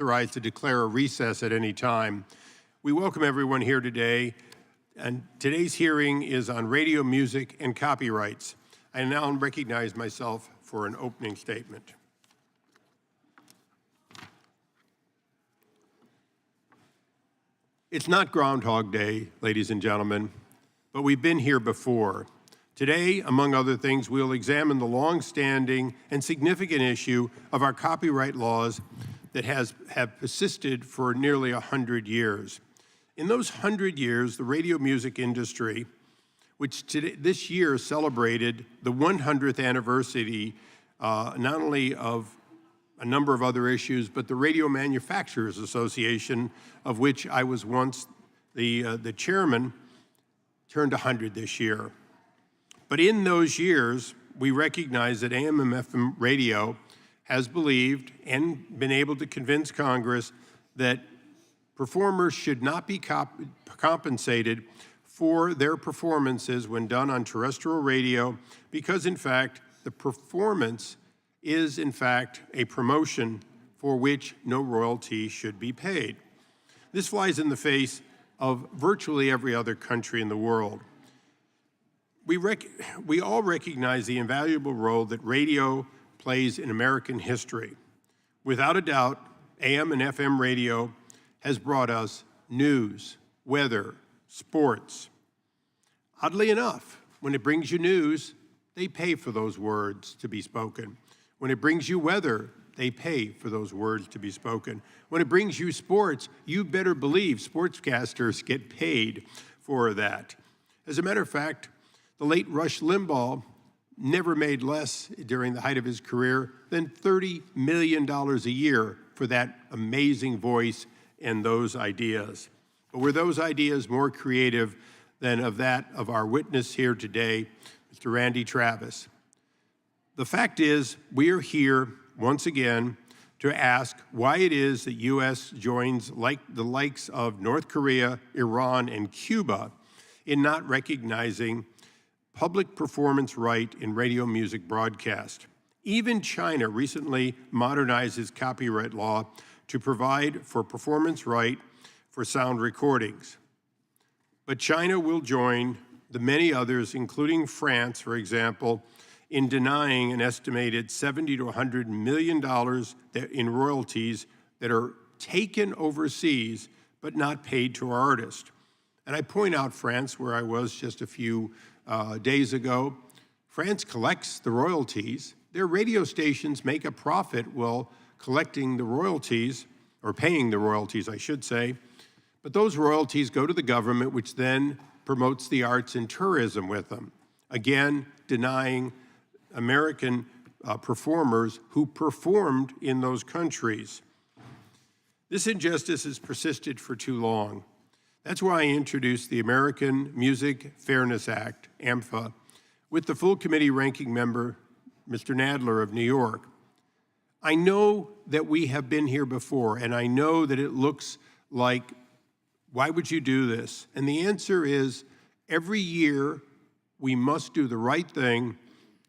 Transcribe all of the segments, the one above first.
authorized to declare a recess at any time. We welcome everyone here today, and today's hearing is on radio music and copyrights. I now recognize myself for an opening statement. It's not Groundhog Day, ladies and gentlemen, but we've been here before. Today, among other things, we'll examine the long-standing and significant issue of our copyright laws that have persisted for nearly 100 years. In those 100 years, the radio music industry, which this year celebrated the 100th anniversary not only of a number of other issues, but the Radio Manufacturers Association, of which I was once the chairman, turned 100 this year. But in those years, we recognize that AM and FM radio has believed and been able to convince Congress that performers should not be compensated for their performances when done on terrestrial radio because, in fact, the performance is, in fact, a promotion for which no royalty should be paid. This flies in the face of virtually every other country in the world. We all recognize the invaluable role that radio plays in American history. Without a doubt, AM and FM radio has brought us news, weather, sports. Oddly enough, when it brings you news, they pay for those words to be spoken. When it brings you weather, they pay for those words to be spoken. When it brings you sports, you better believe sportscasters get paid for that. As a matter of fact, the late Rush Limbaugh never made less during the height of his career than $30 million a year for that amazing voice and those ideas. But were those ideas more creative than of that of our witness here today, Mr. Randy Travis? The fact is, we are here once again to ask why it is that U.S. joins the likes of North Korea, Iran, and Cuba in not recognizing public performance right in radio music broadcast. Even China recently modernized its copyright law to provide for performance right for sound recordings. But China will join the many others, including France, for example, in denying an estimated $70 to $100 million in royalties that are taken overseas but not paid to our artists. And I point out France, where I was just a few days ago. France collects the royalties. Their radio stations make a profit while collecting the royalties, or paying the royalties, I should say. But those royalties go to the government, which then promotes the arts and tourism with them, again, denying American performers who performed in those countries. This injustice has persisted for too long. That's why I introduced the American Music Fairness Act, AMFA, with the full committee ranking member, Mr. Nadler of New York. I know that we have been here before, and I know that it looks like, why would you do this? And the answer is, every year we must do the right thing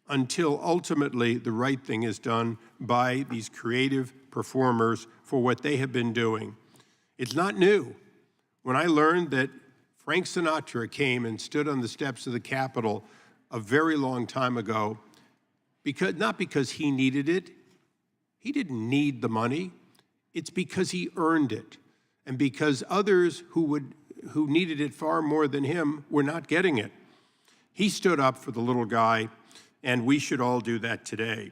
until ultimately the right thing is done by these creative performers for what they have been doing. It's not new. When I learned that Frank Sinatra came and stood on the steps of the Capitol a very long time ago, not because he needed it, he didn't need the money, it's because he earned it, and because others who needed it far more than him were not getting it. He stood up for the little guy, and we should all do that today.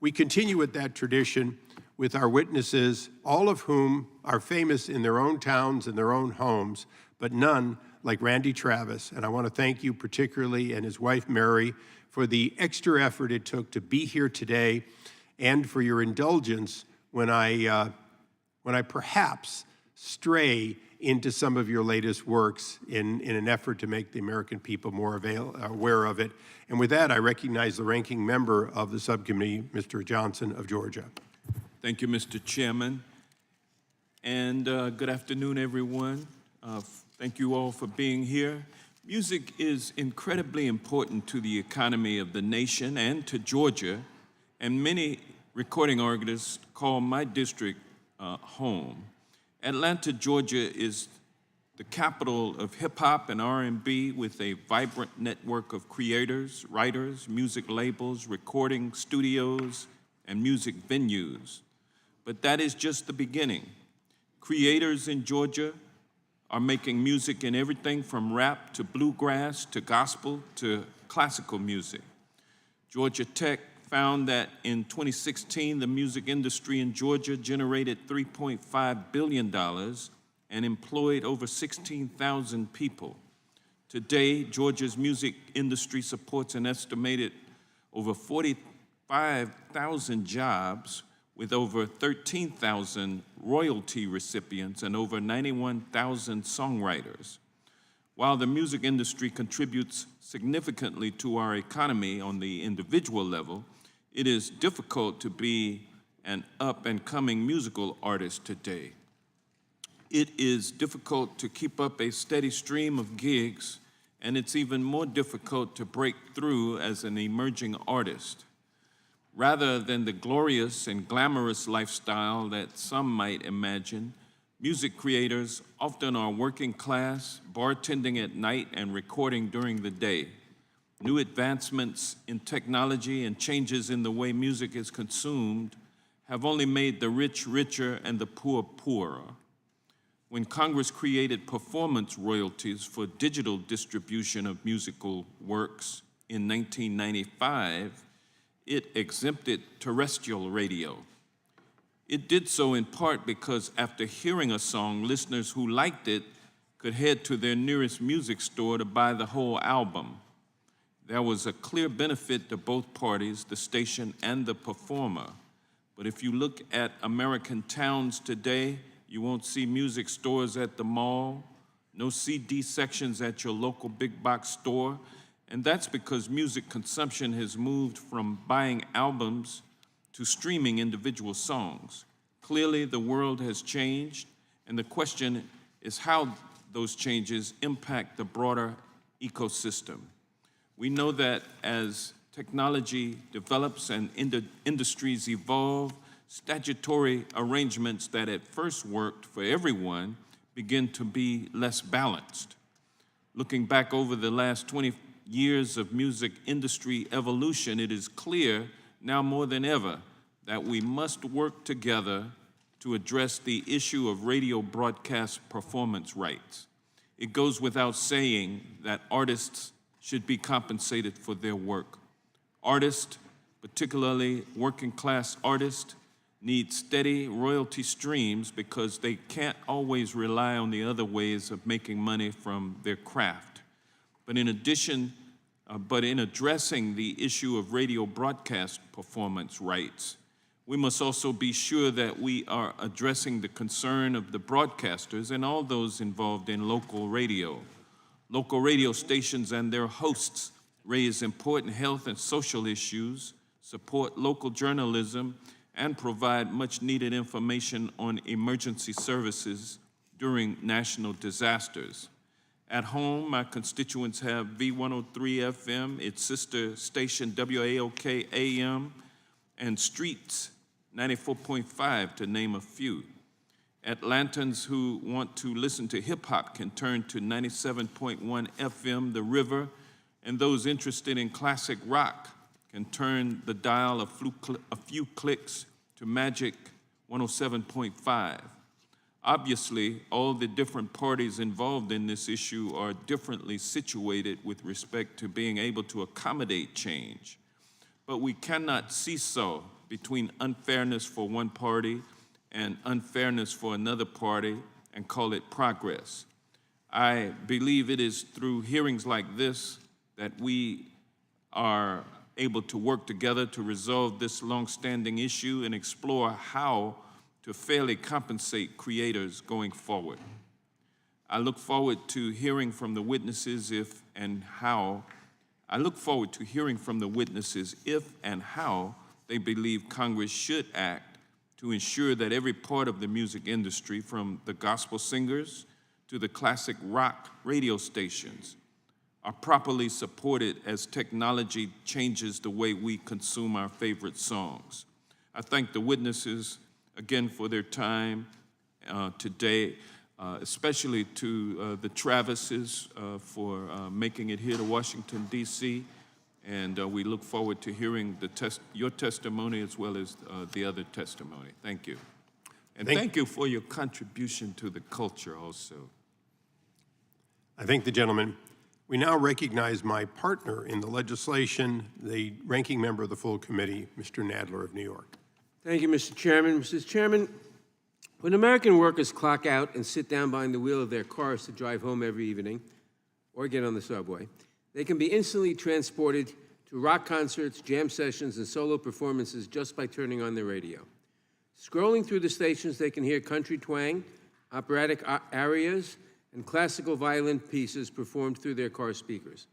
We continue with that tradition with our witnesses, all of whom are famous in their own towns and their own homes, but none like Randy Travis. And I want to thank you particularly and his wife, Mary, for the extra effort it took to be here today and for your indulgence when I perhaps stray into some of your latest works in an effort to make the American people more aware of it. And with that, I recognize the ranking member of the subcommittee, Mr. Johnson of Georgia. Thank you, Mr. Chairman. And good afternoon, everyone. Thank you all for being here. Music is incredibly important to the economy of the nation and to Georgia, and many recording artists call my district home. Atlanta, Georgia is the capital of hip-hop and R&B with a vibrant network of creators, writers, music labels, recording studios, and music venues. But that is just the beginning. Creators in Georgia are making music in everything from rap to bluegrass to gospel to classical music. Georgia Tech found that in 2016, the music industry in Georgia generated $3.5 billion and employed over 16,000 people. Today, Georgia's music industry supports an estimated over 45,000 jobs with over 13,000 royalty recipients and over 91,000 songwriters. While the music industry contributes significantly to our economy on the individual level, it is difficult to be an up-and-coming musical artist today. It is difficult to keep up a steady stream of gigs, and it's even more difficult to break through as an emerging artist. Rather than the glorious and glamorous lifestyle that some might imagine, music creators often are working class, bartending at night, and recording during the day. New advancements in technology and changes in the way music is consumed have only made the rich richer and the poor poorer. When Congress created performance royalties for digital distribution of musical works in 1995, it exempted terrestrial radio. It did so in part because after hearing a song, listeners who liked it could head to their nearest music store to buy the whole album. There was a clear benefit to both parties, the station and the performer. But if you look at American towns today, you won't see music stores at the mall, no CD sections at your local big box store, and that's because music consumption has moved from buying albums to streaming individual songs. Clearly, the world has changed, and the question is how those changes impact the broader ecosystem. We know that as technology develops and industries evolve, statutory arrangements that at first worked for everyone begin to be less balanced. Looking back over the last 20 years of music industry evolution, it is clear now more than ever that we must work together to address the issue of radio broadcast performance rights. It goes without saying that artists should be compensated for their work. Artists, particularly working class artists, need steady royalty streams because they can't always rely on the other ways of making money from their craft. But in addressing the issue of radio broadcast performance rights, we must also be sure that we are addressing the concern of the broadcasters and all those involved in local radio. Local radio stations and their hosts raise important health and social issues, support local journalism, and provide much-needed information on emergency services during national disasters. At home, my constituents have V103 FM, its sister station WAOK AM, and Streets 94.5, to name a few. Atlantans who want to listen to hip-hop can turn to 97.1 FM, The River, and those interested in classic rock can turn the dial a few clicks to Magic 107.5. Obviously, all the different parties involved in this issue are differently situated with respect to being able to accommodate change. But we cannot seesaw between unfairness for one party and unfairness for another party and call it progress. I believe it is through hearings like this that we are able to work together to resolve this long-standing issue and explore how to fairly compensate creators going forward. I look forward to hearing from the witnesses if and how they believe Congress should act to ensure that every part of the music industry, from the gospel singers to the classic rock radio stations, are properly supported as technology changes the way we consume our favorite songs. I thank the witnesses again for their time today, especially to the Travises for making it here to Washington, D.C., and we look forward to hearing your testimony as well as the other testimony. Thank you. And thank you for your contribution to the culture also. I thank the gentleman. We now recognize my partner in the legislation, the ranking member of the full committee, Mr. Nadler of New York. Thank you, Mr. Chairman. Mrs. Chairman, when American workers clock out and sit down behind the wheel of their cars to drive home every evening or get on the subway, they can be instantly transported to rock concerts, jam sessions, and solo performances just by turning on their radio. Scrolling through the stations, they can hear country twang, operatic arias, and classical violin pieces performed through their car speakers.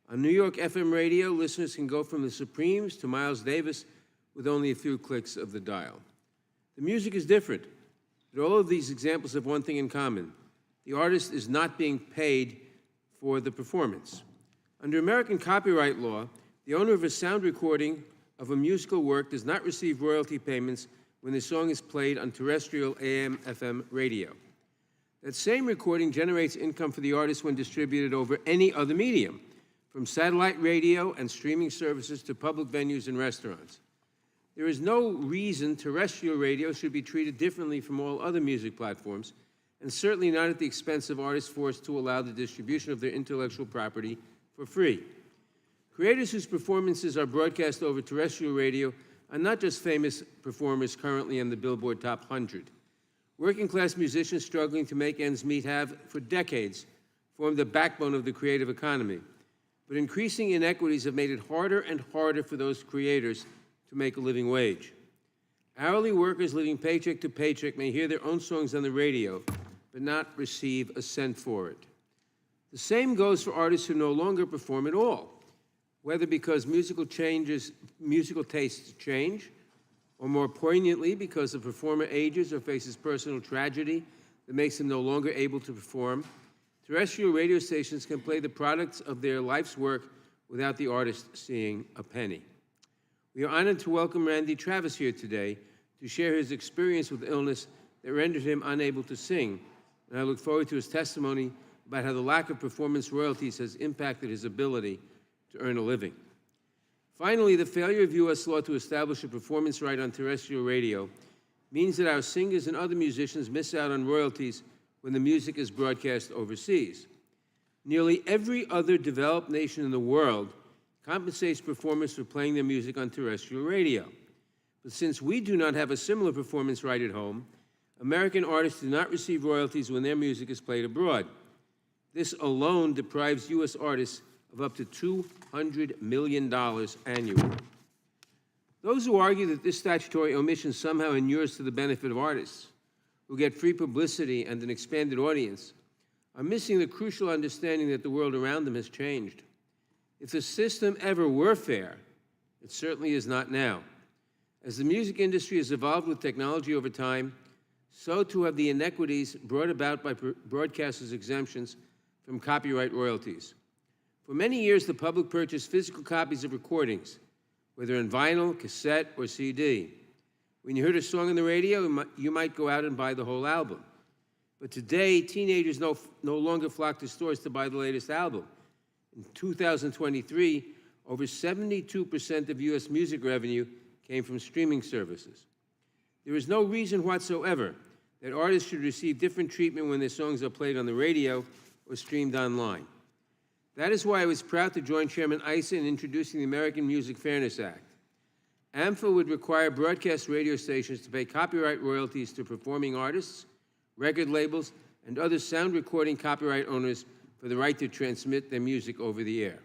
On New York FM radio, listeners can go from the Supremes to Miles Davis with only a few clicks of the dial. The music is different, but all of these examples have one thing in common. The artist is not being paid for the performance. Under American copyright law, the owner of a sound recording of a musical work does not receive royalty payments when the song is played on terrestrial AM/FM radio. That same recording generates income for the artist when distributed over any other medium, from satellite radio and streaming services to public venues and restaurants. There is no reason terrestrial radio should be treated differently from all other music platforms, and certainly not at the expense of artists forced to allow the distribution of their intellectual property for free. Creators whose performances are broadcast over terrestrial radio are not just famous performers currently on the Billboard Top 100. Working-class musicians struggling to make ends meet have, for decades, formed the backbone of the creative economy. But increasing inequities have made it harder and harder for those creators to make a living wage. Hourly workers living paycheck to paycheck may hear their own songs on the radio, but not receive a cent for it. The same goes for artists who no longer perform at all, whether because musical tastes change, or more poignantly, because the performer ages or faces personal tragedy that makes them no longer able to perform. Terrestrial radio stations can play the products of their life's work without the artist seeing a penny. We are honored to welcome Randy Travis here today to share his experience with illness that rendered him unable to sing, and I look forward to his testimony about how the lack of performance royalties has impacted his ability to earn a living. Finally, the failure of U.S. law to establish a performance right on terrestrial radio means that our singers and other musicians miss out on royalties when the music is broadcast overseas. Nearly every other developed nation in the world compensates performers for playing their music on terrestrial radio. But since we do not have a similar performance right at home, American artists do not receive royalties when their music is played abroad. This alone deprives U.S. artists of up to $200 million annually. Those who argue that this statutory omission somehow inures to the benefit of artists, who get free publicity and an expanded audience, are missing the crucial understanding that the world around them has changed. If the system ever were fair, it certainly is not now. As the music industry has evolved with technology over time, so too have the inequities brought about by broadcasters' exemptions from copyright royalties. For many years, the public purchased physical copies of recordings, whether in vinyl, cassette, or CD. When you heard a song on the radio, you might go out and buy the whole album. But today, teenagers no longer flock to stores to buy the latest album. In 2023, over 72% of U.S. music revenue came from streaming services. There is no reason whatsoever that artists should receive different treatment when their songs are played on the radio or streamed online. That is why I was proud to join Chairman Issa in introducing the American Music Fairness Act. AMFA would require broadcast radio stations to pay copyright royalties to performing artists, record labels, and other sound recording copyright owners for the right to transmit their music over the air.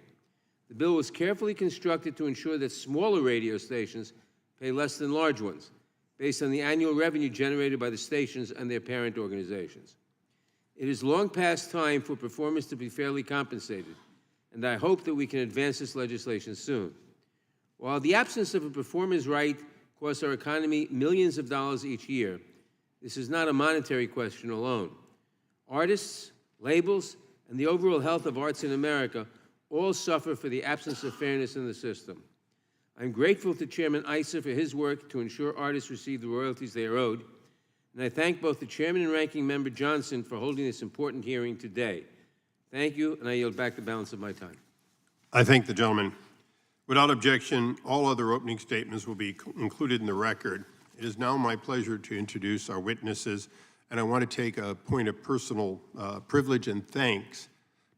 The bill was carefully constructed to ensure that smaller radio stations pay less than large ones, based on the annual revenue generated by the stations and their parent organizations. It is long past time for performers to be fairly compensated, and I hope that we can advance this legislation soon. While the absence of a performer's right costs our economy millions of dollars each year, this is not a monetary question alone. Artists, labels, and the overall health of arts in America all suffer for the absence of fairness in the system. I'm grateful to Chairman Issa for his work to ensure artists receive the royalties they are owed, and I thank both the Chairman and Ranking Member Johnson for holding this important hearing today. Thank you, and I yield back the balance of my time. I thank the gentleman. Without objection, all other opening statements will be included in the record. It is now my pleasure to introduce our witnesses, and I want to take a point of personal privilege and thanks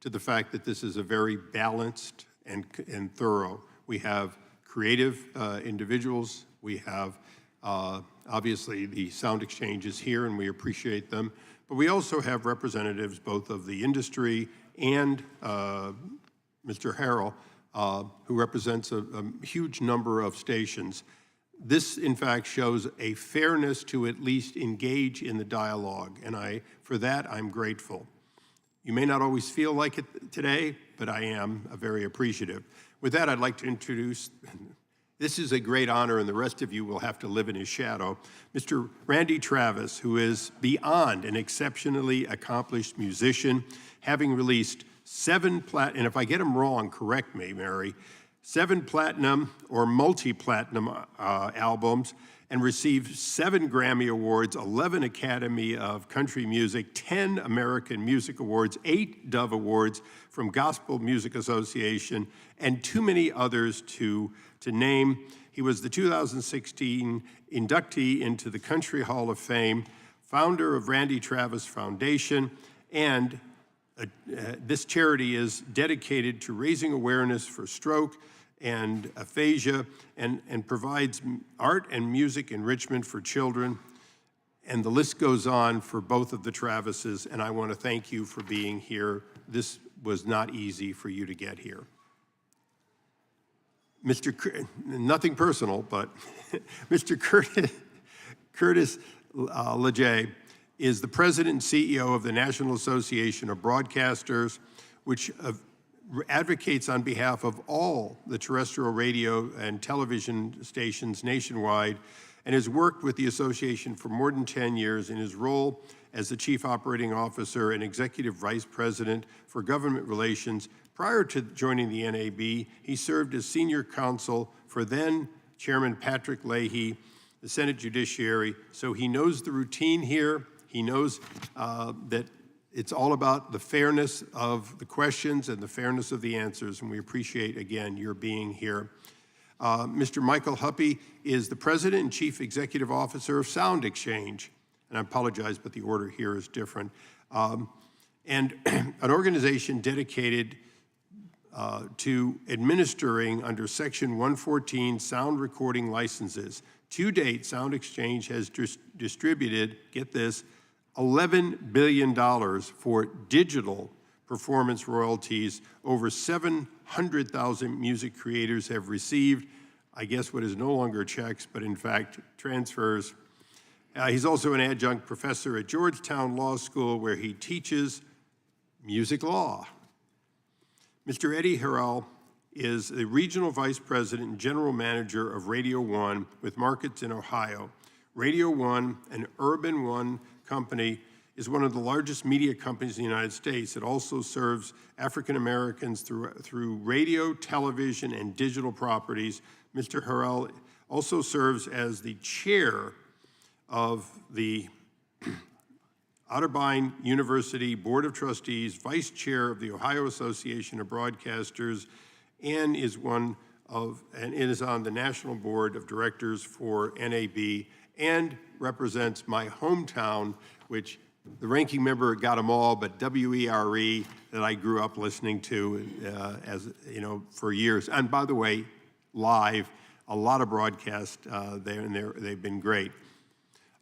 to the fact that this is a very balanced and thorough. We have creative individuals. We have obviously the sound exchanges here, and we appreciate them. But we also have representatives both of the industry and Mr. Harrell, who represents a huge number of stations. This, in fact, shows a fairness to at least engage in the dialogue, and for that, I'm grateful. You may not always feel like it today, but I am very appreciative. With that, I'd like to introduce, this is a great honor, and the rest of you will have to live in his shadow, Mr. Randy Travis, who is beyond an exceptionally accomplished musician, having released 7 and if I get them wrong, correct me, Mary, 7 platinum or multi-platinum albums, and received 7 Grammy Awards, 11 Academy of Country Music, 10 American Music Awards, 8 Dove Awards from Gospel Music Association, and too many others to name. He was the 2016 inductee into the Country Hall of Fame, founder of Randy Travis Foundation, and this charity is dedicated to raising awareness for stroke and aphasia, and provides art and music enrichment for children. And the list goes on for both of the Travises, and I want to thank you for being here. This was not easy for you to get here. Nothing personal, but Mr. Curtis Lejay is the president and CEO of the National Association of Broadcasters, which advocates on behalf of all the terrestrial radio and television stations nationwide, and has worked with the association for more than 10 years in his role as the Chief Operating Officer and Executive Vice President for Government Relations. Prior to joining the NAB, he served as Senior Counsel for then Chairman Patrick Leahy, the Senate Judiciary, so he knows the routine here. He knows that it's all about the fairness of the questions and the fairness of the answers, and we appreciate, again, your being here. Mr. Michael Huppy is the President and Chief Executive Officer of Sound Exchange, and I apologize, but the order here is different, and an organization dedicated to administering under Section 114 sound recording licenses. To date, Sound Exchange has distributed, get this, $11 billion for digital performance royalties. Over 700,000 music creators have received, I guess, what is no longer checks, but in fact, transfers. He's also an adjunct professor at Georgetown Law School, where he teaches music law. Mr. Eddie Harrell is the Regional Vice President and General Manager of Radio One with markets in Ohio. Radio One, an Urban One company, is one of the largest media companies in the United States. It also serves African Americans through radio, television, and digital properties. Mr. Harrell also serves as the chair of the Otterbein University Board of Trustees, vice chair of the Ohio Association of Broadcasters, and is on the National Board of Directors for NAB, and represents my hometown, which the ranking member got them all, but WERE that I grew up listening to as you know for years. And by the way, live, a lot of broadcasts there, and they've been great.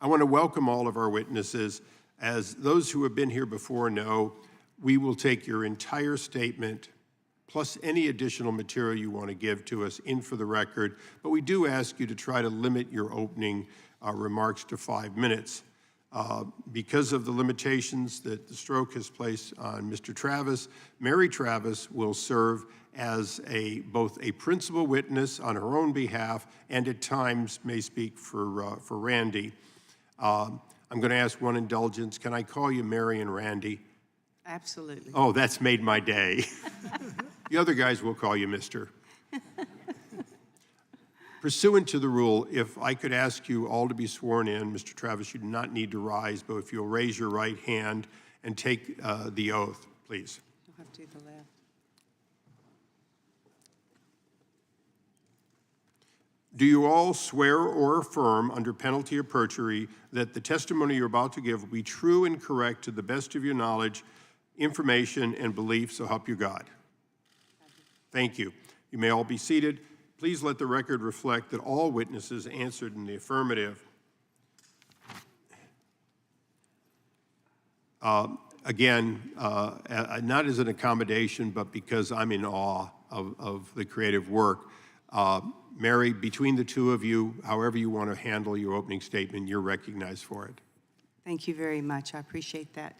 I want to welcome all of our witnesses. As those who have been here before know, we will take your entire statement plus any additional material you want to give to us in for the record, but we do ask you to try to limit your opening remarks to 5 minutes. Because of the limitations that the stroke has placed on Mr. Travis, Mary Travis will serve as both a principal witness on her own behalf and at times may speak for Randy. I'm going to ask one indulgence. Can I call you Mary and Randy? Absolutely. Oh, that's made my day. The other guys will call you Mr. Pursuant to the rule, if I could ask you all to be sworn in, Mr. Travis, you do not need to rise, but if you'll raise your right hand and take the oath, please. You'll have to do the left. Do you all swear or affirm under penalty of perjury that the testimony you're about to give will be true and correct to the best of your knowledge, information, and belief, so help you God? Thank you. You may all be seated. Please let the record reflect that all witnesses answered in the affirmative. Again, not as an accommodation, but because I'm in awe of the creative work. Mary, between the two of you, however you want to handle your opening statement, you're recognized for it. Thank you very much. I appreciate that.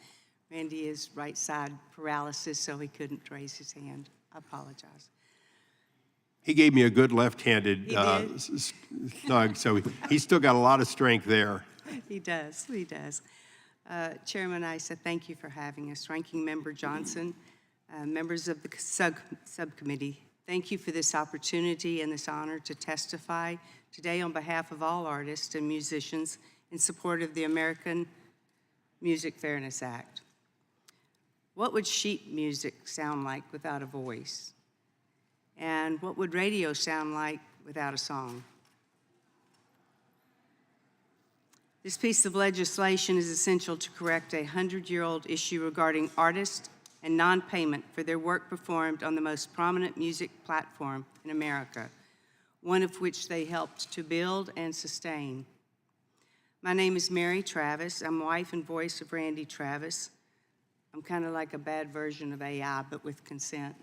Randy is right side paralysis, so he couldn't raise his hand. I apologize. He gave me a good left-handed He did? snug, so he's still got a lot of strength there. He does, he does. Chairman Issa, thank you for having us. Ranking Member Johnson, members of the subcommittee, thank you for this opportunity and this honor to testify today on behalf of all artists and musicians in support of the American Music Fairness Act. What would sheet music sound like without a voice? And what would radio sound like without a song? This piece of legislation is essential to correct a 100-year-old issue regarding artists and non-payment for their work performed on the most prominent music platform in America, one of which they helped to build and sustain. My name is Mary Travis. I'm wife and voice of Randy Travis. I'm kind of like a bad version of AI, but with consent.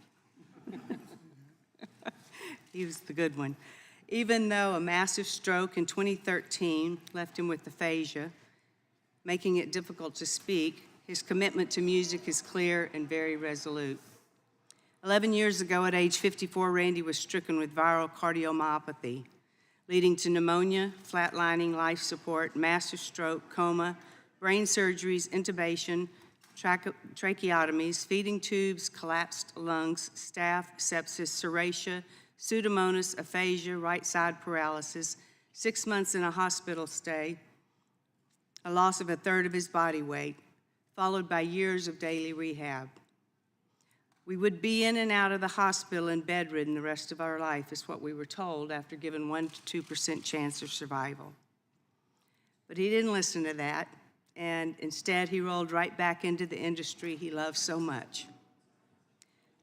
He was the good one. Even though a massive stroke in 2013 left him with aphasia, making it difficult to speak, his commitment to music is clear and very resolute. 11 years ago, at age 54, Randy was stricken with viral cardiomyopathy, leading to pneumonia, flatlining life support, massive stroke, coma, brain surgeries, intubation, tracheotomies, feeding tubes, collapsed lungs, staph, sepsis, serratia, pseudomonas, aphasia, right side paralysis, 6 months in a hospital stay, a loss of a third of his body weight, followed by years of daily rehab. We would be in and out of the hospital and bedridden the rest of our life, is what we were told after given 1% to 2% chance of survival. But he didn't listen to that, and instead he rolled right back into the industry he loved so much.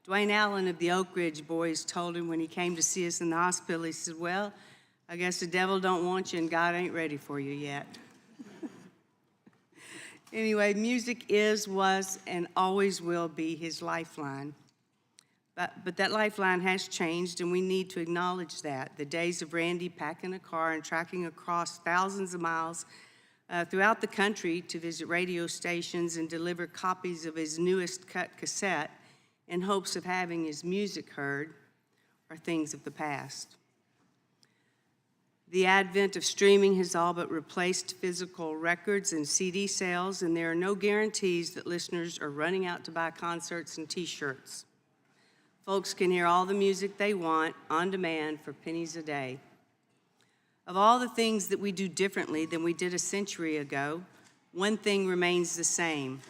Dwayne Allen of the Oak Ridge Boys told him when he came to see us in the hospital, he said, "Well, I guess the devil don't want you and God ain't ready for you yet." Anyway, music is, was, and always will be his lifeline. But that lifeline has changed, and we need to acknowledge that. The days of Randy packing a car and tracking across thousands of miles throughout the country to visit radio stations and deliver copies of his newest cut cassette in hopes of having his music heard are things of the past. The advent of streaming has all but replaced physical records and CD sales, and there are no guarantees that listeners are running out to buy concerts and T-shirts. Folks can hear all the music they want on demand for pennies a day. Of all the things that we do differently than we did a century ago, one thing remains the same,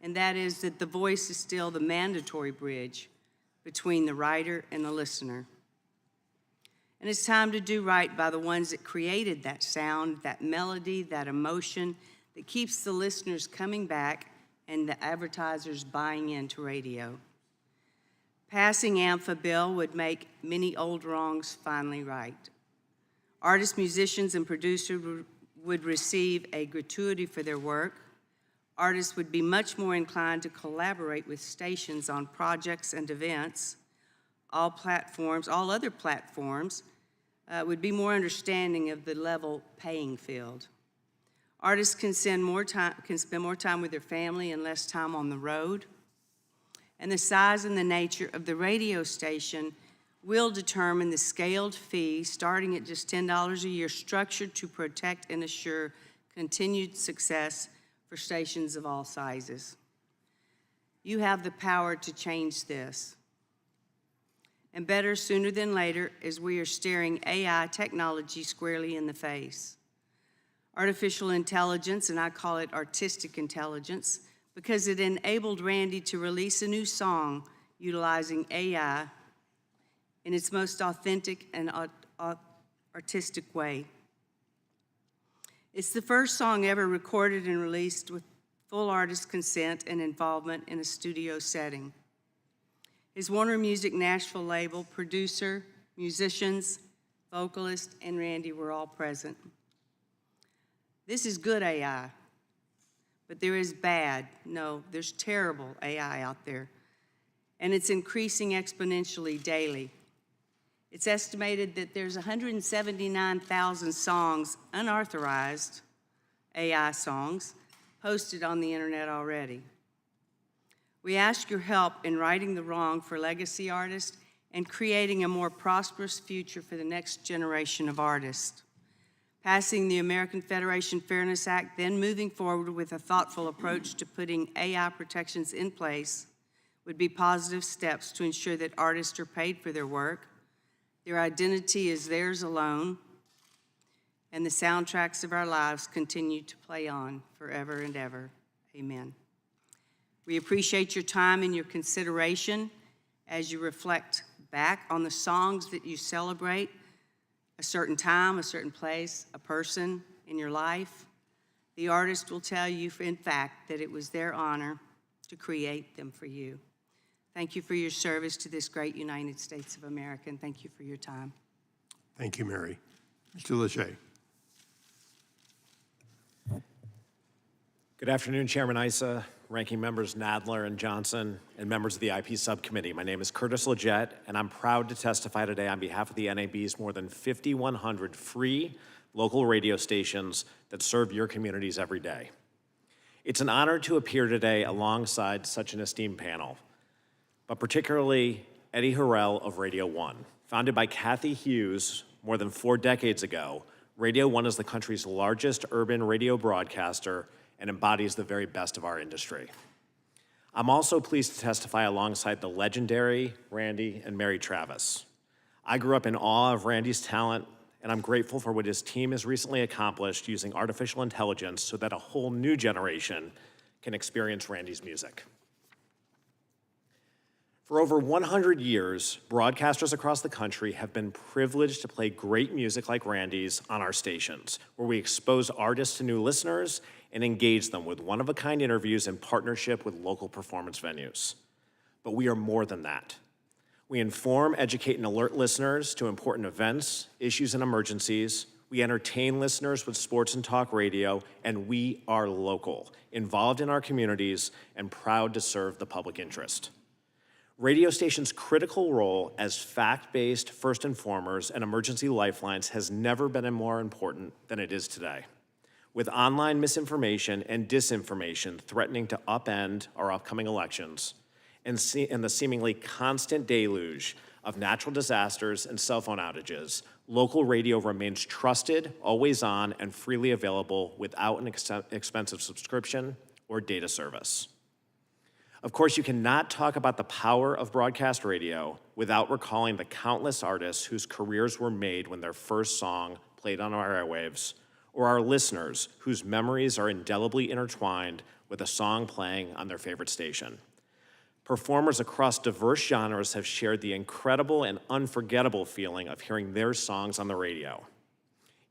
and that is that the voice is still the mandatory bridge between the writer and the listener. And it's time to do right by the ones that created that sound, that melody, that emotion that keeps the listeners coming back and the advertisers buying into radio. Passing AMFA bill would make many old wrongs finally right. Artists, musicians, and producers would receive a gratuity for their work. Artists would be much more inclined to collaborate with stations on projects and events. All other platforms would be more understanding of the level playing field. Artists can spend more time with their family and less time on the road. And the size and the nature of the radio station will determine the scaled fee, starting at just $10 a year, structured to protect and assure continued success for stations of all sizes. You have the power to change this. and better sooner than later as we are staring AI technology squarely in the face. Artificial intelligence, and I call it artistic intelligence, because it enabled Randy to release a new song utilizing AI in its most authentic and artistic way. It's the first song ever recorded and released with full artist consent and involvement in a studio setting. His Warner Music Nashville label, producer, musicians, vocalist, and Randy were all present. This is good AI, but there is bad, no, there's terrible AI out there, and it's increasing exponentially daily. It's estimated that there's 179,000 songs, unauthorized AI songs, posted on the internet already. We ask your help in righting the wrong for legacy artists and creating a more prosperous future for the next generation of artists. Passing the American Federation Fairness Act, then moving forward with a thoughtful approach to putting AI protections in place would be positive steps to ensure that artists are paid for their work, their identity is theirs alone, and the soundtracks of our lives continue to play on forever and ever. Amen. We appreciate your time and your consideration as you reflect back on the songs that you celebrate, a certain time, a certain place, a person in your life. The artist will tell you, in fact, that it was their honor to create them for you. Thank you for your service to this great United States of America, and thank you for your time. Thank you, Mary. Mr. Lachey. Good afternoon, Chairman Issa, Ranking Members Nadler and Johnson, and members of the IP Subcommittee. My name is Curtis Leggett, and I'm proud to testify today on behalf of the NAB's more than 5,100 free local radio stations that serve your communities every day. It's an honor to appear today alongside such an esteemed panel, but particularly Eddie Harrell of Radio 1. Founded by Kathy Hughes more than 4 decades ago, Radio 1 is the country's largest urban radio broadcaster and embodies the very best of our industry. I'm also pleased to testify alongside the legendary Randy and Mary Travis. I grew up in awe of Randy's talent, and I'm grateful for what his team has recently accomplished using artificial intelligence so that a whole new generation can experience Randy's music. For over 100 years, broadcasters across the country have been privileged to play great music like Randy's on our stations, where we expose artists to new listeners and engage them with one-of-a-kind interviews in partnership with local performance venues. But we are more than that. We inform, educate, and alert listeners to important events, issues, and emergencies. We entertain listeners with sports and talk radio, and we are local, involved in our communities, and proud to serve the public interest. Radio stations' critical role as fact-based first informers and emergency lifelines has never been more important than it is today. With online misinformation and disinformation threatening to upend our upcoming elections, and the seemingly constant deluge of natural disasters and cell phone outages, local radio remains trusted, always on, and freely available without an expensive subscription or data service. Of course, you cannot talk about the power of broadcast radio without recalling the countless artists whose careers were made when their first song played on our airwaves, or our listeners whose memories are indelibly intertwined with a song playing on their favorite station. Performers across diverse genres have shared the incredible and unforgettable feeling of hearing their songs on the radio.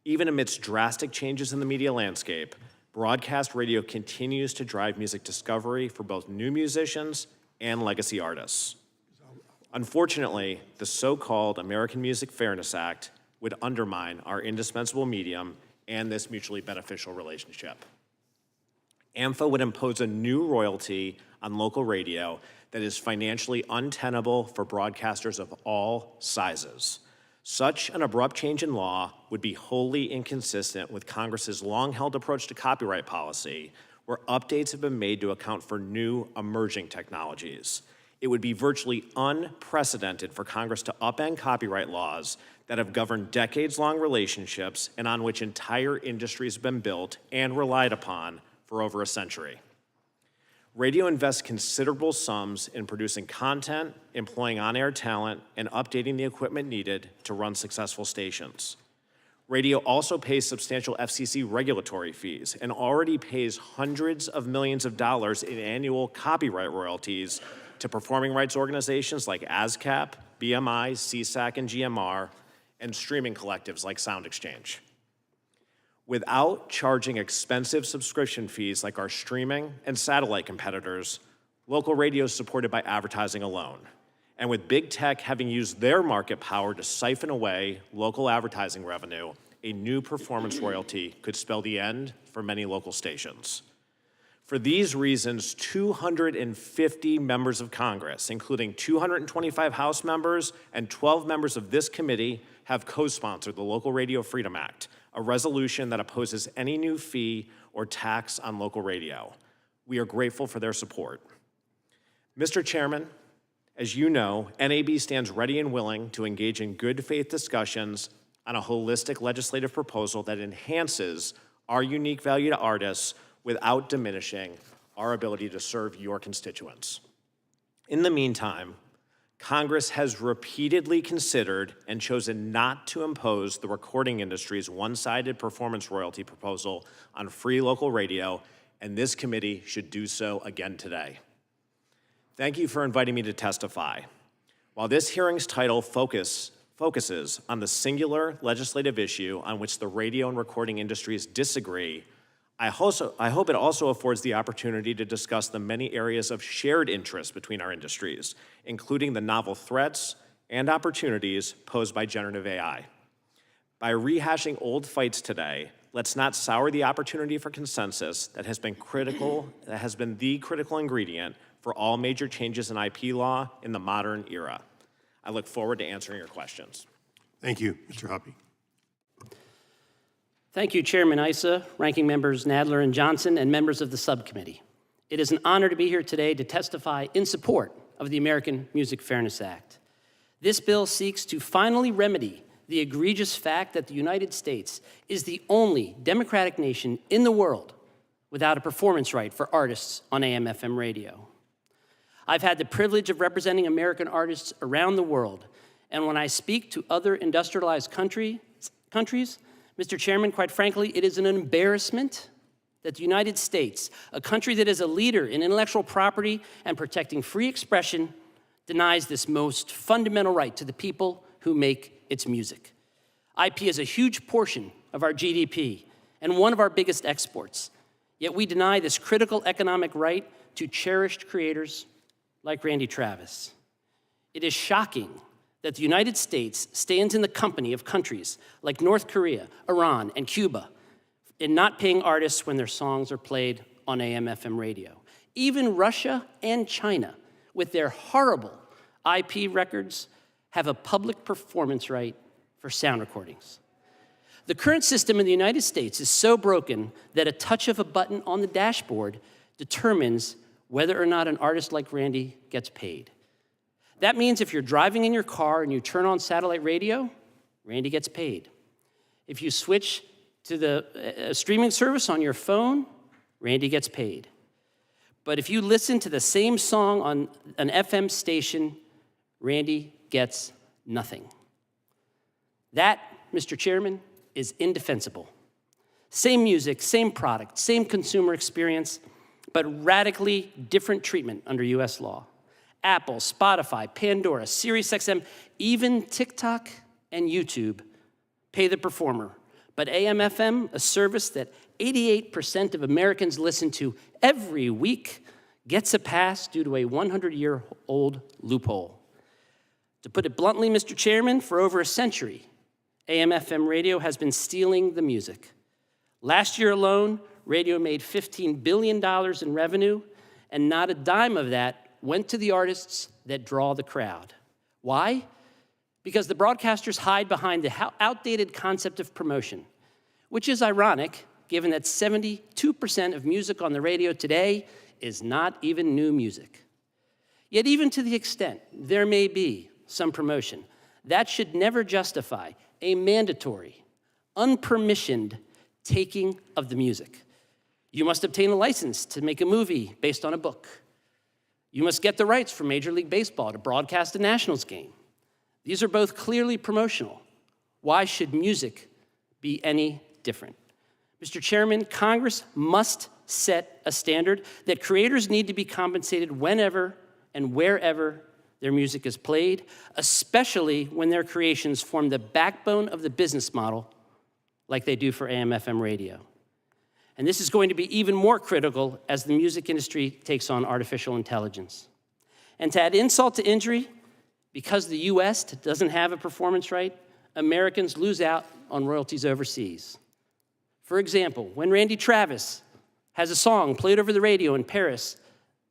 Even amidst drastic changes in the media landscape, broadcast radio continues to drive music discovery for both new musicians and legacy artists. Unfortunately, the so-called American Music Fairness Act would undermine our indispensable medium and this mutually beneficial relationship. AMFA would impose a new royalty on local radio that is financially untenable for broadcasters of all sizes. Such an abrupt change in law would be wholly inconsistent with Congress's long-held approach to copyright policy, where updates have been made to account for new emerging technologies. It would be virtually unprecedented for Congress to upend copyright laws that have governed decades-long relationships and on which entire industries have been built and relied upon for over a century. Radio invests considerable sums in producing content, employing on-air talent, and updating the equipment needed to run successful stations. Radio also pays substantial FCC regulatory fees and already pays hundreds of millions of dollars in annual copyright royalties to performing rights organizations like ASCAP, BMI, CSAC, and GMR, and streaming collectives like Sound Exchange. Without charging expensive subscription fees like our streaming and satellite competitors, local radio is supported by advertising alone. And with big tech having used their market power to siphon away local advertising revenue, a new performance royalty could spell the end for many local stations. For these reasons, 250 members of Congress, including 225 House members and 12 members of this committee, have co-sponsored the Local Radio Freedom Act, a resolution that opposes any new fee or tax on local radio. We are grateful for their support. Mr. Chairman, as you know, NAB stands ready and willing to engage in good faith discussions on a holistic legislative proposal that enhances our unique value to artists without diminishing our ability to serve your constituents. In the meantime, Congress has repeatedly considered and chosen not to impose the recording industry's one-sided performance royalty proposal on free local radio, and this committee should do so again today. Thank you for inviting me to testify. While this hearing's title focuses on the singular legislative issue on which the radio and recording industries disagree, I hope it also affords the opportunity to discuss the many areas of shared interest between our industries, including the novel threats and opportunities posed by generative AI. By rehashing old fights today, let's not sour the opportunity for consensus that has been the critical ingredient for all major changes in IP law in the modern era. I look forward to answering your questions. Thank you, Mr. Hoppe. Thank you, Chairman Issa, Ranking Members Nadler and Johnson, and members of the subcommittee. It is an honor to be here today to testify in support of the American Music Fairness Act. This bill seeks to finally remedy the egregious fact that the United States is the only democratic nation in the world without a performance right for artists on AM/FM radio. I've had the privilege of representing American artists around the world, and when I speak to other industrialized countries, Mr. Chairman, quite frankly, it is an embarrassment that the United States, a country that is a leader in intellectual property and protecting free expression, denies this most fundamental right to the people who make its music. IP is a huge portion of our GDP and one of our biggest exports, yet we deny this critical economic right to cherished creators like Randy Travis. It is shocking that the United States stands in the company of countries like North Korea, Iran, and Cuba in not paying artists when their songs are played on AM/FM radio. Even Russia and China, with their horrible IP records, have a public performance right for sound recordings. The current system in the United States is so broken that a touch of a button on the dashboard determines whether or not an artist like Randy gets paid. That means if you're driving in your car and you turn on satellite radio, Randy gets paid. If you switch to the streaming service on your phone, Randy gets paid. But if you listen to the same song on an FM station, Randy gets nothing. That, Mr. Chairman, is indefensible. Same music, same product, same consumer experience, but radically different treatment under US law. Apple, Spotify, Pandora, SiriusXM, even TikTok and YouTube pay the performer. But AM/FM, a service that 88% of Americans listen to every week, gets a pass due to a 100-year-old loophole. To put it bluntly, Mr. Chairman, for over a century, AM/FM radio has been stealing the music. Last year alone, radio made $15 billion in revenue, and not a dime of that went to the artists that draw the crowd. Why? Because the broadcasters hide behind the outdated concept of promotion, which is ironic, given that 72% of music on the radio today is not even new music. Yet even to the extent there may be some promotion, that should never justify a mandatory, unpermissioned taking of the music. You must obtain a license to make a movie based on a book. You must get the rights for Major League Baseball to broadcast a Nationals game. These are both clearly promotional. Why should music be any different? Mr. Chairman, Congress must set a standard that creators need to be compensated whenever and wherever their music is played, especially when their creations form the backbone of the business model like they do for AM/FM radio. And this is going to be even more critical as the music industry takes on artificial intelligence. And to add insult to injury, because the US doesn't have a performance right, Americans lose out on royalties overseas. For example, when Randy Travis has a song played over the radio in Paris,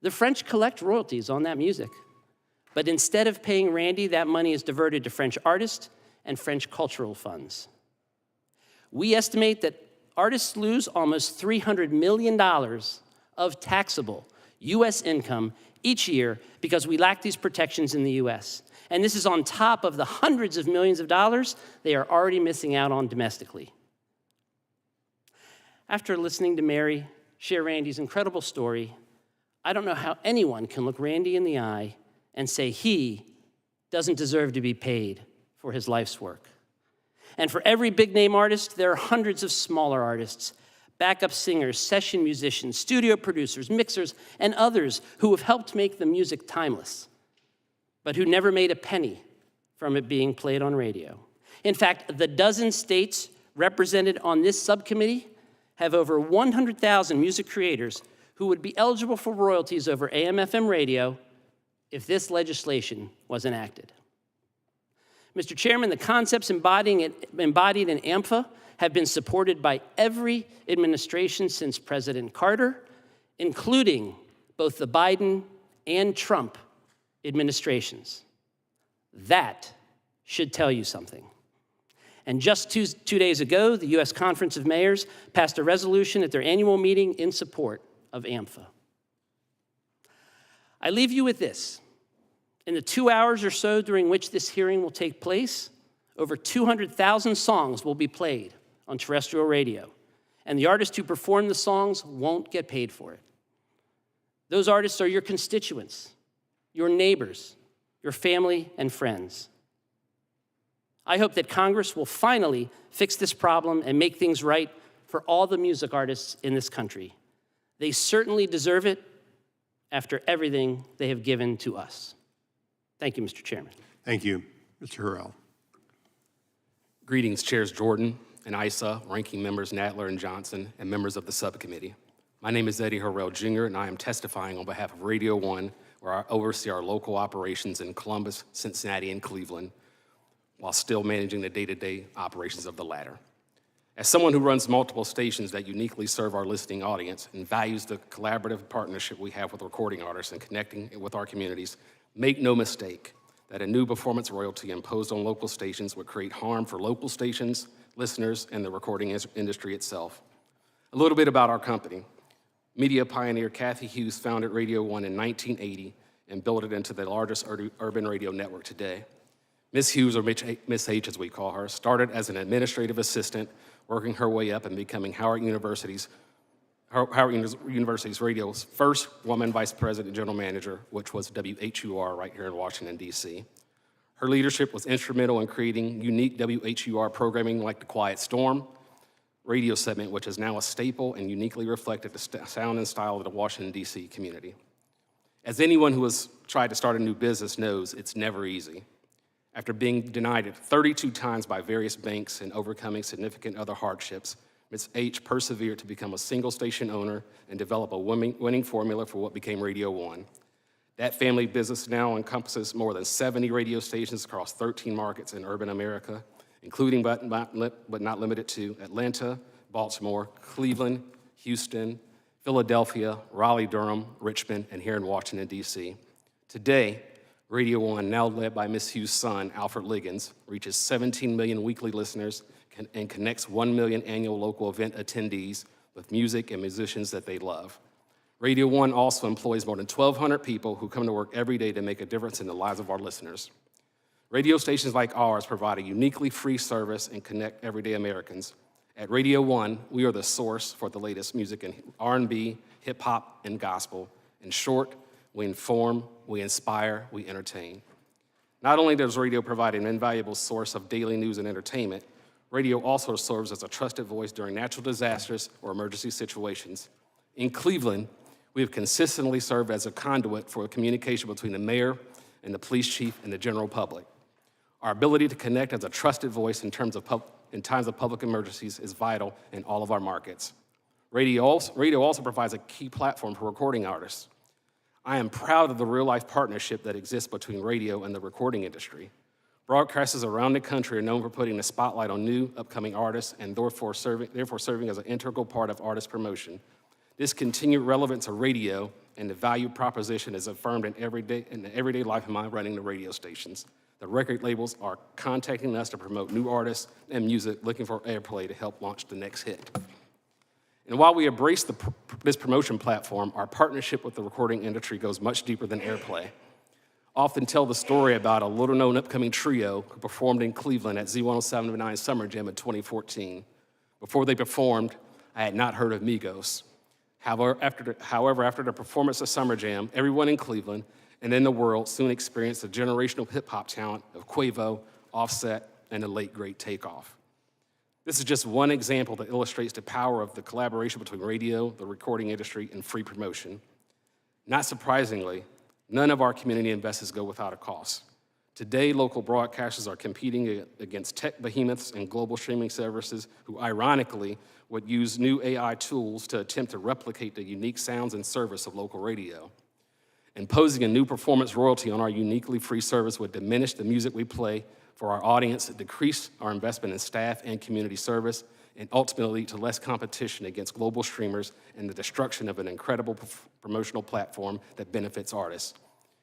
the French collect royalties on that music. But instead of paying Randy, that money is diverted to French artists and French cultural funds. We estimate that artists lose almost $300 million of taxable US income each year because we lack these protections in the US. And this is on top of the hundreds of millions of dollars they are already missing out on domestically. After listening to Mary share Randy's incredible story, I don't know how anyone can look Randy in the eye and say he doesn't deserve to be paid for his life's work. And for every big-name artist, there are hundreds of smaller artists, backup singers, session musicians, studio producers, mixers, and others who have helped make the music timeless, but who never made a penny from it being played on radio. In fact, the dozen states represented on this subcommittee have over 100,000 music creators who would be eligible for royalties over AM/FM radio if this legislation was enacted. Mr. Chairman, the concepts embodied in AMFA have been supported by every administration since President Carter, including both the Biden and Trump administrations. That should tell you something. And just two days ago, the U.S. Conference of Mayors passed a resolution at their annual meeting in support of AMFA. I leave you with this. In the 2 hours or so during which this hearing will take place, over 200,000 songs will be played on terrestrial radio, and the artists who perform the songs won't get paid for it. Those artists are your constituents, your neighbors, your family and friends. I hope that Congress will finally fix this problem and make things right for all the music artists in this country. They certainly deserve it after everything they have given to us. Thank you, Mr. Chairman. Thank you. Mr. Hurrell. Greetings, Chairs Jordan and Issa, Ranking Members Nadler and Johnson, and members of the subcommittee. My name is Eddie Hurrell, Jr., and I am testifying on behalf of Radio 1, where I oversee our local operations in Columbus, Cincinnati, and Cleveland, while still managing the day-to-day operations of the latter. As someone who runs multiple stations that uniquely serve our listening audience and values the collaborative partnership we have with recording artists and connecting with our communities, make no mistake that a new performance royalty imposed on local stations would create harm for local stations, listeners, and the recording industry itself. A little bit about our company. Media pioneer Kathy Hughes founded Radio 1 in 1980 and built it into the largest urban radio network today. Ms. Hughes, or Miss H as we call her, started as an administrative assistant, working her way up and becoming Howard University's radio's first woman vice president and general manager, which was WHUR right here in Washington, D.C. Her leadership was instrumental in creating unique WHUR programming like The Quiet Storm radio segment, which is now a staple and uniquely reflected the sound and style of the Washington, D.C. community. As anyone who has tried to start a new business knows, it's never easy. After being denied it 32 times by various banks and overcoming significant other hardships, Ms. H persevered to become a single station owner and develop a winning formula for what became Radio 1. That family business now encompasses more than 70 radio stations across 13 markets in urban America, including but not limited to Atlanta, Baltimore, Cleveland, Houston, Philadelphia, Raleigh-Durham, Richmond, and here in Washington, D.C. Today, Radio 1, now led by Ms. Hughes' son, Alfred Liggins, reaches 17 million weekly listeners and connects 1 million annual local event attendees with music and musicians that they love. Radio 1 also employs more than 1,200 people who come to work every day to make a difference in the lives of our listeners. Radio stations like ours provide a uniquely free service and connect everyday Americans. At Radio 1, we are the source for the latest music in R&B, hip hop, and gospel. In short, we inform, we inspire, we entertain. Not only does radio provide an invaluable source of daily news and entertainment, radio also serves as a trusted voice during natural disasters or emergency situations. In Cleveland, we have consistently served as a conduit for communication between the mayor and the police chief and the general public. Our ability to connect as a trusted voice in times of public emergencies is vital in all of our markets. Radio also provides a key platform for recording artists. I am proud of the real-life partnership that exists between radio and the recording industry. Broadcasters around the country are known for putting the spotlight on new, upcoming artists and therefore serving as an integral part of artist promotion. This continued relevance of radio and the value proposition is affirmed in the everyday life of my running the radio stations. The record labels are contacting us to promote new artists and music, looking for airplay to help launch the next hit. And while we embrace this promotion platform, our partnership with the recording industry goes much deeper than airplay. I often tell the story about a little-known upcoming trio who performed in Cleveland at Z107.9 Summer Jam in 2014. Before they performed, I had not heard of Migos. However, after the performance of Summer Jam, everyone in Cleveland and in the world soon experienced the generational hip-hop talent of Quavo, Offset, and the late, great Takeoff. This is just one example that illustrates the power of the collaboration between radio, the recording industry, and free promotion. Not surprisingly, none of our community investments go without a cost. Today, local broadcasters are competing against tech behemoths and global streaming services who, ironically, would use new AI tools to attempt to replicate the unique sounds and service of local radio. Imposing a new performance royalty on our uniquely free service would diminish the music we play for our audience, decrease our investment in staff and community service, and ultimately lead to less competition against global streamers and the destruction of an incredible promotional platform that benefits artists.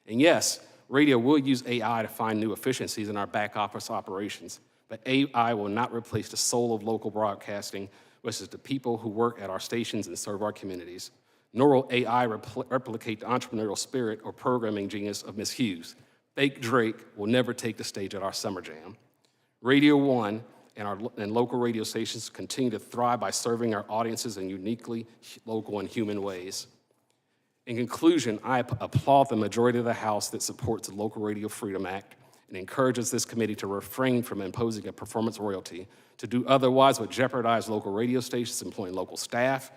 And yes, radio will use AI to find new efficiencies in our back office operations, but AI will not replace the soul of local broadcasting, which is the people who work at our stations and serve our communities. Nor will AI replicate the entrepreneurial spirit or programming genius of Ms. Hughes. Fake Drake will never take the stage at our Summer Jam. Radio 1 and local radio stations continue to thrive by serving our audiences in uniquely local and human ways. In conclusion, I applaud the majority of the House that supports the Local Radio Freedom Act and encourages this committee to refrain from imposing a performance royalty. To do otherwise would jeopardize local radio stations employing local staff,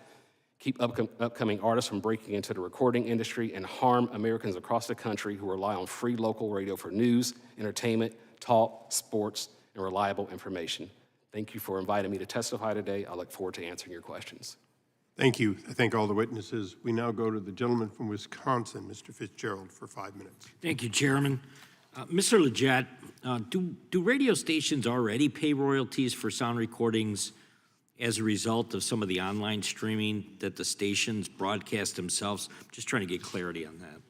keep upcoming artists from breaking into the recording industry, and harm Americans across the country who rely on free local radio for news, entertainment, talk, sports, and reliable information. Thank you for inviting me to testify today. I look forward to answering your questions. Thank you. I thank all the witnesses. We now go to the gentleman from Wisconsin, Mr. Fitzgerald, for 5 minutes. Thank you, Chairman. Mr. Leggett, do radio stations already pay royalties for sound recordings as a result of some of the online streaming that the stations broadcast themselves? I'm just trying to get clarity on that.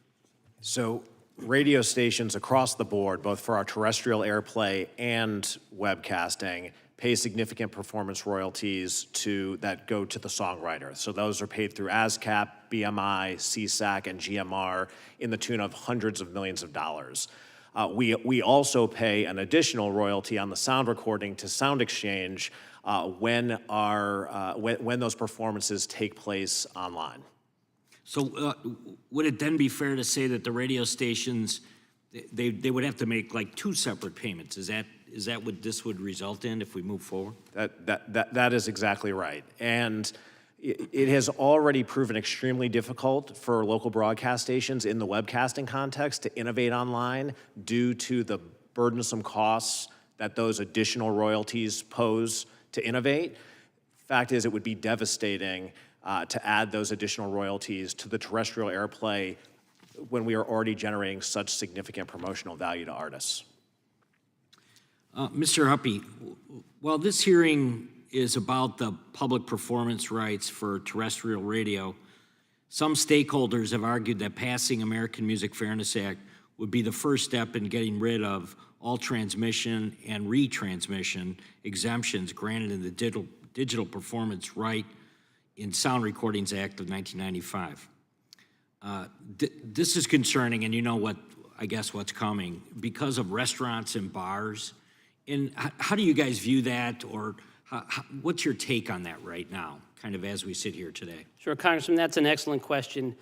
So radio stations across the board, both for our terrestrial airplay and webcasting, pay significant performance royalties that go to the songwriter. So those are paid through ASCAP, BMI, CSAC, and GMR in the tune of hundreds of millions of dollars. We also pay an additional royalty on the sound recording to Sound Exchange when those performances take place online. So would it then be fair to say that the radio stations, they would have to make like two separate payments? Is that what this would result in if we move forward? That is exactly right. And it has already proven extremely difficult for local broadcast stations in the webcasting context to innovate online due to the burdensome costs that those additional royalties pose to innovate. Fact is, it would be devastating to add those additional royalties to the terrestrial airplay when we are already generating such significant promotional value to artists. Mr. Huppy, while this hearing is about the public performance rights for terrestrial radio, some stakeholders have argued that passing American Music Fairness Act would be the first step in getting rid of all transmission and retransmission exemptions granted in the Digital Performance Right in Sound Recordings Act of 1995. This is concerning, and you know what, I guess what's coming, because of restaurants and bars. And how do you guys view that, or What's your take on that right now, kind of as we sit here today? Sure, Congressman, that's an excellent question.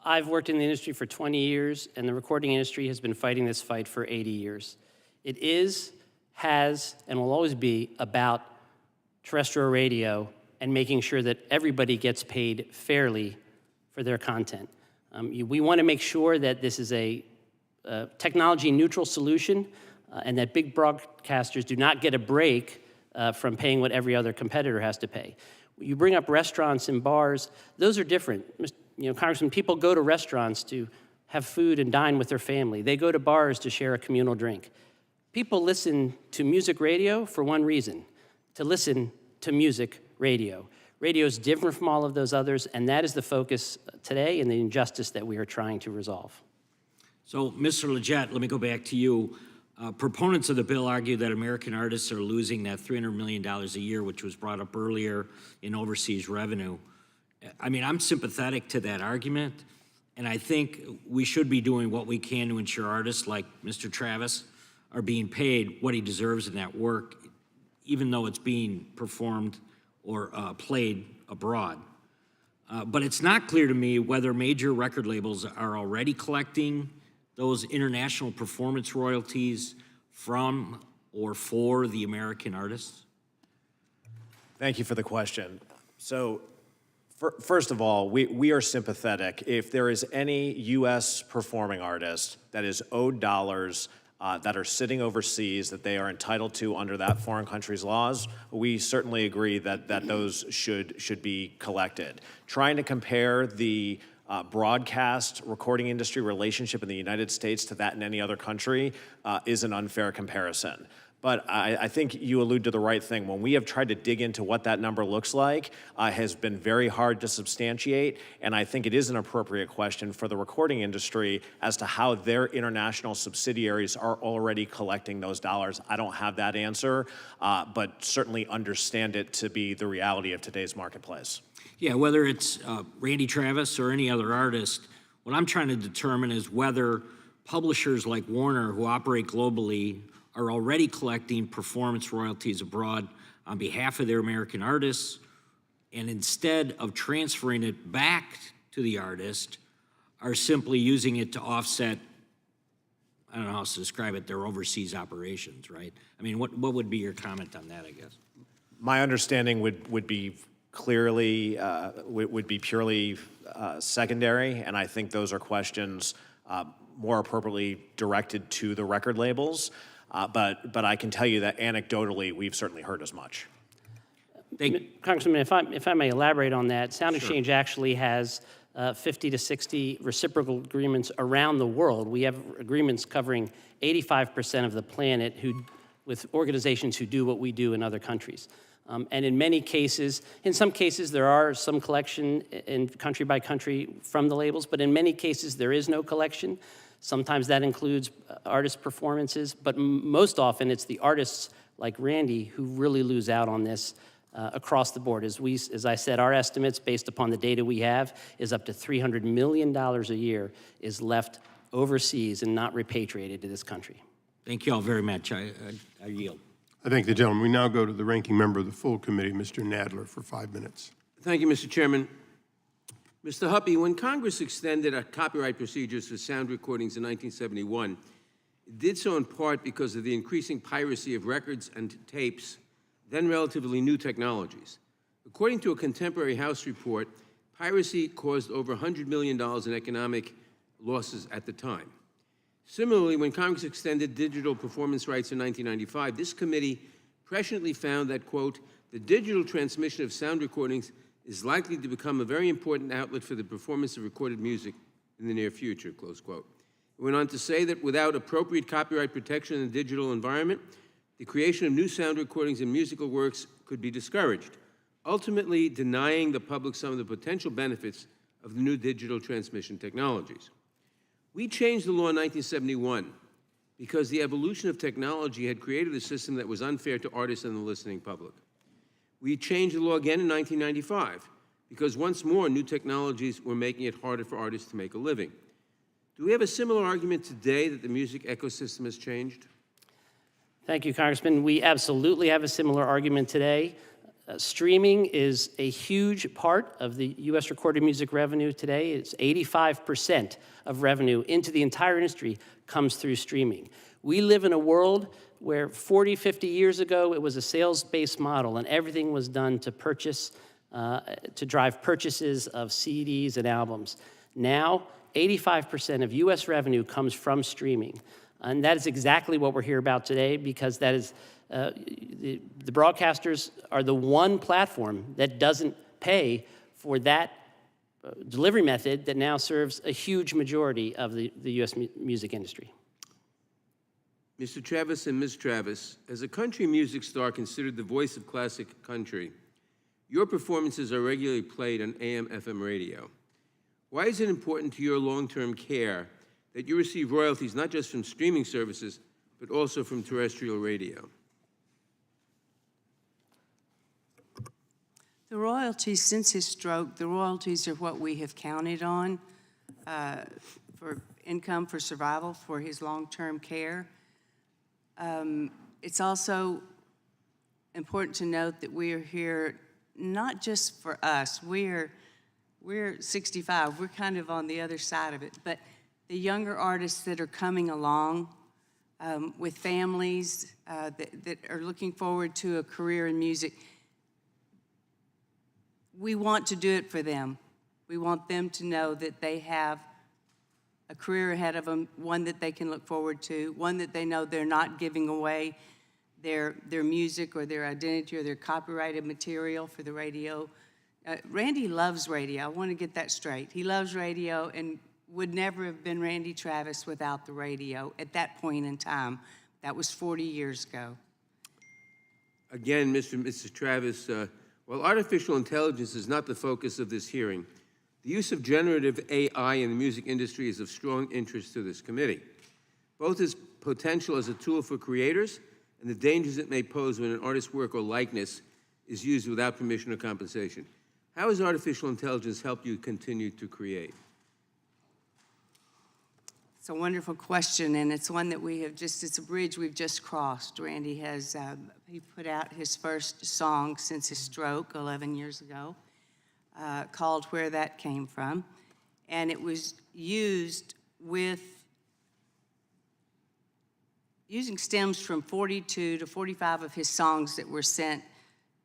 I've worked in the industry for 20 years, and the recording industry has been fighting this fight for 80 years. It is, has, and will always be about terrestrial radio and making sure that everybody gets paid fairly for their content. We want to make sure that this is a technology-neutral solution and that big broadcasters do not get a break from paying what every other competitor has to pay. You bring up restaurants and bars, those are different. You know, Congressman, people go to restaurants to have food and dine with their family. They go to bars to share a communal drink. People listen to music radio for one reason, to listen to music radio. Radio is different from all of those others, and that is the focus today and the injustice that we are trying to resolve. So, Mr. Leggett, let me go back to you. Proponents of the bill argue that American artists are losing that $300 million a year, which was brought up earlier in overseas revenue. I mean, I'm sympathetic to that argument, and I think we should be doing what we can to ensure artists like Mr. Travis are being paid what he deserves in that work, even though it's being performed or played abroad. But it's not clear to me whether major record labels are already collecting those international performance royalties from or for the American artists? Thank you for the question. So, first of all, we are sympathetic. If there is any U.S. performing artist that is owed dollars that are sitting overseas that they are entitled to under that foreign country's laws, we certainly agree that those should be collected. Trying to compare the broadcast recording industry relationship in the United States to that in any other country is an unfair comparison. But I think you allude to the right thing. When we have tried to dig into what that number looks like, has been very hard to substantiate, and I think it is an appropriate question for the recording industry as to how their international subsidiaries are already collecting those dollars. I don't have that answer, but certainly understand it to be the reality of today's marketplace. Yeah, whether it's Randy Travis or any other artist, what I'm trying to determine is whether publishers like Warner, who operate globally, are already collecting performance royalties abroad on behalf of their American artists, and instead of transferring it back to the artist, are simply using it to offset, I don't know how else to describe it, their overseas operations, right? I mean, what would be your comment on that, I guess? My understanding would be clearly, would be purely secondary, and I think those are questions more appropriately directed to the record labels. But I can tell you that anecdotally, we've certainly heard as much. Congressman, if I may elaborate on that, Sound Exchange actually has 50 to 60 reciprocal agreements around the world. We have agreements covering 85% of the planet with organizations who do what we do in other countries. And in some cases, there are some collection in country by country from the labels, but in many cases, there is no collection. Sometimes that includes artist performances, but most often it's the artists like Randy who really lose out on this across the board. As I said, our estimates based upon the data we have is up to $300 million a year is left overseas and not repatriated to this country. Thank you all very much. I yield. I thank the gentleman. We now go to the ranking member of the full committee, Mr. Nadler, for 5 minutes. Thank you, Mr. Chairman. Mr. Huppy, when Congress extended copyright procedures for sound recordings in 1971, it did so in part because of the increasing piracy of records and tapes, then relatively new technologies. According to a contemporary House report, piracy caused over $100 million in economic losses at the time. Similarly, when Congress extended digital performance rights in 1995, this committee presciently found that, quote, the digital transmission of sound recordings is likely to become a very important outlet for the performance of recorded music in the near future, close quote. It went on to say that without appropriate copyright protection in the digital environment, the creation of new sound recordings and musical works could be discouraged, ultimately denying the public some of the potential benefits of the new digital transmission technologies. We changed the law in 1971 because the evolution of technology had created a system that was unfair to artists and the listening public. We changed the law again in 1995 because once more new technologies were making it harder for artists to make a living. Do we have a similar argument today that the music ecosystem has changed? Thank you, Congressman. We absolutely have a similar argument today. Streaming is a huge part of the U.S. recorded music revenue today. It's 85% of revenue into the entire industry comes through streaming. We live in a world where 40, 50 years ago, it was a sales-based model, and everything was done to purchase, to drive purchases of CDs and albums. Now, 85% of U.S. revenue comes from streaming. And that is exactly what we're here about today, because that is, the broadcasters are the one platform that doesn't pay for that delivery method that now serves a huge majority of the U.S. music industry. Mr. Travis and Ms. Travis, as a country music star considered the voice of classic country, your performances are regularly played on AM/FM radio. Why is it important to your long-term care that you receive royalties not just from streaming services, but also from terrestrial radio? The royalties, since his stroke, the royalties are what we have counted on for income, for survival, for his long-term care. It's also important to note that we are here not just for us. We're 65. We're kind of on the other side of it. But the younger artists that are coming along with families that are looking forward to a career in music, we want to do it for them. We want them to know that they have a career ahead of them, one that they can look forward to, one that they know they're not giving away their music or their identity or their copyrighted material for the radio. Randy loves radio. I want to get that straight. He loves radio and would never have been Randy Travis without the radio at that point in time. That was 40 years ago. Again, Mr. and Mrs. Travis, while artificial intelligence is not the focus of this hearing, the use of generative AI in the music industry is of strong interest to this committee, both its potential as a tool for creators and the dangers it may pose when an artist's work or likeness is used without permission or compensation. How has artificial intelligence helped you continue to create? It's a wonderful question, and it's one that it's a bridge we've just crossed. Randy has, he put out his first song since his stroke 11 years ago, called Where That Came From, and it was using stems from 42 to 45 of his songs that were sent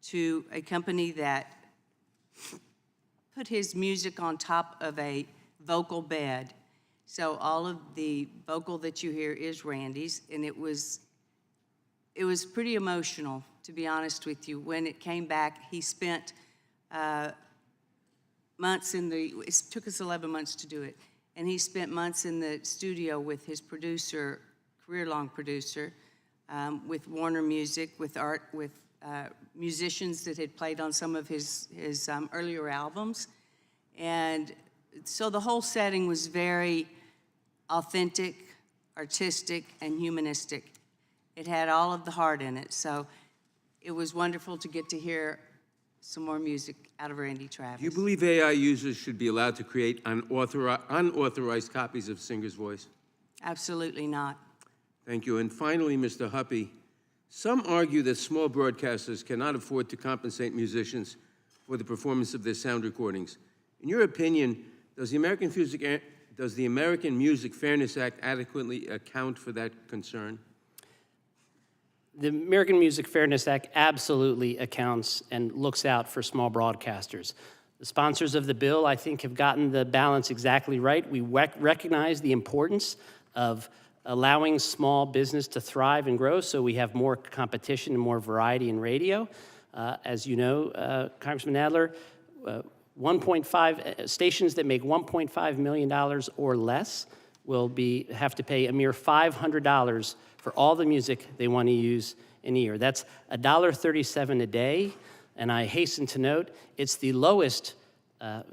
to a company that put his music on top of a vocal bed. So all of the vocal that you hear is Randy's, and it was pretty emotional, to be honest with you. When it came back, he spent months it took us 11 months to do it, and he spent months in the studio with his producer, career-long producer, with Warner Music, with musicians that had played on some of his earlier albums. And so the whole setting was very authentic, artistic, and humanistic. It had all of the heart in it. So it was wonderful to get to hear some more music out of Randy Travis. Do you believe AI users should be allowed to create unauthorized copies of singer's voice? Absolutely not. Thank you. And finally, Mr. Huppy, some argue that small broadcasters cannot afford to compensate musicians for the performance of their sound recordings. In your opinion, does the American Music Fairness Act adequately account for that concern? The American Music Fairness Act absolutely accounts and looks out for small broadcasters. The sponsors of the bill, I think, have gotten the balance exactly right. We recognize the importance of allowing small business to thrive and grow so we have more competition and more variety in radio. As you know, Congressman Nadler, 1.5 stations that make $1.5 million or less will have to pay a mere $500 for all the music they want to use in a year. That's $1.37 a day, and I hasten to note it's the lowest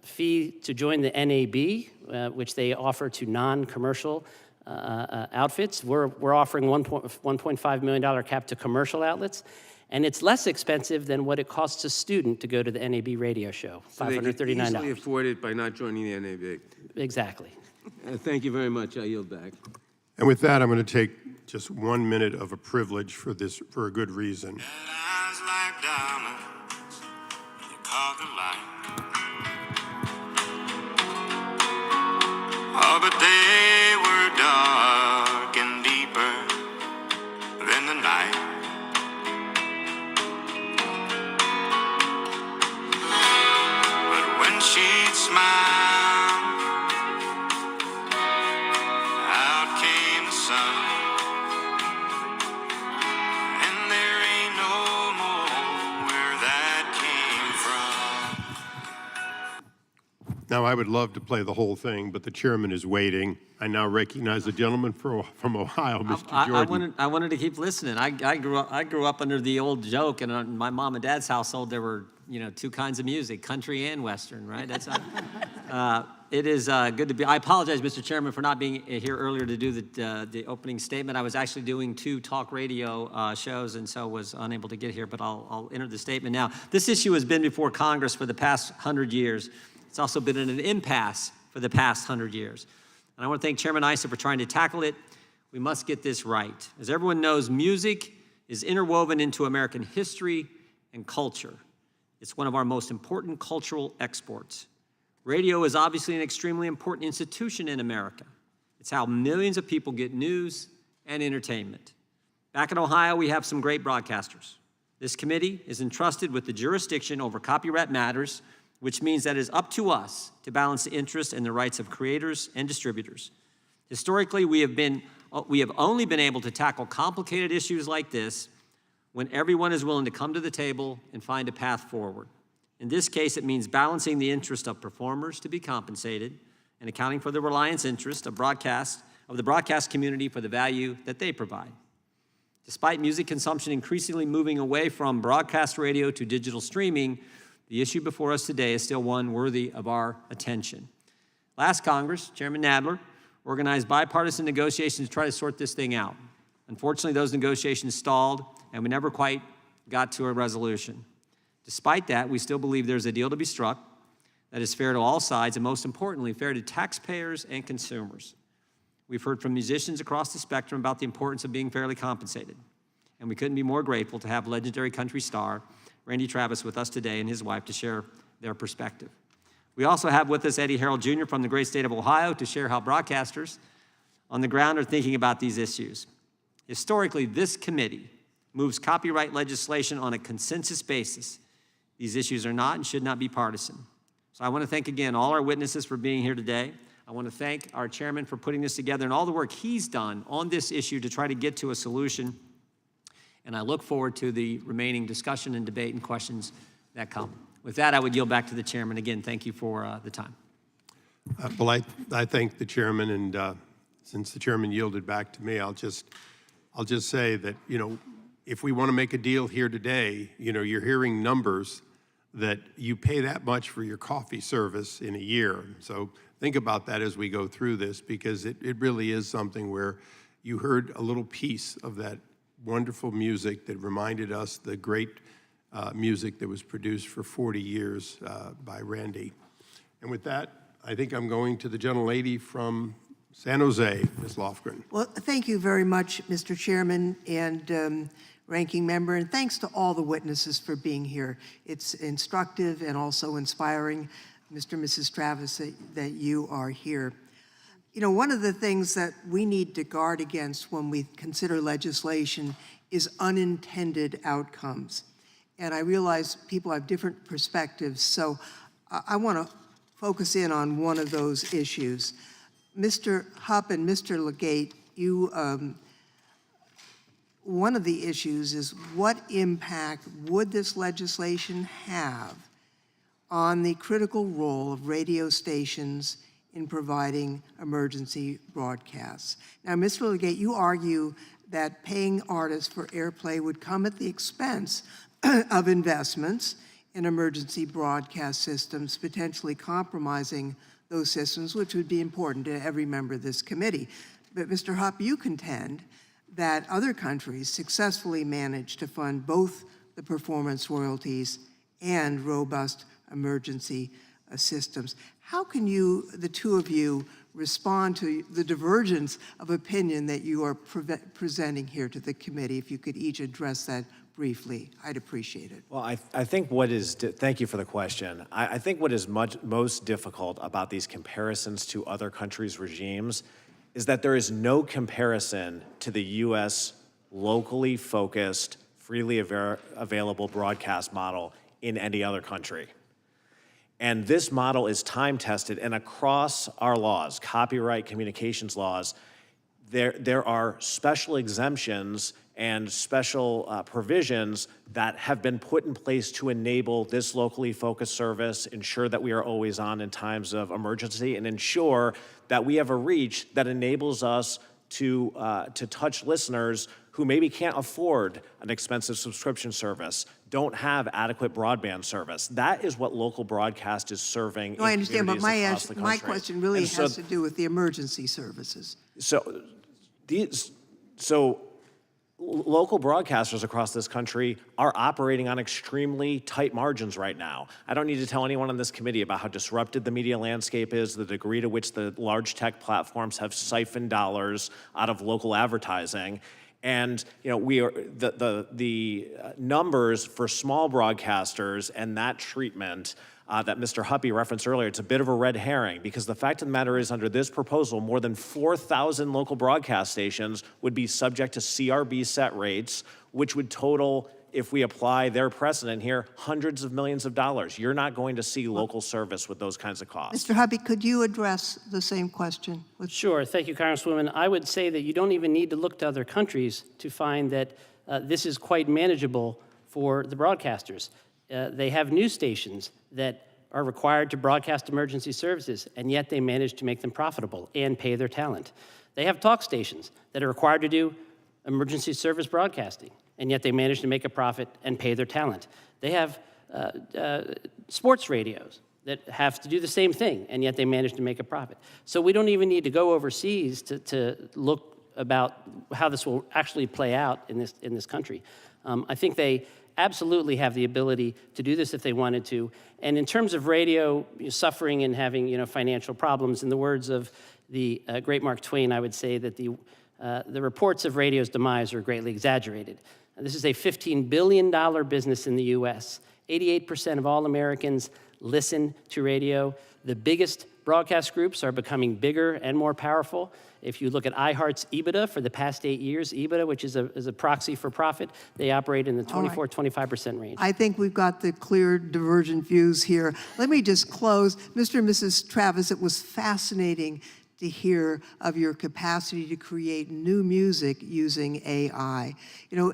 fee to join the NAB, which they offer to non-commercial outfits. We're offering $1.5 million cap to commercial outlets, and it's less expensive than what it costs a student to go to the NAB radio show, $539. So they can easily afford it by not joining the NAB. Exactly. Thank you very much. I yield back. And with that, I'm going to take just 1 minute of a privilege for this, for a good reason. Eyes like diamonds, they caught the light. Oh, but they were dark and deeper than the night. But when she'd smile, out came the sun. And there ain't no more where that came from. Now, I would love to play the whole thing, but the chairman is waiting. I now recognize the gentleman from Ohio, Mr. Jordan. I wanted to keep listening. I grew up under the old joke, and in my mom and dad's household, there were, two kinds of music, country and Western, right? That's it is good to be. I apologize, Mr. Chairman, for not being here earlier to do the opening statement. I was actually doing 2 talk radio shows, and so was unable to get here, but I'll enter the statement now. This issue has been before Congress for the past 100 years. It's also been in an impasse for the past 100 years. And I want to thank Chairman Issa for trying to tackle it. We must get this right. As everyone knows, music is interwoven into American history and culture. It's one of our most important cultural exports. Radio is obviously an extremely important institution in America. It's how millions of people get news and entertainment. Back in Ohio, we have some great broadcasters. This committee is entrusted with the jurisdiction over copyright matters, which means that it is up to us to balance the interests and the rights of creators and distributors. Historically, we have only been able to tackle complicated issues like this when everyone is willing to come to the table and find a path forward. In this case, it means balancing the interest of performers to be compensated and accounting for the reliance interest of the broadcast community for the value that they provide. Despite music consumption increasingly moving away from broadcast radio to digital streaming, the issue before us today is still one worthy of our attention. Last Congress, Chairman Nadler organized bipartisan negotiations to try to sort this thing out. Unfortunately, those negotiations stalled, and we never quite got to a resolution. Despite that, we still believe there's a deal to be struck that is fair to all sides, and most importantly, fair to taxpayers and consumers. We've heard from musicians across the spectrum about the importance of being fairly compensated, and we couldn't be more grateful to have legendary country star Randy Travis with us today and his wife to share their perspective. We also have with us Eddie Harrell Jr. from the great state of Ohio to share how broadcasters on the ground are thinking about these issues. Historically, this committee moves copyright legislation on a consensus basis. These issues are not and should not be partisan. So I want to thank again all our witnesses for being here today. I want to thank our chairman for putting this together and all the work he's done on this issue to try to get to a solution. And I look forward to the remaining discussion and debate and questions that come. With that, I would yield back to the chairman. Again, thank you for the time. Well, I thank the chairman, and since the chairman yielded back to me, I'll just say that, if we want to make a deal here today, you're hearing numbers that you pay that much for your coffee service in a year. So think about that as we go through this, because it really is something where you heard a little piece of that wonderful music that reminded us the great music that was produced for 40 years by Randy. And with that, I think I'm going to the gentlelady from San Jose, Ms. Lofgren. Well, thank you very much, Mr. Chairman and Ranking Member, and thanks to all the witnesses for being here. It's instructive and also inspiring, Mr. and Mrs. Travis, that you are here. One of the things that we need to guard against when we consider legislation is unintended outcomes. And I realize people have different perspectives, so I want to focus in on one of those issues. Mr. Hupp and Mr. Legate, one of the issues is what impact would this legislation have on the critical role of radio stations in providing emergency broadcasts? Now, Mr. Legate, you argue that paying artists for airplay would come at the expense of investments in emergency broadcast systems, potentially compromising those systems, which would be important to every member of this committee. But Mr. Hupp, you contend that other countries successfully managed to fund both the performance royalties and robust emergency systems. How can you, the two of you, respond to the divergence of opinion that you are presenting here to the committee? If you could each address that briefly, I'd appreciate it. Well, I think what is, thank you for the question. I think what is most difficult about these comparisons to other countries' regimes is that there is no comparison to the U.S. locally focused, freely available broadcast model in any other country. And this model is time-tested, and across our laws, copyright, communications laws, there are special exemptions and special provisions that have been put in place to enable this locally focused service, ensure that we are always on in times of emergency, and ensure that we have a reach that enables us to touch listeners who maybe can't afford an expensive subscription service, don't have adequate broadband service. That is what local broadcast is serving. No, I understand, but my my question really has to do with the emergency services. So local broadcasters across this country are operating on extremely tight margins right now. I don't need to tell anyone on this committee about how disrupted the media landscape is, the degree to which the large tech platforms have siphoned dollars out of local advertising. And we are the numbers for small broadcasters and that treatment that Mr. Huppy referenced earlier, it's a bit of a red herring, because the fact of the matter is, under this proposal, more than 4,000 local broadcast stations would be subject to CRB set rates, which would total, if we apply their precedent here, hundreds of millions of dollars. You're not going to see local service with those kinds of costs. Mr. Huppy, could you address the same question? Sure. Thank you, Congresswoman. I would say that you don't even need to look to other countries to find that this is quite manageable for the broadcasters. They have news stations that are required to broadcast emergency services, and yet they manage to make them profitable and pay their talent. They have talk stations that are required to do emergency service broadcasting, and yet they manage to make a profit and pay their talent. They have sports radios that have to do the same thing, and yet they manage to make a profit. So we don't even need to go overseas to look about how this will actually play out in this country. I think they absolutely have the ability to do this if they wanted to. And in terms of radio suffering and having financial problems, in the words of the great Mark Twain, I would say that the reports of radio's demise are greatly exaggerated. This is a $15 billion business in the U.S. 88% of all Americans listen to radio. The biggest broadcast groups are becoming bigger and more powerful. If you look at iHeart's EBITDA for the past 8 years, EBITDA, which is a proxy for profit, they operate in the 24-25% range. I think we've got the clear divergent views here. Let me just close. Mr. and Mrs. Travis, it was fascinating to hear of your capacity to create new music using AI.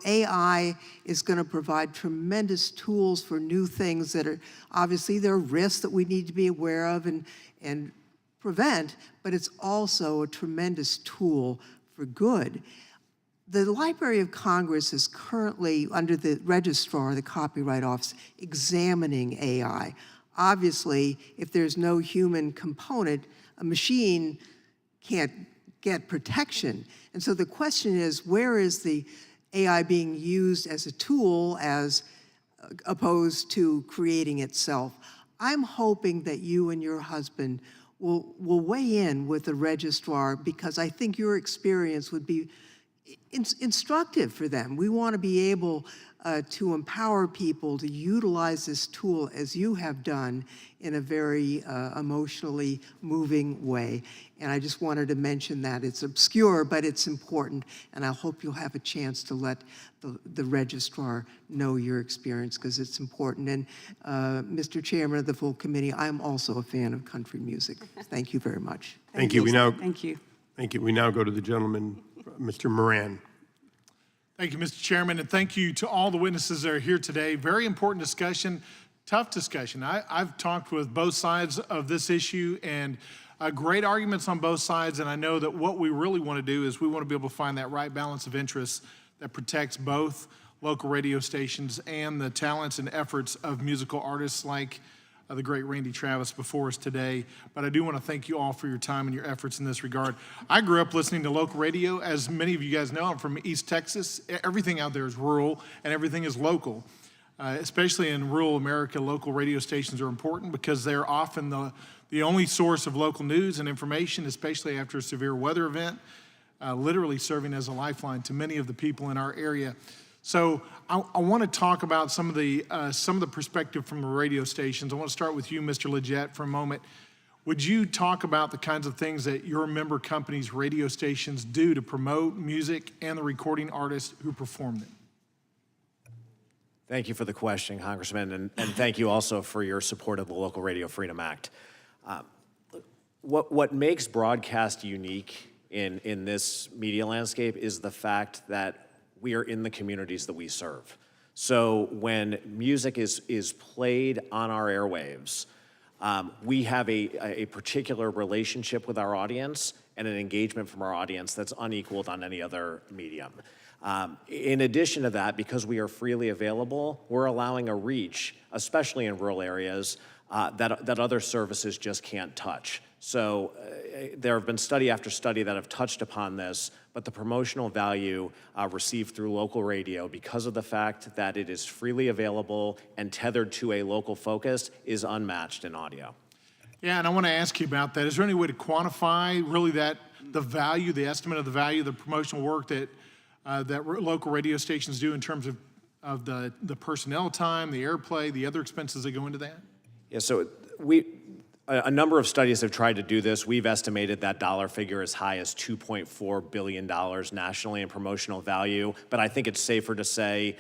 AI is going to provide tremendous tools for new things that are, obviously, there are risks that we need to be aware of and prevent, but it's also a tremendous tool for good. The Library of Congress is currently, under the registrar, the Copyright Office, examining AI. Obviously, if there's no human component, a machine can't get protection. And so the question is, where is the AI being used as a tool as opposed to creating itself? I'm hoping that you and your husband will weigh in with the registrar, because I think your experience would be instructive for them. We want to be able to empower people to utilize this tool as you have done in a very emotionally moving way. And I just wanted to mention that. It's obscure, but it's important, and I hope you'll have a chance to let the registrar know your experience, because it's important. And Mr. Chairman of the full committee, I'm also a fan of country music. Thank you very much. Thank you. Thank you. Thank you. We now go to the gentleman, Mr. Moran. Thank you, Mr. Chairman, and thank you to all the witnesses that are here today. Very important discussion, tough discussion. I've talked with both sides of this issue, and great arguments on both sides, and I know that what we really want to do is we want to be able to find that right balance of interests that protects both local radio stations and the talents and efforts of musical artists like the great Randy Travis before us today. But I do want to thank you all for your time and your efforts in this regard. I grew up listening to local radio. As many of you guys know, I'm from East Texas. Everything out there is rural and everything is local. especially in rural America, local radio stations are important because they're often the only source of local news and information, especially after a severe weather event, literally serving as a lifeline to many of the people in our area. So I want to talk about some of the perspective from the radio stations. I want to start with you, Mr. Leggett, for a moment. Would you talk about the kinds of things that your member companies' radio stations do to promote music and the recording artists who perform them? Thank you for the question, Congressman, and thank you also for your support of the Local Radio Freedom Act. What makes broadcast unique in this media landscape is the fact that we are in the communities that we serve. So when music is played on our airwaves, we have a particular relationship with our audience and an engagement from our audience that's unequaled on any other medium. In addition to that, because we are freely available, we're allowing a reach, especially in rural areas, that other services just can't touch. So there have been study after study that have touched upon this, but the promotional value received through local radio, because of the fact that it is freely available and tethered to a local focus, is unmatched in audio. Yeah, and I want to ask you about that. Is there any way to quantify really the value, the estimate of the value of the promotional work that local radio stations do in terms of the personnel time, the airplay, the other expenses that go into that? Yeah, so a number of studies have tried to do this. We've estimated that dollar figure as high as $2.4 billion nationally in promotional value, but I think it's safer to say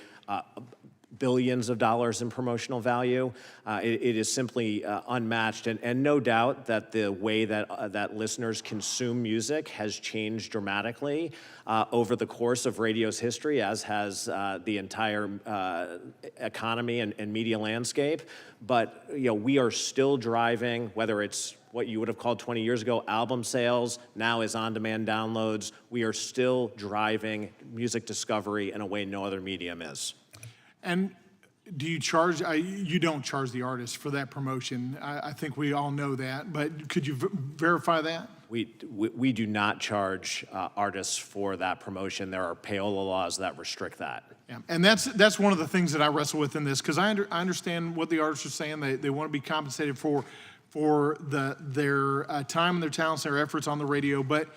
billions of dollars in promotional value. It is simply unmatched, and no doubt that the way that listeners consume music has changed dramatically over the course of radio's history, as has the entire economy and media landscape. But we are still driving, whether it's what you would have called 20 years ago album sales, now is on-demand downloads. We are still driving music discovery in a way no other medium is. And do you charge, you don't charge the artists for that promotion. I think we all know that, but could you verify that? We do not charge artists for that promotion. There are payola laws that restrict that. Yeah. And that's one of the things that I wrestle with in this, because I understand what the artists are saying. They want to be compensated for their time and their talents, their efforts on the radio, but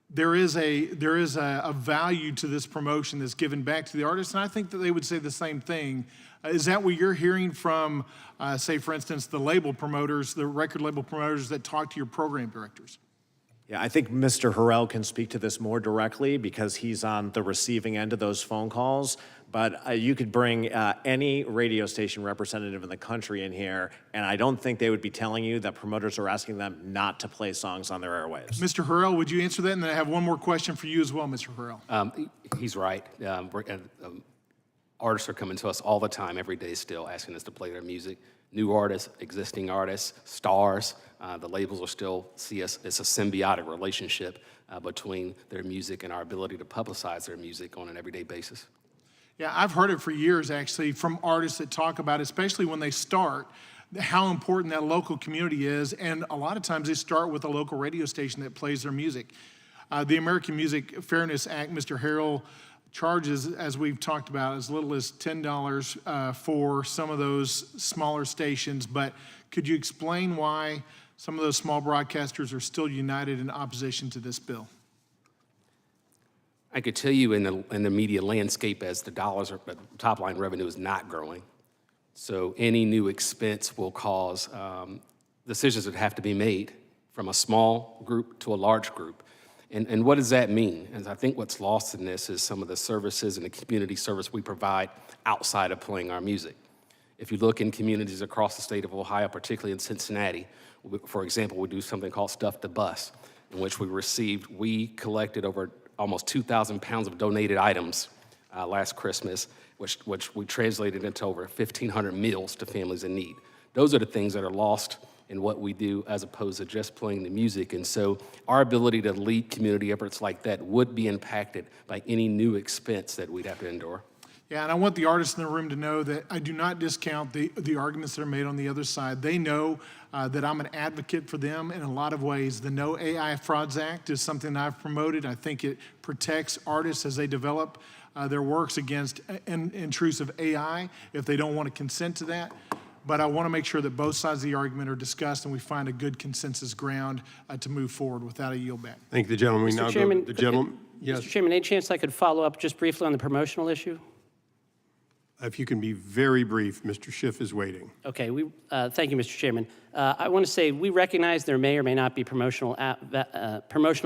there is a value to this promotion that's given back to the artists, and I think that they would say the same thing. Is that what you're hearing from, say, for instance, the label promoters, the record label promoters that talk to your program directors? Yeah, I think Mr. Harrell can speak to this more directly because he's on the receiving end of those phone calls. But you could bring any radio station representative in the country in here, and I don't think they would be telling you that promoters are asking them not to play songs on their airwaves. Mr. Harrell, would you answer that? And then I have one more question for you as well, Mr. Harrell. He's right. Artists are coming to us all the time, every day still, asking us to play their music. New artists, existing artists, stars. The labels will still see us. It's a symbiotic relationship between their music and our ability to publicize their music on an everyday basis. Yeah, I've heard it for years, actually, from artists that talk about, especially when they start, how important that local community is. And a lot of times they start with a local radio station that plays their music. The American Music Fairness Act, Mr. Harrell, charges, as we've talked about, as little as $10 for some of those smaller stations. But could you explain why some of those small broadcasters are still united in opposition to this bill? I could tell you in the media landscape, as the top line revenue is not growing. So any new expense will cause decisions that have to be made from a small group to a large group. And what does that mean? And I think what's lost in this is some of the services and the community service we provide outside of playing our music. If you look in communities across the state of Ohio, particularly in Cincinnati, for example, we do something called Stuff to Bus, in which we collected over almost 2,000 pounds of donated items last Christmas, which we translated into over 1,500 meals to families in need. Those are the things that are lost in what we do as opposed to just playing the music. And so our ability to lead community efforts like that would be impacted by any new expense that we'd have to endure. Yeah, and I want the artists in the room to know that I do not discount the arguments that are made on the other side. They know that I'm an advocate for them in a lot of ways. The No AI Frauds Act is something I've promoted. I think it protects artists as they develop their works against intrusive AI if they don't want to consent to that. But I want to make sure that both sides of the argument are discussed and we find a good consensus ground to move forward without a yield back. Thank the gentleman. We Mr. now Chairman, go to the gentleman. Yes, Mr. Chairman, any chance I could follow up just briefly on the promotional issue? if you can be very brief, Mr. Schiff is waiting. Okay, thank you, Mr. Chairman. I want to say we recognize there may or may not be promotional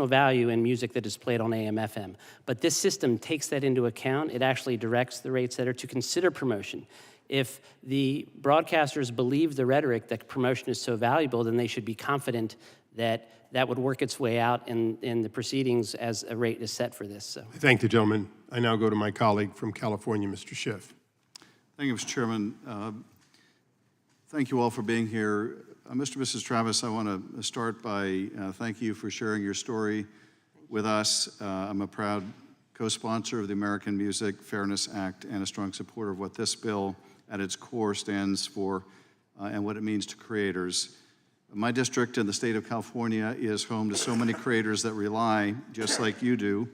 value in music that is played on AM/FM, but this system takes that into account. It actually directs the rate setter to consider promotion. If the broadcasters believe the rhetoric that promotion is so valuable, then they should be confident that that would work its way out in the proceedings as a rate is set for this. So. I thank the gentleman. I now go to my colleague from California, Mr. Schiff. Thank you, Mr. Chairman. Thank you all for being here. Mr. and Mrs. Travis, I want to start by thanking you for sharing your story with us. I'm a proud co-sponsor of the American Music Fairness Act and a strong supporter of what this bill at its core stands for and what it means to creators. My district in the state of California is home to so many creators that rely, just like you do,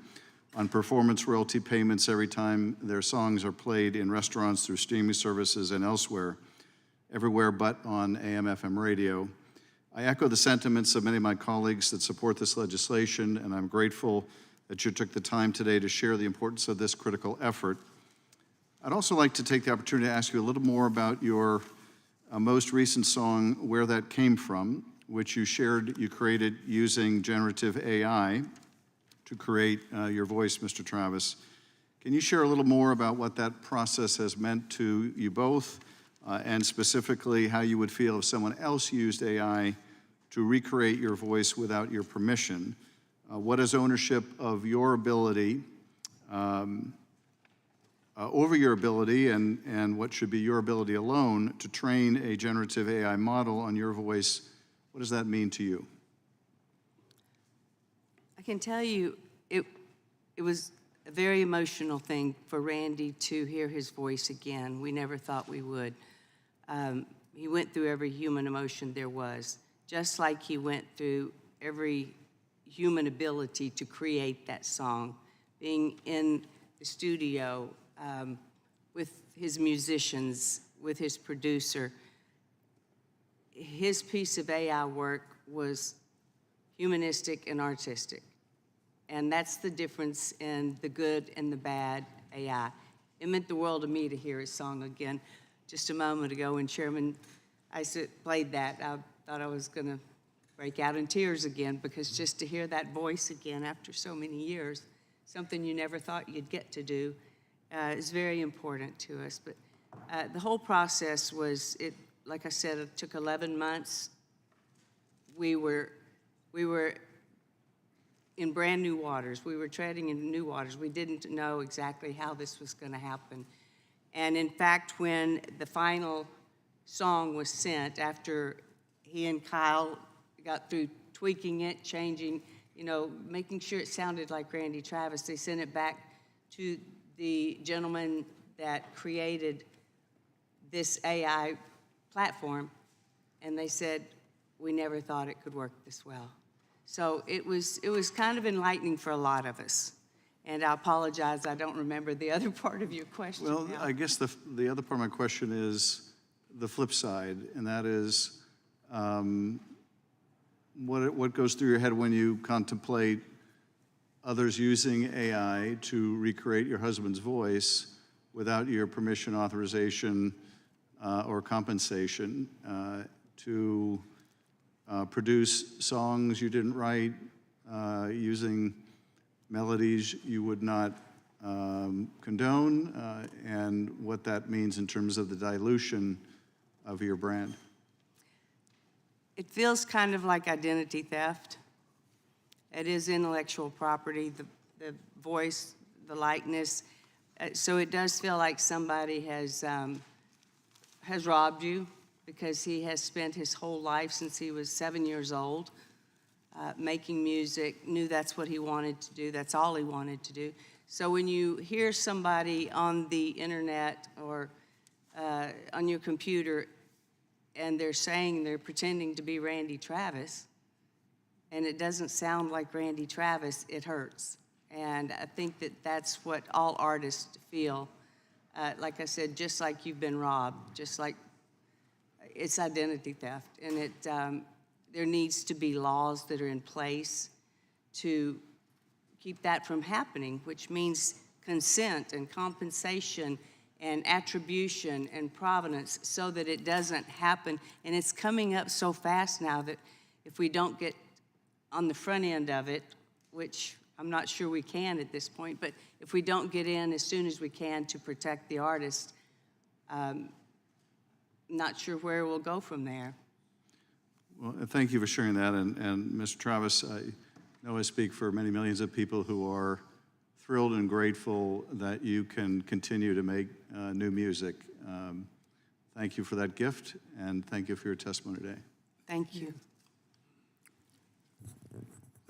on performance royalty payments every time their songs are played in restaurants, through streaming services, and elsewhere, everywhere but on AM/FM radio. I echo the sentiments of many of my colleagues that support this legislation, and I'm grateful that you took the time today to share the importance of this critical effort. I'd also like to take the opportunity to ask you a little more about your most recent song, Where That Came From, which you created using generative AI to create your voice, Mr. Travis. Can you share a little more about what that process has meant to you both, and specifically how you would feel if someone else used AI to recreate your voice without your permission? What is ownership of your ability, over your ability, and what should be your ability alone to train a generative AI model on your voice? What does that mean to you? I can tell you it was a very emotional thing for Randy to hear his voice again. We never thought we would. He went through every human emotion there was, just like he went through every human ability to create that song, being in the studio with his musicians, with his producer. His piece of AI work was humanistic and artistic. And that's the difference in the good and the bad AI. It meant the world to me to hear his song again. Just a moment ago when Chairman Issa played that, I thought I was going to break out in tears again, because just to hear that voice again after so many years, something you never thought you'd get to do, is very important to us. But the whole process was, like I said, it took 11 months. We were in brand new waters. We were treading in new waters. We didn't know exactly how this was going to happen. And in fact, when the final song was sent, after he and Kyle got through tweaking it, changing, making sure it sounded like Randy Travis, they sent it back to the gentleman that created this AI platform, and they said, we never thought it could work this well. So it was kind of enlightening for a lot of us. And I apologize, I don't remember the other part of your question. Well, now. I guess the other part of my question is the flip side, and that is what goes through your head when you contemplate others using AI to recreate your husband's voice without your permission, authorization, or compensation, to produce songs you didn't write, using melodies you would not condone, and what that means in terms of the dilution of your brand? It feels kind of like identity theft. It is intellectual property, the voice, the likeness. So it does feel like somebody has robbed you, because he has spent his whole life since he was 7 years old making music, knew that's what he wanted to do, that's all he wanted to do. So when you hear somebody on the internet or on your computer and they're pretending to be Randy Travis, and it doesn't sound like Randy Travis, it hurts. And I think that that's what all artists feel. Like I said, just like you've been robbed, just like it's identity theft. And there needs to be laws that are in place to keep that from happening, which means consent and compensation and attribution and provenance so that it doesn't happen. And it's coming up so fast now that if we don't get on the front end of it, which I'm not sure we can at this point, but if we don't get in as soon as we can to protect the artist, not sure where we'll go from there. Well, thank you for sharing that. And Mr. Travis, I know I speak for many millions of people who are thrilled and grateful that you can continue to make new music. Thank you for that gift, and thank you for your testimony today. Thank you.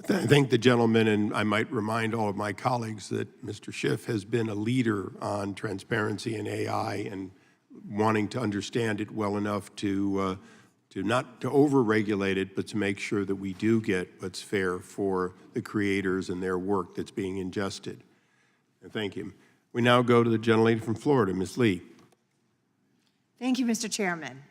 I thank the gentleman, and I might remind all of my colleagues that Mr. Schiff has been a leader on transparency and AI and wanting to understand it well enough to not to over-regulate it, but to make sure that we do get what's fair for the creators and their work that's being ingested. And thank you. We now go to the gentlelady from Florida, Ms. Lee. Thank you, Mr. Chairman.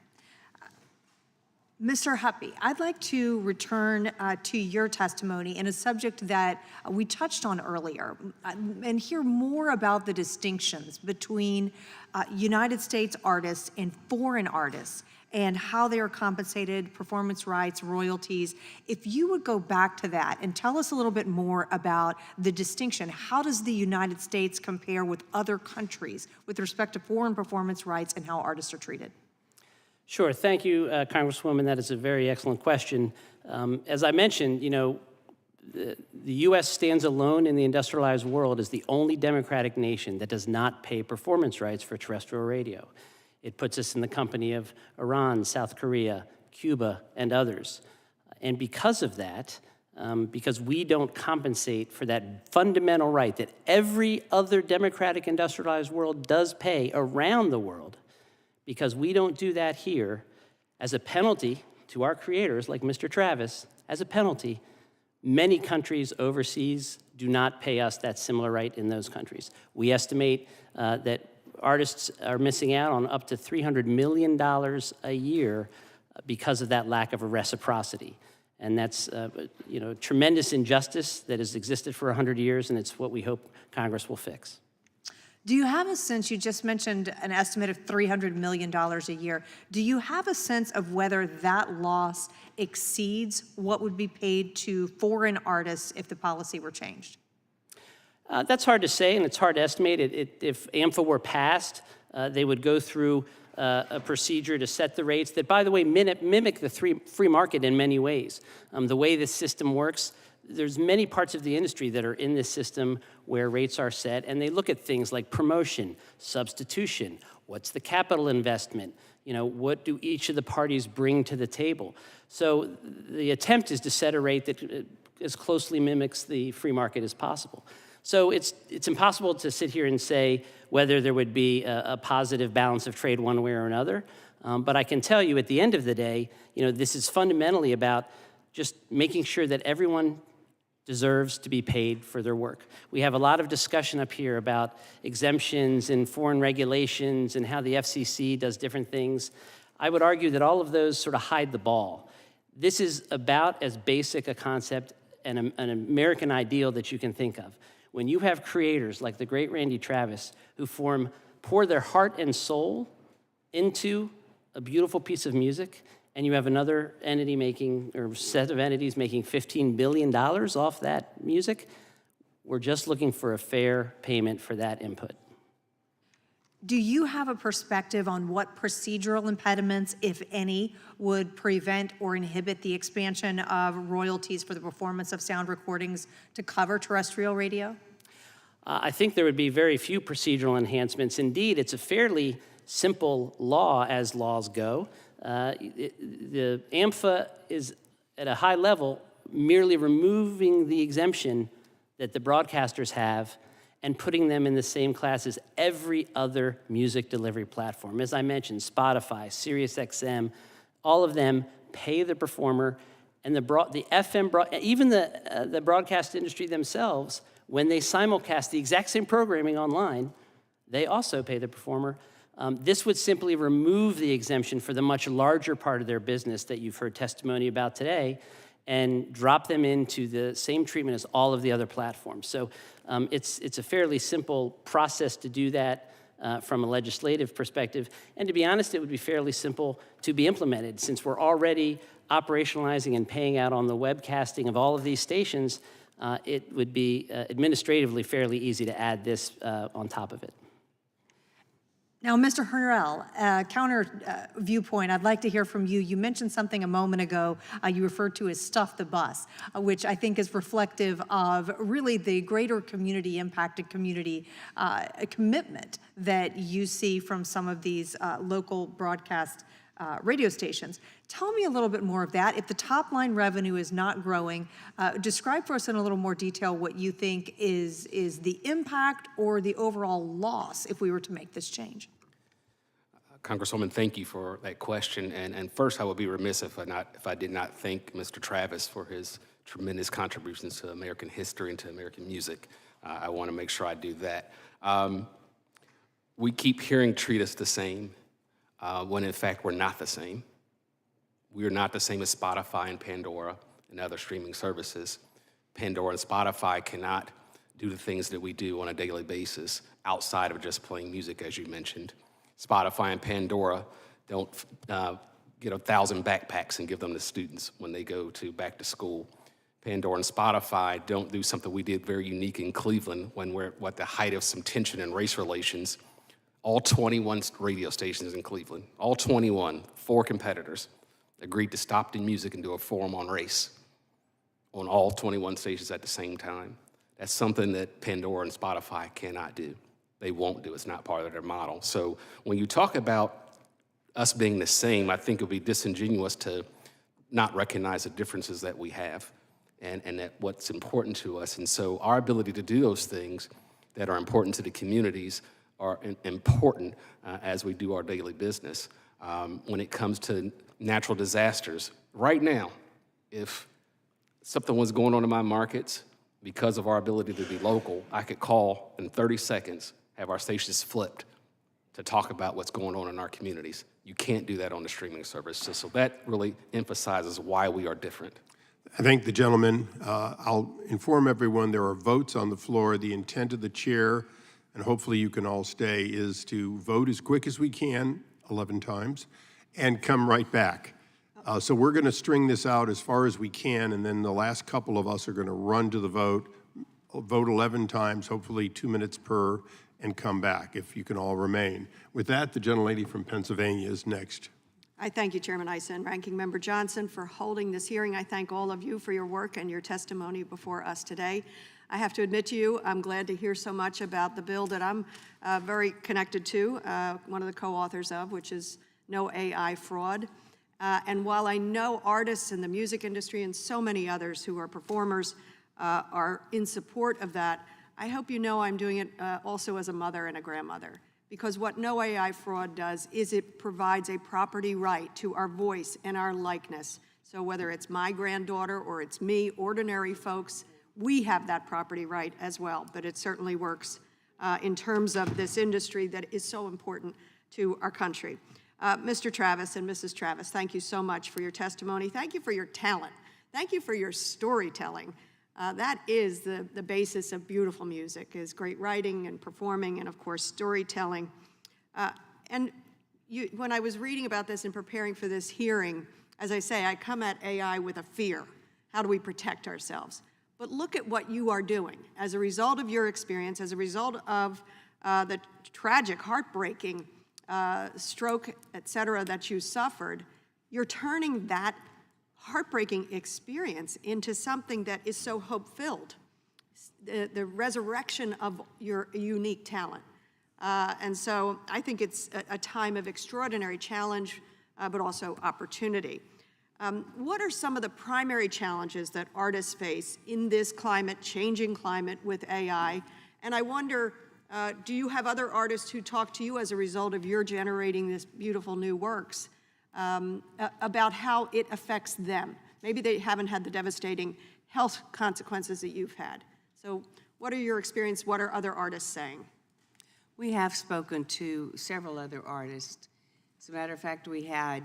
Mr. Huppy, I'd like to return to your testimony in a subject that we touched on earlier and hear more about the distinctions between United States artists and foreign artists and how they are compensated, performance rights, royalties. If you would go back to that and tell us a little bit more about the distinction, how does the United States compare with other countries with respect to foreign performance rights and how artists are treated? Sure. Thank you, Congresswoman. That is a very excellent question. As I mentioned, you know, the U.S. stands alone in the industrialized world as the only democratic nation that does not pay performance rights for terrestrial radio. It puts us in the company of Iran, South Korea, Cuba, and others. And because of that, because we don't compensate for that fundamental right that every other democratic industrialized world does pay around the world, because we don't do that here, as a penalty to our creators, like Mr. Travis, as a penalty, many countries overseas do not pay us that similar right in those countries. We estimate that artists are missing out on up to $300 million a year because of that lack of a reciprocity. And that's you know, tremendous injustice that has existed for 100 years, and it's what we hope Congress will fix. Do you have a sense, you just mentioned an estimate of $300 million a year, do you have a sense of whether that loss exceeds what would be paid to foreign artists if the policy were changed? That's hard to say, and it's hard to estimate. If AMFA were passed, they would go through a procedure to set the rates that, by the way, mimic the free market in many ways. The way this system works, there's many parts of the industry that are in this system where rates are set, and they look at things like promotion, substitution, what's the capital investment, you know, what do each of the parties bring to the table. So the attempt is to set a rate that as closely mimics the free market as possible. So it's impossible to sit here and say whether there would be a positive balance of trade one way or another, but I can tell you at the end of the day, you know, this is fundamentally about just making sure that everyone deserves to be paid for their work. We have a lot of discussion up here about exemptions and foreign regulations and how the FCC does different things. I would argue that all of those sort of hide the ball. This is about as basic a concept and an American ideal that you can think of. When you have creators like the great Randy Travis who pour their heart and soul into a beautiful piece of music, and you have another entity making, or set of entities making $15 billion off that music, we're just looking for a fair payment for that input. Do you have a perspective on what procedural impediments, if any, would prevent or inhibit the expansion of royalties for the performance of sound recordings to cover terrestrial radio? I think there would be very few procedural enhancements. Indeed, it's a fairly simple law as laws go. The AMFA is, at a high level, merely removing the exemption that the broadcasters have and putting them in the same class as every other music delivery platform. As I mentioned, Spotify, SiriusXM, all of them pay the performer, and even the broadcast industry themselves when they simulcast the exact same programming online, they also pay the performer. This would simply remove the exemption for the much larger part of their business that you've heard testimony about today and drop them into the same treatment as all of the other platforms. So it's a fairly simple process to do that from a legislative perspective. And to be honest, it would be fairly simple to be implemented. Since we're already operationalizing and paying out on the webcasting of all of these stations, it would be administratively fairly easy to add this on top of it. Now, Mr. Hurnell, counter viewpoint, I'd like to hear from you. You mentioned something a moment ago you referred to as stuff the bus, which I think is reflective of really the greater community impact and community commitment that you see from some of these local broadcast radio stations. Tell me a little bit more of that. If the top line revenue is not growing, describe for us in a little more detail what you think is the impact or the overall loss if we were to make this change. Congresswoman, thank you for that question. And first, I would be remiss if I did not thank Mr. Travis for his tremendous contributions to American history and to American music. I want to make sure I do that. We keep hearing treat us the same, when in fact we're not the same. We are not the same as Spotify and Pandora and other streaming services. Pandora and Spotify cannot do the things that we do on a daily basis outside of just playing music, as you mentioned. Spotify and Pandora don't get 1,000 backpacks and give them to students when they go to back to school. Pandora and Spotify don't do something we did very unique in Cleveland when we're at the height of some tension in race relations. All 21 radio stations in Cleveland, all 21, 4 competitors, agreed to stop the music and do a forum on race on all 21 stations at the same time. That's something that Pandora and Spotify cannot do. They won't do. It's not part of their model. So when you talk about us being the same, I think it would be disingenuous to not recognize the differences that we have and that what's important to us. And so our ability to do those things that are important to the communities are important as we do our daily business. When it comes to natural disasters, right now, if something was going on in my markets, because of our ability to be local, I could call in 30 seconds, have our stations flipped to talk about what's going on in our communities. You can't do that on the streaming service. So that really emphasizes why we are different. I thank the gentleman. I'll inform everyone there are votes on the floor. The intent of the chair, and hopefully you can all stay, is to vote as quick as we can, 11 times, and come right back. So we're going to string this out as far as we can, and then the last couple of us are going to run to the vote 11 times, hopefully 2 minutes per, and come back, if you can all remain. With that, the gentlelady from Pennsylvania is next. I thank you, Chairman Issa and Ranking Member Johnson, for holding this hearing. I thank all of you for your work and your testimony before us today. I have to admit to you, I'm glad to hear so much about the bill that I'm very connected to, one of the co-authors of, which is No AI Fraud. And while I know artists in the music industry and so many others who are performers are in support of that, I hope you know I'm doing it also as a mother and a grandmother. Because what No AI Fraud does is it provides a property right to our voice and our likeness. So whether it's my granddaughter or it's me, ordinary folks, we have that property right as well. But it certainly works in terms of this industry that is so important to our country. Mr. Travis and Mrs. Travis, thank you so much for your testimony. Thank you for your talent. Thank you for your storytelling. That is the basis of beautiful music, is great writing and performing and, of course, storytelling. When I was reading about this and preparing for this hearing, as I say, I come at AI with a fear. How do we protect ourselves? But look at what you are doing. As a result of your experience, as a result of the tragic, heartbreaking stroke, et cetera, that you suffered, you're turning that heartbreaking experience into something that is so hope-filled, the resurrection of your unique talent. And so I think it's a time of extraordinary challenge, but also opportunity. What are some of the primary challenges that artists face in this climate, changing climate with AI? And I wonder, do you have other artists who talk to you as a result of your generating this beautiful new works about how it affects them? Maybe they haven't had the devastating health consequences that you've had. So What are your experience? What are other artists saying? We have spoken to several other artists. As a matter of fact, we had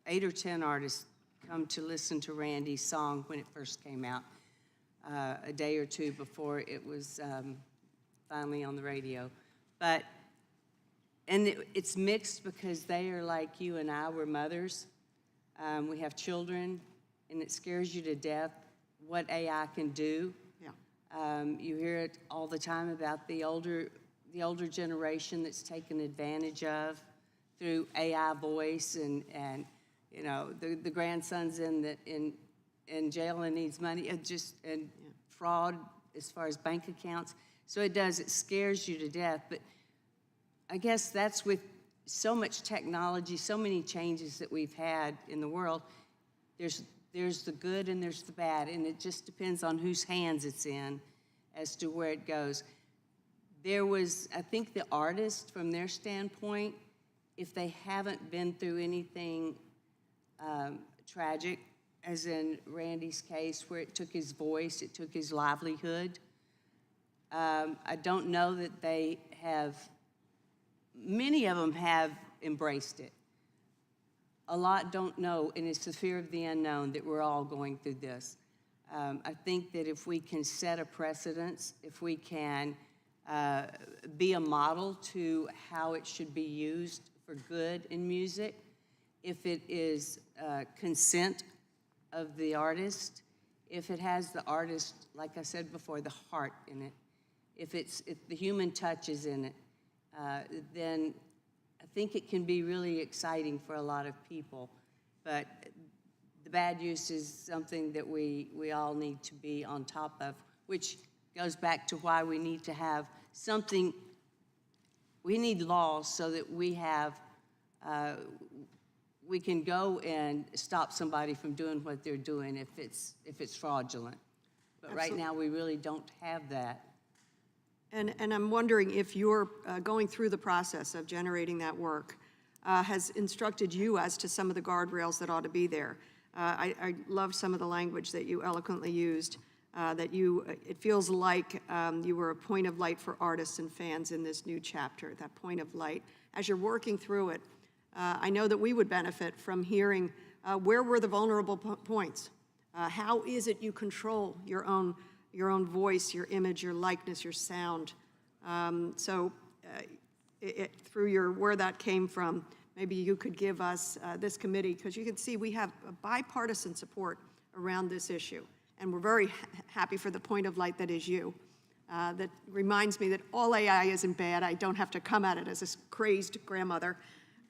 8 or 10 artists come to listen to Randy's song when it first came out, a day or two before it was finally on the radio. It's mixed because they are like you and I, we're mothers. We have children, and it scares you to death what AI can do. Yeah. You hear it all the time about the older generation that's taken advantage of through AI voice, and you know, the grandson's in jail and needs money, and fraud as far as bank accounts. So it scares you to death. But I guess that's with so much technology, so many changes that we've had in the world. There's the good and there's the bad, and it just depends on whose hands it's in as to where it goes. I think the artist, from their standpoint, if they haven't been through anything tragic, as in Randy's case, where it took his voice, it took his livelihood, I don't know that they have, many of them have embraced it. A lot don't know, and it's the fear of the unknown that we're all going through this. I think that if we can set a precedence, if we can be a model to how it should be used for good in music, if it is consent of the artist, if it has the artist, like I said before, the heart in it, if the human touch is in it, then I think it can be really exciting for a lot of people. But the bad use is something that we all need to be on top of, which goes back to why we need to have something. We need laws so that we can go and stop somebody from doing what they're doing if it's fraudulent. But right now we really don't have that. And I'm wondering if you're going through the process of generating that work has instructed you as to some of the guardrails that ought to be there. I love some of the language that you eloquently used, it feels like you were a point of light for artists and fans in this new chapter, that point of light. As you're working through it, I know that we would benefit from hearing where were the vulnerable points? How is it you control your own voice, your image, your likeness, your sound? Through where that came from, maybe you could give us this committee, because you can see we have a bipartisan support around this issue. And we're very happy for the point of light that is you. That reminds me that all AI isn't bad. I don't have to come at it as a crazed grandmother.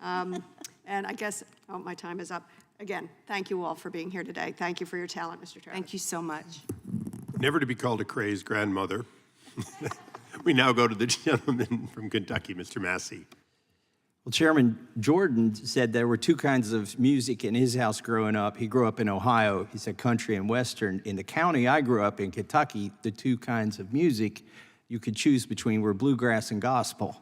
And I guess, my time is up. Again, thank you all for being here today. Thank you for your talent, Mr. Travis. Thank you so much. Never to be called a crazed grandmother. We now go to the gentleman from Kentucky, Mr. Massey. Well, Chairman Jordan said there were two kinds of music in his house growing up. He grew up in Ohio. He said country and western. In the county I grew up in, Kentucky, the two kinds of music you could choose between were bluegrass and gospel.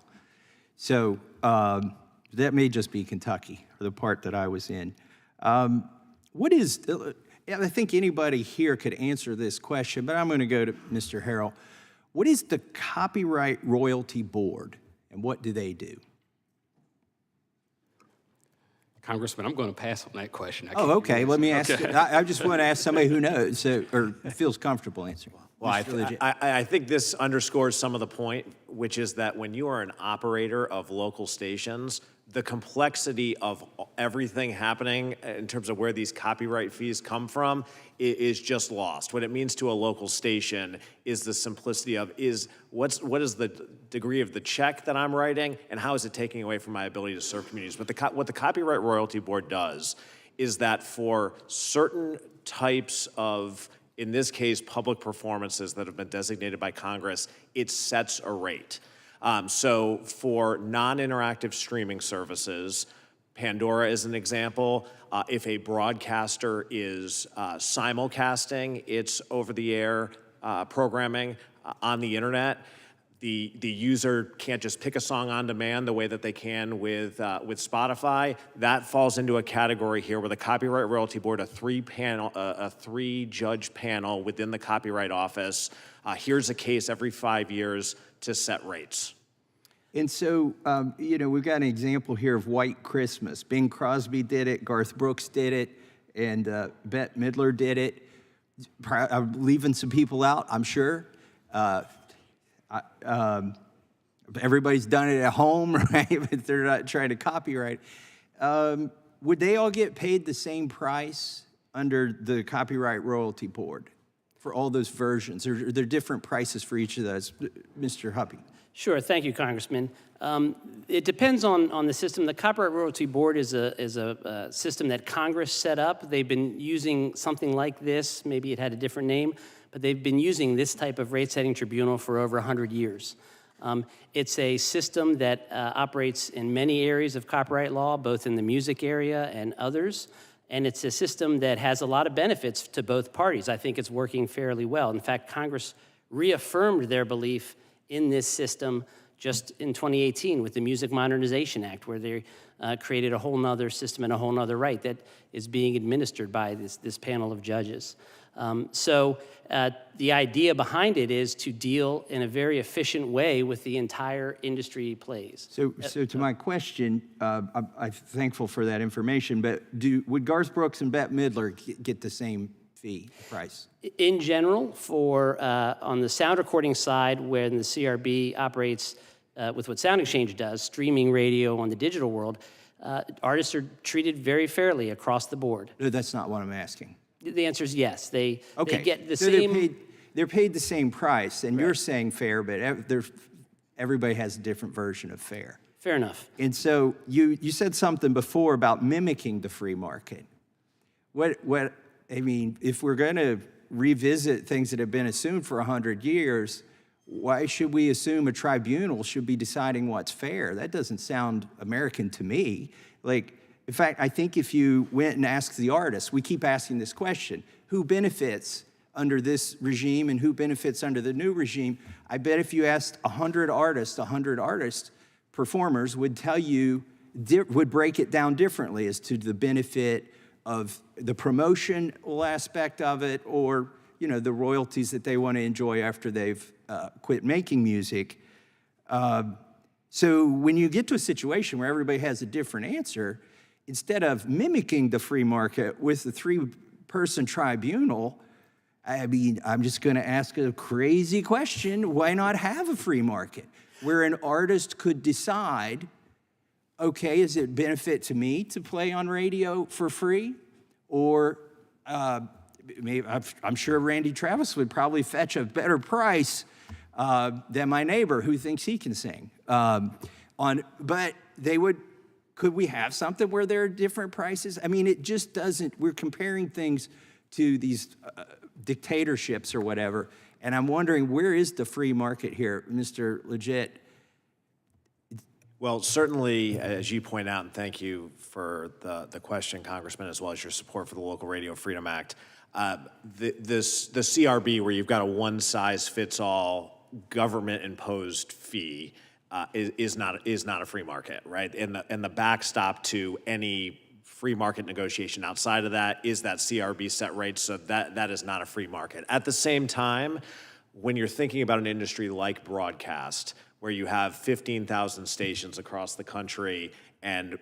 So that may just be Kentucky, or the part that I was in. I think anybody here could answer this question, but I'm going to go to Mr. Harrell. What is the Copyright Royalty Board, and what do they do? Congressman, I'm going to pass on that question. Oh, okay. Let me ask. Okay. I just want to ask somebody who knows or feels comfortable answering. Well, I think this underscores some of the point, which is that when you are an operator of local stations, the complexity of everything happening in terms of where these copyright fees come from is just lost. What it means to a local station is the simplicity of what is the degree of the check that I'm writing, and how is it taking away from my ability to serve communities. But what the Copyright Royalty Board does is that for certain types of, in this case, public performances that have been designated by Congress, it sets a rate. So for non-interactive streaming services, Pandora is an example. If a broadcaster is simulcasting its over-the-air programming on the internet, the user can't just pick a song on demand the way that they can with Spotify. That falls into a category here where the Copyright Royalty Board, a three-judge panel within the Copyright Office, hears a case every 5 years to set rates. And so, we've got an example here of White Christmas. Bing Crosby did it, Garth Brooks did it, and Bette Midler did it. I'm leaving some people out, I'm sure. Everybody's done it at home, right? But they're not trying to copyright. Would they all get paid the same price under the Copyright Royalty Board for all those versions? Or are there different prices for each of those? Mr. Huppy. Sure, thank you, Congressman. It depends on the system. The Copyright Royalty Board is a system that Congress set up. They've been using something like this. Maybe it had a different name, but they've been using this type of rate-setting tribunal for over 100 years. It's a system that operates in many areas of copyright law, both in the music area and others, and it's a system that has a lot of benefits to both parties. I think it's working fairly well. In fact, Congress reaffirmed their belief in this system just in 2018 with the Music Modernization Act, where they created a whole nother system and a whole nother right that is being administered by this panel of judges. The idea behind it is to deal in a very efficient way with the entire industry plays. So to my question, I'm thankful for that information, but would Garth Brooks and Bette Midler get the same fee price? In general, on the sound recording side, when the CRB operates with what Sound Exchange does, streaming radio on the digital world, artists are treated very fairly across the board. No, that's not what I'm asking. The answer is yes. They get the so same. They're paid the same price, and you're saying fair, but everybody has a different version of fair. Fair enough. And so you said something before about mimicking the free market. If we're going to revisit things that have been assumed for 100 years, why should we assume a tribunal should be deciding what's fair? That doesn't sound American to me. In fact, I think if you went and asked the artists, we keep asking this question, who benefits under this regime and who benefits under the new regime? I bet if you asked 100 artists, performers would tell you, would break it down differently as to the benefit of the promotional aspect of it or, the royalties that they want to enjoy after they've quit making music. So when you get to a situation where everybody has a different answer, instead of mimicking the free market with the three-person tribunal, I'm just going to ask a crazy question. Why not have a free market where an artist could decide, okay, is it benefit to me to play on radio for free? Or I'm sure Randy Travis would probably fetch a better price than my neighbor who thinks he can sing. But they would. Could we have something where there are different prices? It just doesn't. We're comparing things to these dictatorships or whatever, and I'm wondering, where is the free market here, Mr. Leggett? Well, certainly, as you point out, and thank you for the question, Congressman, as well as your support for the Local Radio Freedom Act, the CRB, where you've got a one-size-fits-all government-imposed fee, is not a free market, right? And the backstop to any free market negotiation outside of that is that CRB set rate, so that is not a free market. At the same time, when you're thinking about an industry like broadcast, where you have 15,000 stations across the country and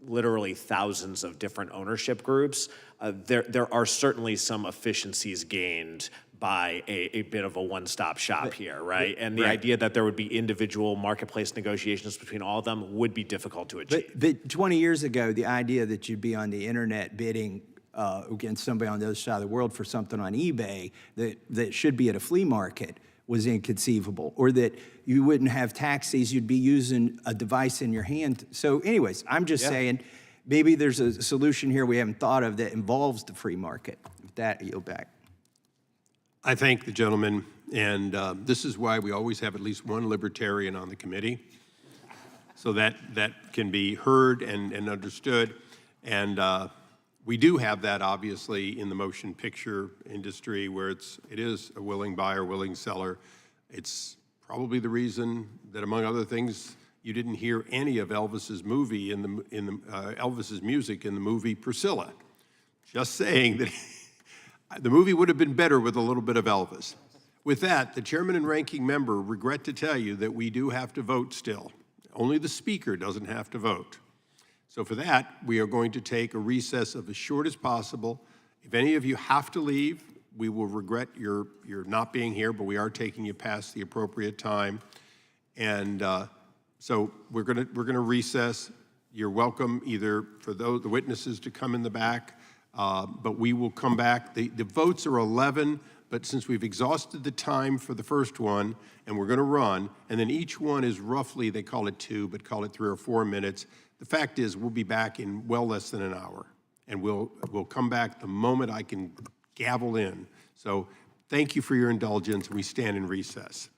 literally thousands of different ownership groups, there are certainly some efficiencies gained by a bit of a one-stop shop here, right? And the idea that there would be individual marketplace negotiations between all of them would be difficult to achieve. But 20 years ago, the idea that you'd be on the internet bidding against somebody on the other side of the world for something on eBay that should be at a flea market was inconceivable, or that you wouldn't have taxis, you'd be using a device in your hand. So anyways, I'm just saying, maybe there's a solution here we haven't thought of that involves the free market. With that, I yield back. I thank the gentleman, and this is why we always have at least one libertarian on the committee, so that can be heard and understood. And we do have that, obviously, in the motion picture industry, where it is a willing buyer, willing seller. It's probably the reason that, among other things, you didn't hear any of Elvis's movie Elvis's music in the movie Priscilla. Just saying that the movie would have been better with a little bit of Elvis. With that, the chairman and ranking member regret to tell you that we do have to vote still. Only the speaker doesn't have to vote. So for that, we are going to take a recess of as short as possible. If any of you have to leave, we will regret your not being here, but we are taking you past the appropriate time. And so we're gonna recess. You're welcome either for the witnesses to come in the back, but we will come back. The votes are 11, but since we've exhausted the time for the first one, and we're gonna run, and then each one is roughly, they call it 2, but call it 3 or 4 minutes. The fact is, we'll be back in well less than an hour, and we'll come back the moment I can gavel in. So thank you for your indulgence. We stand in recess.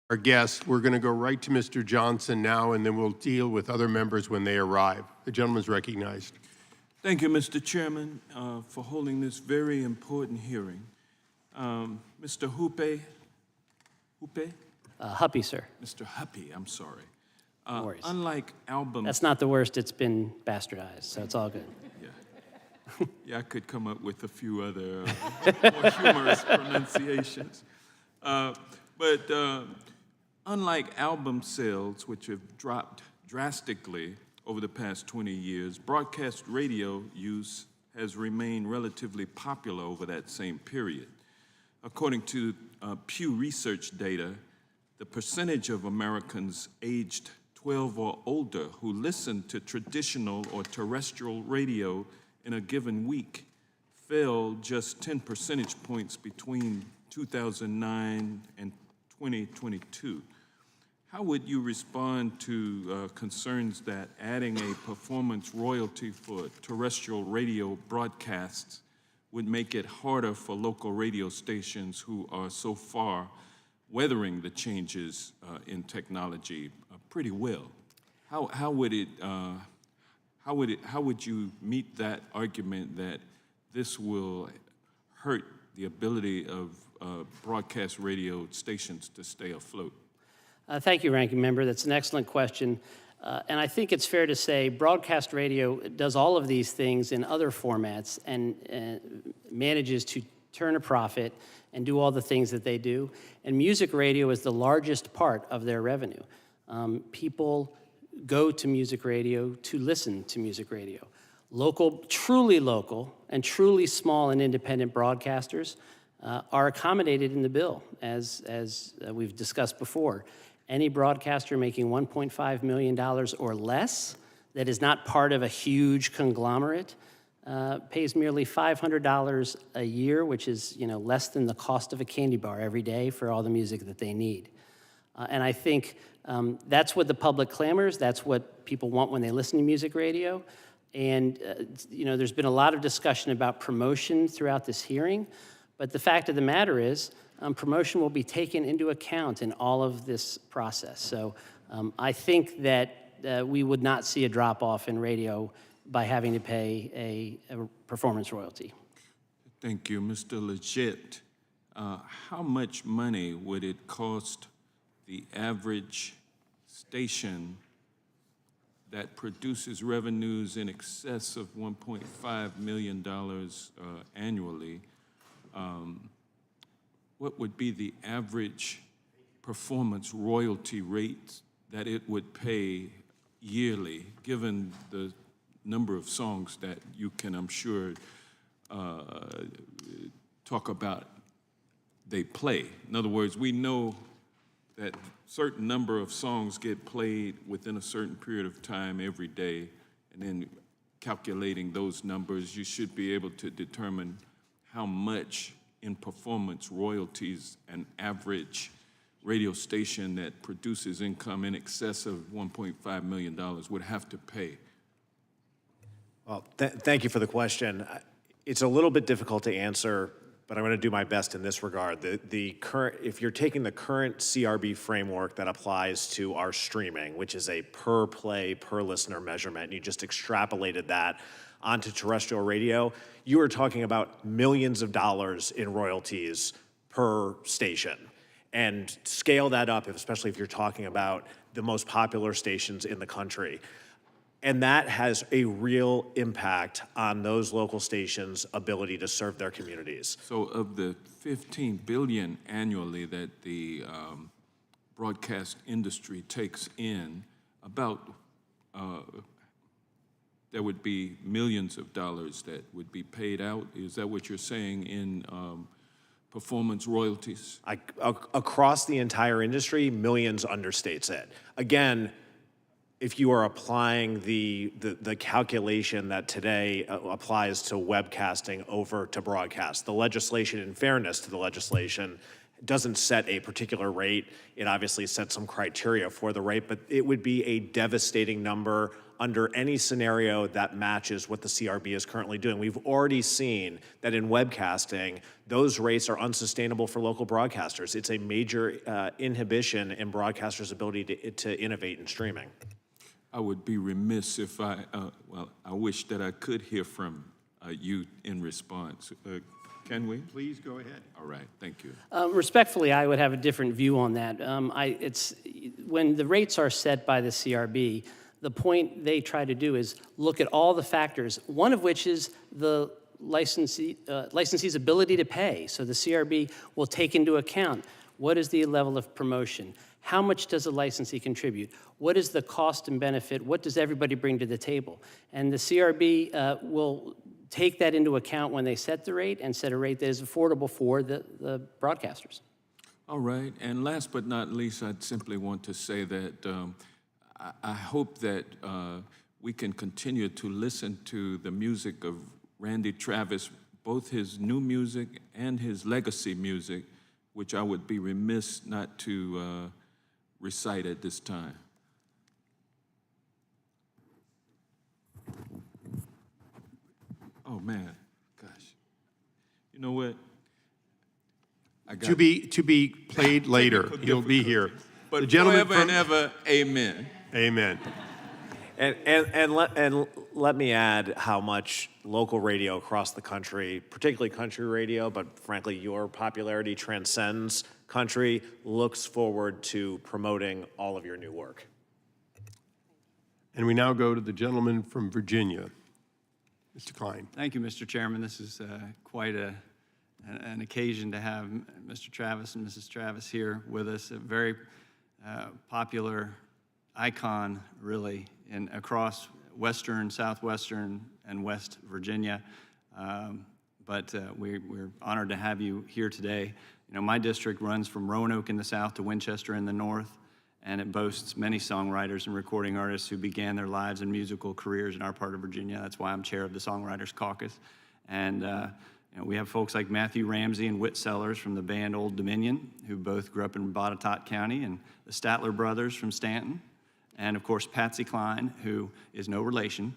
our guests. We're going to go right to Mr. Johnson now, and then we'll deal with other members when they arrive. The gentleman's recognized. Thank you, Mr. Chairman, for holding this very important hearing. Mr. Huppe? Huppy, sir. Mr. Huppe, I'm sorry. No worries. Unlike albums... That's not the worst. It's been bastardized, so it's all good. Yeah, I could come up with a few other more humorous pronunciations. But unlike album sales, which have dropped drastically over the past 20 years, broadcast radio use has remained relatively popular over that same period. According to Pew Research data, the percentage of Americans aged 12 or older who listen to traditional or terrestrial radio in a given week fell just 10 percentage points between 2009 and 2022. How would you respond to concerns that adding a performance royalty for terrestrial radio broadcasts would make it harder for local radio stations who are so far weathering the changes in technology pretty well? How would you meet that argument that this will hurt the ability of broadcast radio stations to stay afloat? Thank you, Ranking Member. That's an excellent question. And I think it's fair to say broadcast radio does all of these things in other formats and manages to turn a profit and do all the things that they do. And music radio is the largest part of their revenue. People go to music radio to listen to music radio. Local, and truly small and independent broadcasters are accommodated in the bill, as we've discussed before. Any broadcaster making $1.5 million or less that is not part of a huge conglomerate pays merely $500 a year, which is less than the cost of a candy bar every day for all the music that they need. And I think that's what the public clamors. That's what people want when they listen to music radio. And there's been a lot of discussion about promotion throughout this hearing. But the fact of the matter is, promotion will be taken into account in all of this process. So I think that we would not see a drop-off in radio by having to pay a performance royalty. Thank you, Mr. Leggett. How much money would it cost the average station that produces revenues in excess of $1.5 million annually? What would be the average performance royalty rate that it would pay yearly, given the number of songs that you can, I'm sure, talk about they play? In other words, we know that a certain number of songs get played within a certain period of time every day, and then calculating those numbers, you should be able to determine how much in performance royalties an average radio station that produces income in excess of $1.5 million would have to pay. Well, thank you for the question. It's a little bit difficult to answer, but I'm going to do my best in this regard. If you're taking the current CRB framework that applies to our streaming, which is a per play, per listener measurement, and you just extrapolated that onto terrestrial radio, you are talking about millions of dollars in royalties per station. And scale that up, especially if you're talking about the most popular stations in the country. And that has a real impact on those local stations' ability to serve their communities. So of the $15 billion annually that the broadcast industry takes in, about there would be millions of dollars that would be paid out. Is that what you're saying in performance royalties? Across the entire industry, millions understates it. Again, if you are applying the calculation that today applies to webcasting over to broadcast, the legislation, in fairness to the legislation, doesn't set a particular rate. It obviously sets some criteria for the rate, but it would be a devastating number under any scenario that matches what the CRB is currently doing. We've already seen that in webcasting, those rates are unsustainable for local broadcasters. It's a major inhibition in broadcasters' ability to innovate in streaming. I would be remiss if I wish that I could hear from you in response. Can we? Please go ahead. All right, thank you. Respectfully, I would have a different view on that. When the rates are set by the CRB, the point they try to do is look at all the factors, one of which is the licensee's ability to pay. So the CRB will take into account what is the level of promotion, how much does a licensee contribute, what is the cost and benefit, what does everybody bring to the table. And the CRB will take that into account when they set the rate and set a rate that is affordable for the broadcasters. All right, and last but not least, I'd simply want to say that I hope that we can continue to listen to the music of Randy Travis, both his new music and his legacy music, which I would be remiss not to recite at this time. Oh man, gosh. You know what? To be played later. He'll be here. But the gentleman forever and ever, amen. Amen. And let me add how much local radio across the country, particularly country radio, but frankly your popularity transcends country, looks forward to promoting all of your new work. And we now go to the gentleman from Virginia, Mr. Klein. Thank you, Mr. Chairman. This is quite an occasion to have Mr. Travis and Mrs. Travis here with us, a very popular icon, really, across Western, Southwestern, and West Virginia. But we're honored to have you here today. You know, my district runs from Roanoke in the south to Winchester in the north, and it boasts many songwriters and recording artists who began their lives and musical careers in our part of Virginia. That's why I'm chair of the Songwriters Caucus. And you know, we have folks like Matthew Ramsey and Whit Sellers from the band Old Dominion, who both grew up in Botetourt County, and the Statler brothers from Stanton, and of course Patsy Cline, who is no relation,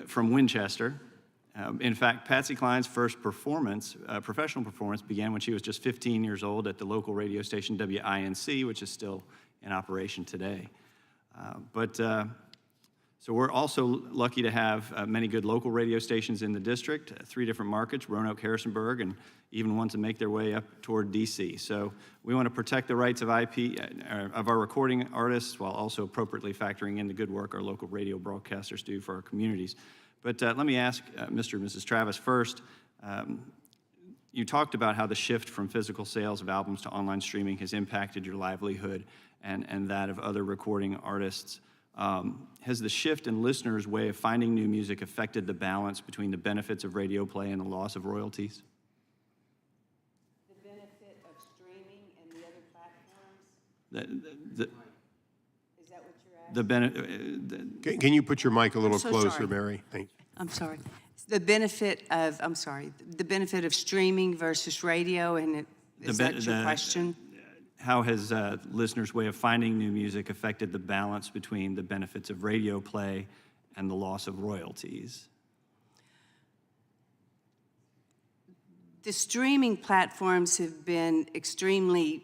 from Winchester. In fact, Patsy Cline's first performance, professional performance, began when she was just 15 years old at the local radio station WINC, which is still in operation today. So we're also lucky to have many good local radio stations in the district, 3 different markets, Roanoke, Harrisonburg, and even ones that make their way up toward DC. So we want to protect the rights of IP, of our recording artists, while also appropriately factoring in the good work our local radio broadcasters do for our communities. But let me ask Mr. and Mrs. Travis first. You talked about how the shift from physical sales of albums to online streaming has impacted your livelihood and that of other recording artists. Has the shift in listeners' way of finding new music affected the balance between the benefits of radio play and the loss of royalties? The benefit of streaming and the other platforms? Is that what you're asking? Can you put your mic a little so closer, sorry. Mary? Thank you. I'm sorry. The benefit of streaming versus radio, and is that your question? How has listeners' way of finding new music affected the balance between the benefits of radio play and the loss of royalties? The streaming platforms have been extremely,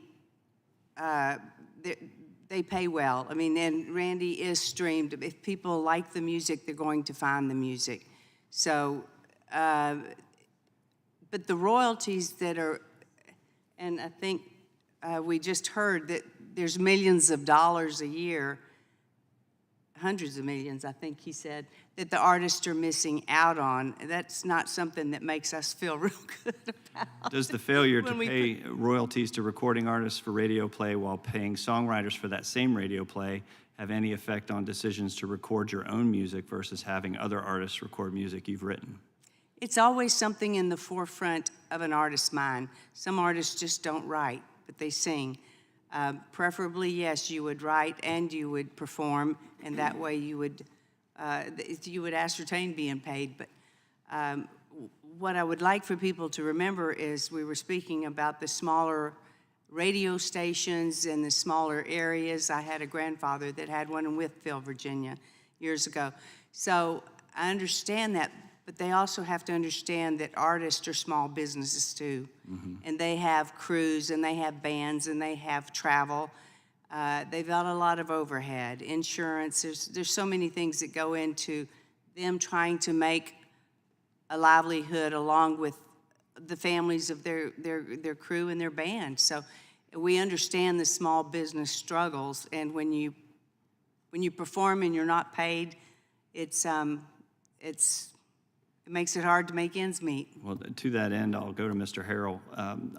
they pay well. I mean, and Randy is streamed. If people like the music, they're going to find the music. So, but the royalties that are, and I think we just heard that there's millions of dollars a year, hundreds of millions, I think he said, that the artists are missing out on. That's not something that makes us feel real good about. Does the failure to pay royalties to recording artists for radio play while paying songwriters for that same radio play have any effect on decisions to record your own music versus having other artists record music you've written? It's always something in the forefront of an artist's mind. Some artists just don't write, but they sing. Preferably, yes, you would write and you would perform, and that way you would ascertain being paid. But what I would like for people to remember is we were speaking about the smaller radio stations in the smaller areas. I had a grandfather that had one in Whitfield, Virginia. years ago. So I understand that, but they also have to understand that artists are small businesses too. And they have crews, and they have bands, and they have travel. They've got a lot of overhead, insurance. There's so many things that go into them trying to make a livelihood along with the families of their crew and their band. So we understand the small business struggles, and when you perform and you're not paid, it makes it hard to make ends meet. Well, to that end, I'll go to Mr. Harrell.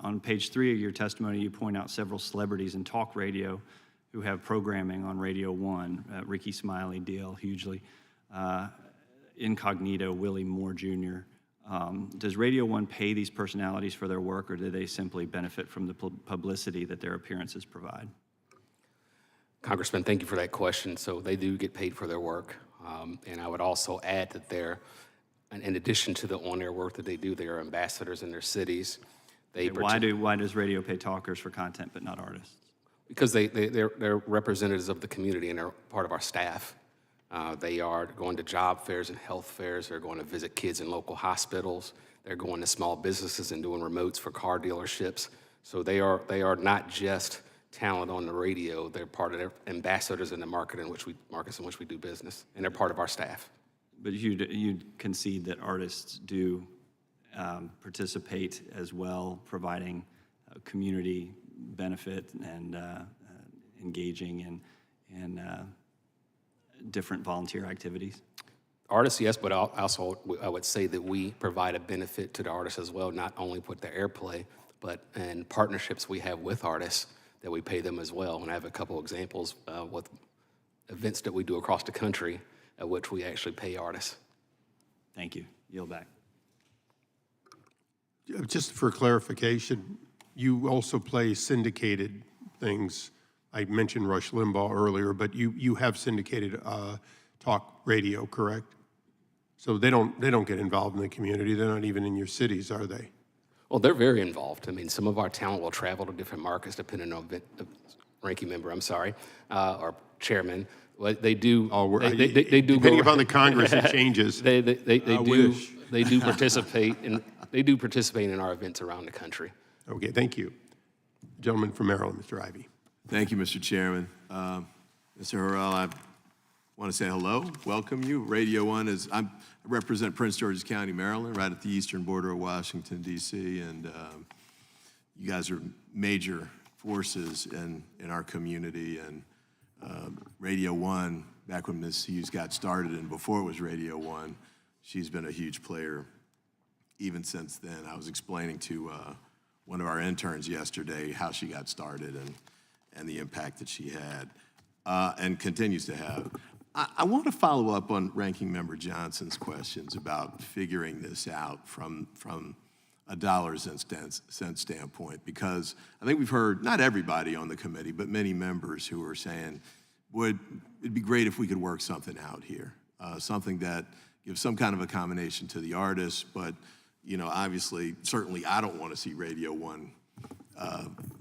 On page 3 of your testimony, you point out several celebrities in talk radio who have programming on Radio 1. Ricky Smiley, DL Hughley, Incognito, Willie Moore Jr. Does Radio 1 pay these personalities for their work, or do they simply benefit from the publicity that their appearances provide? Congressman, thank you for that question. So they do get paid for their work. And I would also add that they're, in addition to the on-air work that they do, they are ambassadors in their cities. Why does radio pay talkers for content but not artists? Because they're representatives of the community and they're part of our staff. They are going to job fairs and health fairs. They're going to visit kids in local hospitals. They're going to small businesses and doing remotes for car dealerships. So they are not just talent on the radio. They're part of their ambassadors in the markets in which we do business, and they're part of our staff. But you concede that artists do participate as well, providing community benefit and engaging in different volunteer activities? Artists, yes, but also I would say that we provide a benefit to the artists as well, not only with the airplay, but in partnerships we have with artists that we pay them as well. And I have a couple examples with events that we do across the country at which we actually pay artists. Thank you. Yield back. Just for clarification, you also play syndicated things. I mentioned Rush Limbaugh earlier, but you have syndicated talk radio, correct? So they don't get involved in the community. They're not even in your cities, are they? Well, they're very involved. I mean, some of our talent will travel to different markets depending on ranking member, or chairman. Well, they do. They do. Depending upon the Congress, it changes. They do participate in our events around the country. Okay, thank you. Gentleman from Maryland, Mr. Ivey. Thank you, Mr. Chairman. Mr. Harrell, I want to say hello, welcome you. Radio 1 I represent Prince George's County, Maryland, right at the eastern border of Washington, D.C., and you guys are major forces in our community. And Radio 1, back when Ms. Hughes got started and before it was Radio 1, she's been a huge player even since then. I was explaining to one of our interns yesterday how she got started and the impact that she had and continues to have. I want to follow up on Ranking Member Johnson's questions about figuring this out from a dollars and cents standpoint, because I think we've heard, not everybody on the committee, but many members who are saying, it'd be great if we could work something out here, something that gives some kind of accommodation to the artists, but obviously, certainly I don't want to see Radio 1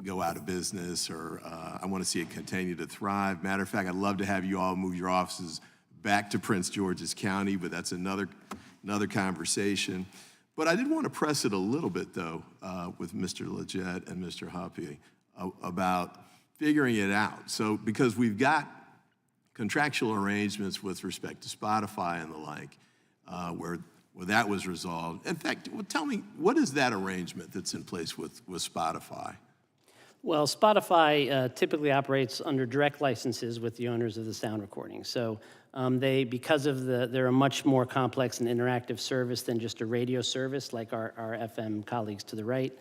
go out of business, or I want to see it continue to thrive. Matter of fact, I'd love to have you all move your offices back to Prince George's County, but that's another conversation. But I did want to press it a little bit, though, with Mr. Leggett and Mr. Hoppe about figuring it out. So, because we've got contractual arrangements with respect to Spotify and the like, where that was resolved. In fact, tell me, what is that arrangement that's in place with Spotify? Well, Spotify typically operates under direct licenses with the owners of the sound recording. So they're a much more complex and interactive service than just a radio service like our FM colleagues to the right.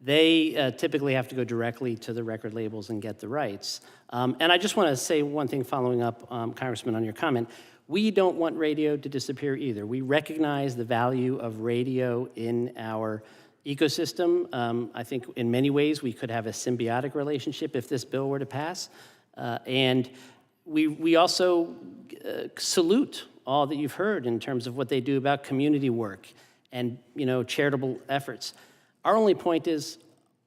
They typically have to go directly to the record labels and get the rights. And I just want to say one thing following up, Congressman, on your comment. We don't want radio to disappear either. We recognize the value of radio in our ecosystem. I think in many ways we could have a symbiotic relationship if this bill were to pass. And we also salute all that you've heard in terms of what they do about community work and charitable efforts. Our only point is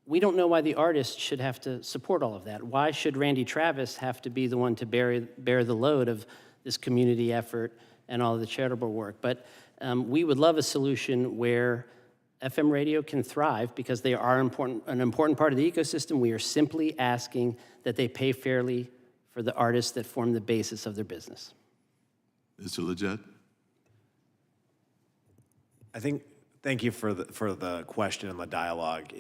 we don't know why the artist should have to support all of that. Why should Randy Travis have to be the one to bear the load of this community effort and all of the charitable work. But we would love a solution where FM radio can thrive because they are an important part of the ecosystem. We are simply asking that they pay fairly for the artists that form the basis of their business. Mr. Leggett? Thank you for the question and the dialogue.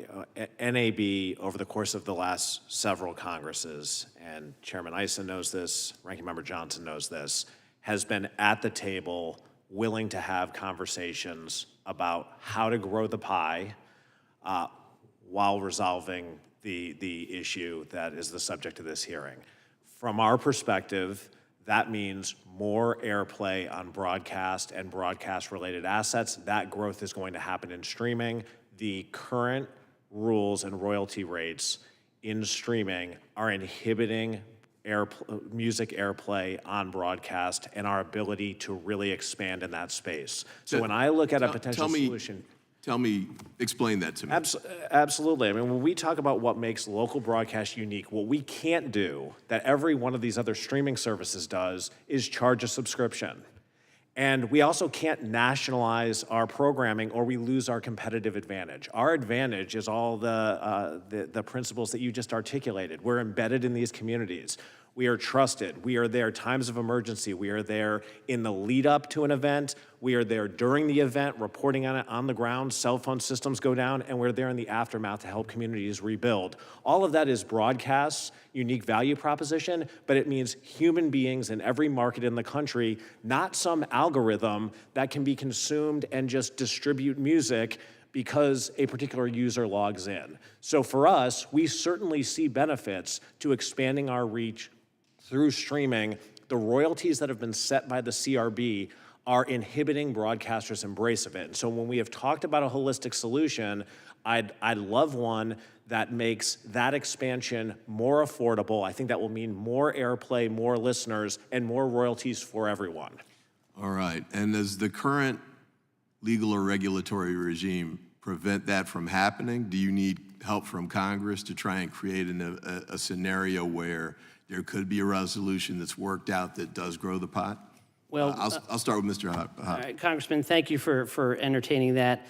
NAB, over the course of the last several Congresses, and Chairman Ison knows this, Ranking Member Johnson knows this, has been at the table willing to have conversations about how to grow the pie while resolving the issue that is the subject of this hearing. From our perspective, that means more airplay on broadcast and broadcast-related assets. That growth is going to happen in streaming. The current rules and royalty rates in streaming are inhibiting music airplay on broadcast and our ability to really expand in that space. So when I look at a potential solution... Explain that to me. Absolutely. I mean, when we talk about what makes local broadcast unique, what we can't do that every one of these other streaming services does is charge a subscription. And we also can't nationalize our programming or we lose our competitive advantage. Our advantage is all the principles that you just articulated. We're embedded in these communities. We are trusted. We are there times of emergency. We are there in the lead up to an event. We are there during the event, reporting on it on the ground. Cell phone systems go down, and we're there in the aftermath to help communities rebuild. All of that is broadcast's unique value proposition, but it means human beings in every market in the country, not some algorithm that can be consumed and just distribute music because a particular user logs in. So for us, we certainly see benefits to expanding our reach through streaming. The royalties that have been set by the CRB are inhibiting broadcasters' embrace of it. And so when we have talked about a holistic solution, I'd love one that makes that expansion more affordable. I think that will mean more airplay, more listeners, and more royalties for everyone. All right. And does the current legal or regulatory regime prevent that from happening? Do you need help from Congress to try and create a scenario where there could be a resolution that's worked out that does grow the pot? Well, I'll start with Mr. Hupp. All right, Congressman, thank you for entertaining that.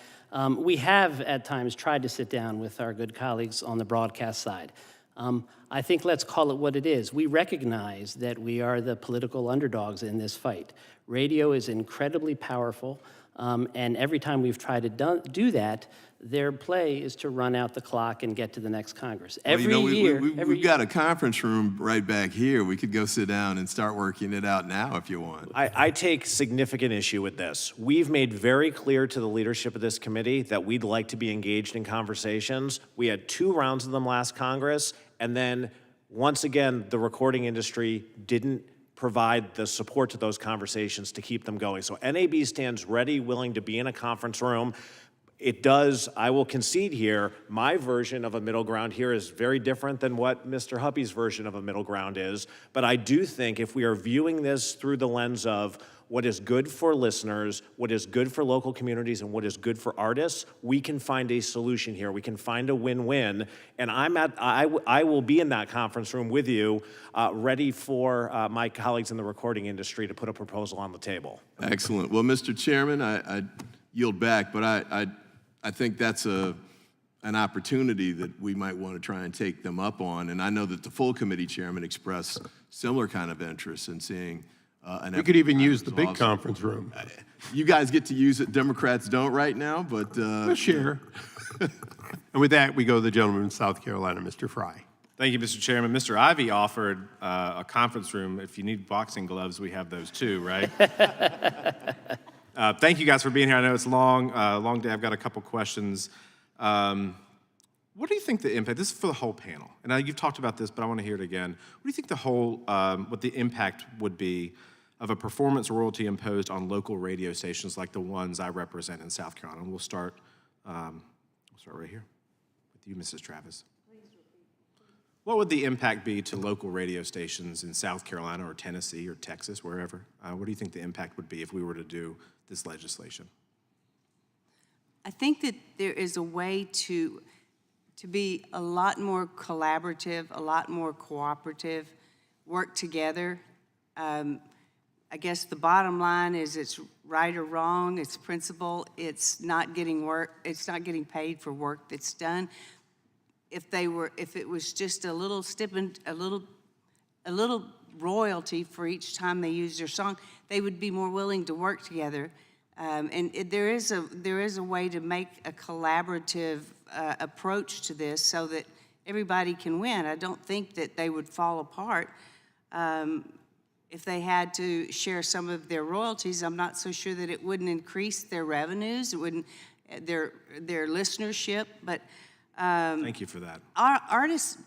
We have at times tried to sit down with our good colleagues on the broadcast side. I think let's call it what it is. We recognize that we are the political underdogs in this fight. Radio is incredibly powerful, and every time we've tried to do that, their play is to run out the clock and get to the next Congress. We've got a conference room right back here. We could go sit down and start working it out now if you want. I take significant issue with this. We've made very clear to the leadership of this committee that we'd like to be engaged in conversations. We had 2 rounds of them last Congress, and then once again, the recording industry didn't provide the support to those conversations to keep them going. So NAB stands ready, willing to be in a conference room. It does, I will concede here, my version of a middle ground here is very different than what Mr. Huppy's version of a middle ground is. But I do think if we are viewing this through the lens of what is good for listeners, what is good for local communities, and what is good for artists, we can find a solution here. We can find a win-win. And I will be in that conference room with you, ready for my colleagues in the recording industry to put a proposal on the table. Excellent. Well, Mr. Chairman, I yield back, but I think that's an opportunity that we might want to try and take them up on. And I know that the full committee chairman expressed similar kind of interest in seeing We could even use the big conference room. You guys get to use it. Democrats don't right now, but... We'll share. And with that, we go to the gentleman in South Carolina, Mr. Fry. Thank you, Mr. Chairman. Mr. Ivey offered a conference room. If you need boxing gloves, we have those too, right? Thank you guys for being here. I know it's long day. I've got a couple questions. What do you think the impact, this is for the whole panel, and you've talked about this, but I want to hear it again. What do you think what the impact would be of a performance royalty imposed on local radio stations like the ones I represent in South Carolina? And we'll start right here with you, Mrs. Travis. What would the impact be to local radio stations in South Carolina or Tennessee or Texas, wherever? What do you think the impact would be if we were to do this legislation? I think that there is a way to be a lot more collaborative, a lot more cooperative, work together. I guess the bottom line is it's right or wrong, it's principle, it's not getting paid for work that's done. If it was just a little stipend, a little royalty for each time they use their song, they would be more willing to work together. There is a way to make a collaborative approach to this so that everybody can win. I don't think that they would fall apart if they had to share some of their royalties. I'm not so sure that it wouldn't increase their revenues, it wouldn't their listenership. But thank you for that. Artists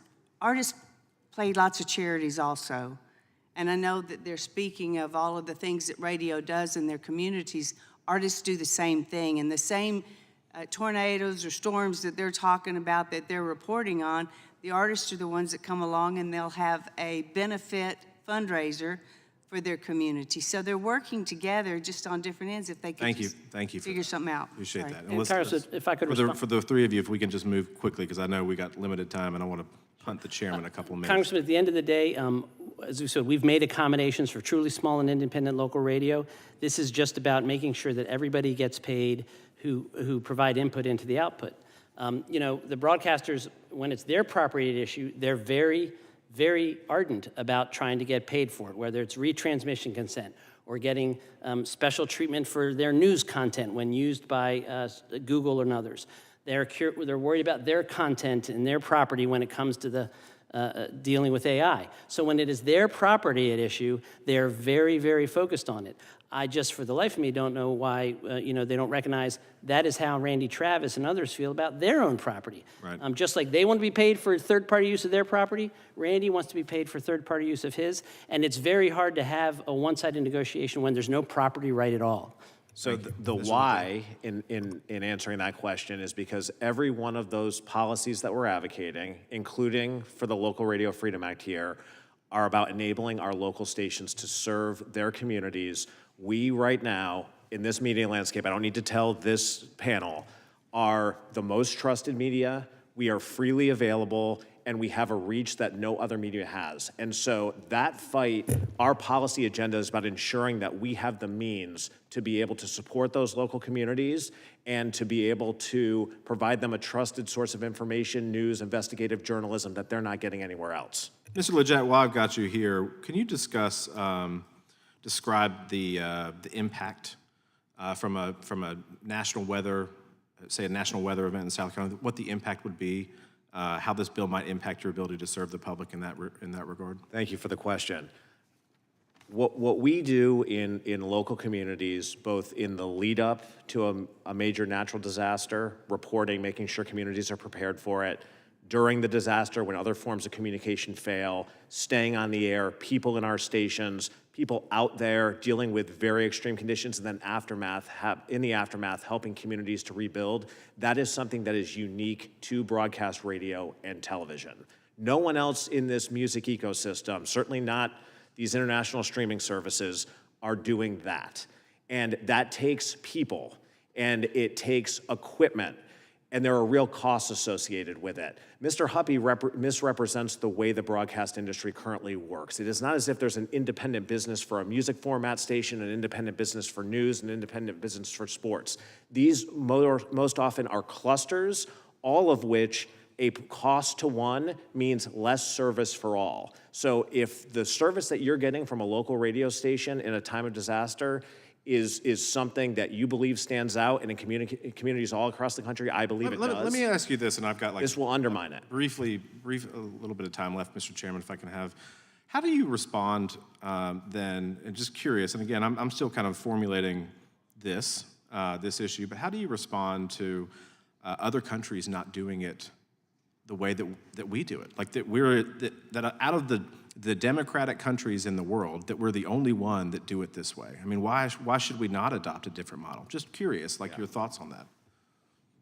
play lots of charities also. And I know that they're speaking of all of the things that radio does in their communities. Artists do the same thing, and the same tornadoes or storms that they're talking about, that they're reporting on, the artists are the ones that come along and they'll have a benefit fundraiser for their community. So they're working together, just on different ends. If they can Thank you figure something out. Appreciate Sorry. that. And Congressman, if I could for the three of you, if we can just move quickly, because I know we got limited time and I want to punt the chairman a couple of minutes. Congressman, at the end of the day, as we said, we've made accommodations for truly small and independent local radio. This is just about making sure that everybody gets paid who provide input into the output. You know, the broadcasters, when it's their property at issue, they're very, very ardent about trying to get paid for it, whether it's retransmission consent or getting special treatment for their news content when used by Google and others. They're worried about their content and their property when it comes to the dealing with AI. So when it is their property at issue, they're very, very focused on it. I just, for the life of me, don't know why you know, they don't recognize that is how Randy Travis and others feel about their own property. Right. Just like they want to be paid for third-party use of their property, Randy wants to be paid for third-party use of his, and it's very hard to have a one-sided negotiation when there's no property right at all. So the why in answering that question is because every one of those policies that we're advocating, including for the Local Radio Freedom Act here, are about enabling our local stations to serve their communities. We right now, in this media landscape, I don't need to tell this panel, are the most trusted media, we are freely available, and we have a reach that no other media has. And so that fight, our policy agenda is about ensuring that we have the means to be able to support those local communities and to be able to provide them a trusted source of information, news, investigative journalism that they're not getting anywhere else. Mr. Leggett, while I've got you here, can you discuss, describe the impact from a national weather, say a national weather event in South Carolina, what the impact would be, how this bill might impact your ability to serve the public in that regard? Thank you for the question. What we do in local communities, both in the lead up to a major natural disaster, reporting, making sure communities are prepared for it, during the disaster when other forms of communication fail, staying on the air, people in our stations, people out there dealing with very extreme conditions, and then in the aftermath, helping communities to rebuild. That is something that is unique to broadcast radio and television. No one else in this music ecosystem, certainly not these international streaming services, are doing that. And that takes people, and it takes equipment, and there are real costs associated with it. Mr. Huppy misrepresents the way the broadcast industry currently works. It is not as if there's an independent business for a music format station, an independent business for news, an independent business for sports. These most often are clusters, all of which a cost to one means less service for all. So if the service that you're getting from a local radio station in a time of disaster is something that you believe stands out in communities all across the country, I believe it does. Let me ask you this, and I've got like... This will undermine it. A little bit of time left, Mr. Chairman, if I can have. How do you respond then, and just curious, and again, I'm still kind of formulating this issue, but how do you respond to other countries not doing it the way that we do it? Like that out of the democratic countries in the world, that we're the only one that do it this way. I mean, why should we not adopt a different model? Just curious, like your thoughts on that.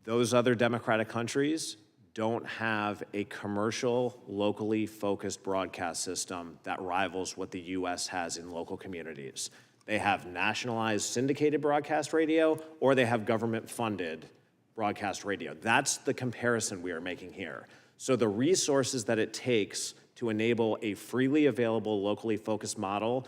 Those other democratic countries don't have a commercial, locally focused broadcast system that rivals what the US has in local communities. They have nationalized syndicated broadcast radio, or they have government-funded broadcast radio. That's the comparison we are making here. So the resources that it takes to enable a freely available, locally focused model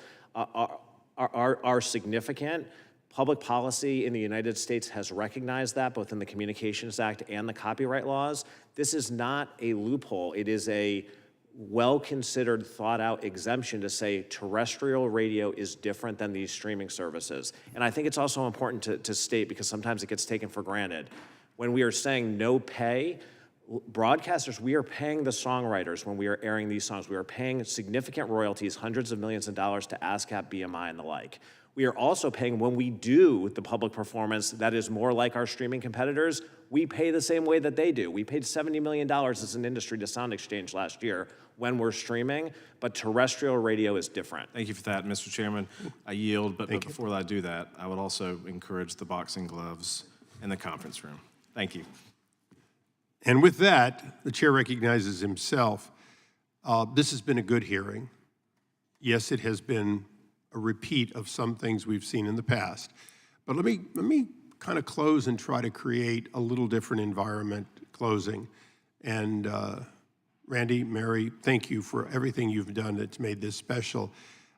are significant. Public policy in the United States has recognized that, both in the Communications Act and the copyright laws. This is not a loophole. It is a well-considered, thought-out exemption to say terrestrial radio is different than these streaming services. And I think it's also important to state, because sometimes it gets taken for granted, when we are saying no pay, broadcasters, we are paying the songwriters when we are airing these songs. We are paying significant royalties, hundreds of millions of dollars to ASCAP, BMI, and the like. We are also paying, when we do the public performance that is more like our streaming competitors, we pay the same way that they do. We paid $70 million as an industry to Sound Exchange last year when we're streaming, but terrestrial radio is different. Thank you for that, Mr. Chairman. I yield, but before I do that, I would also encourage the boxing gloves in the conference room. Thank you. And with that, the chair recognizes himself. This has been a good hearing. Yes, it has been a repeat of some things we've seen in the past. But let me kind of close and try to create a little different environment closing. And Randy, Mary, thank you for everything you've done that's made this special.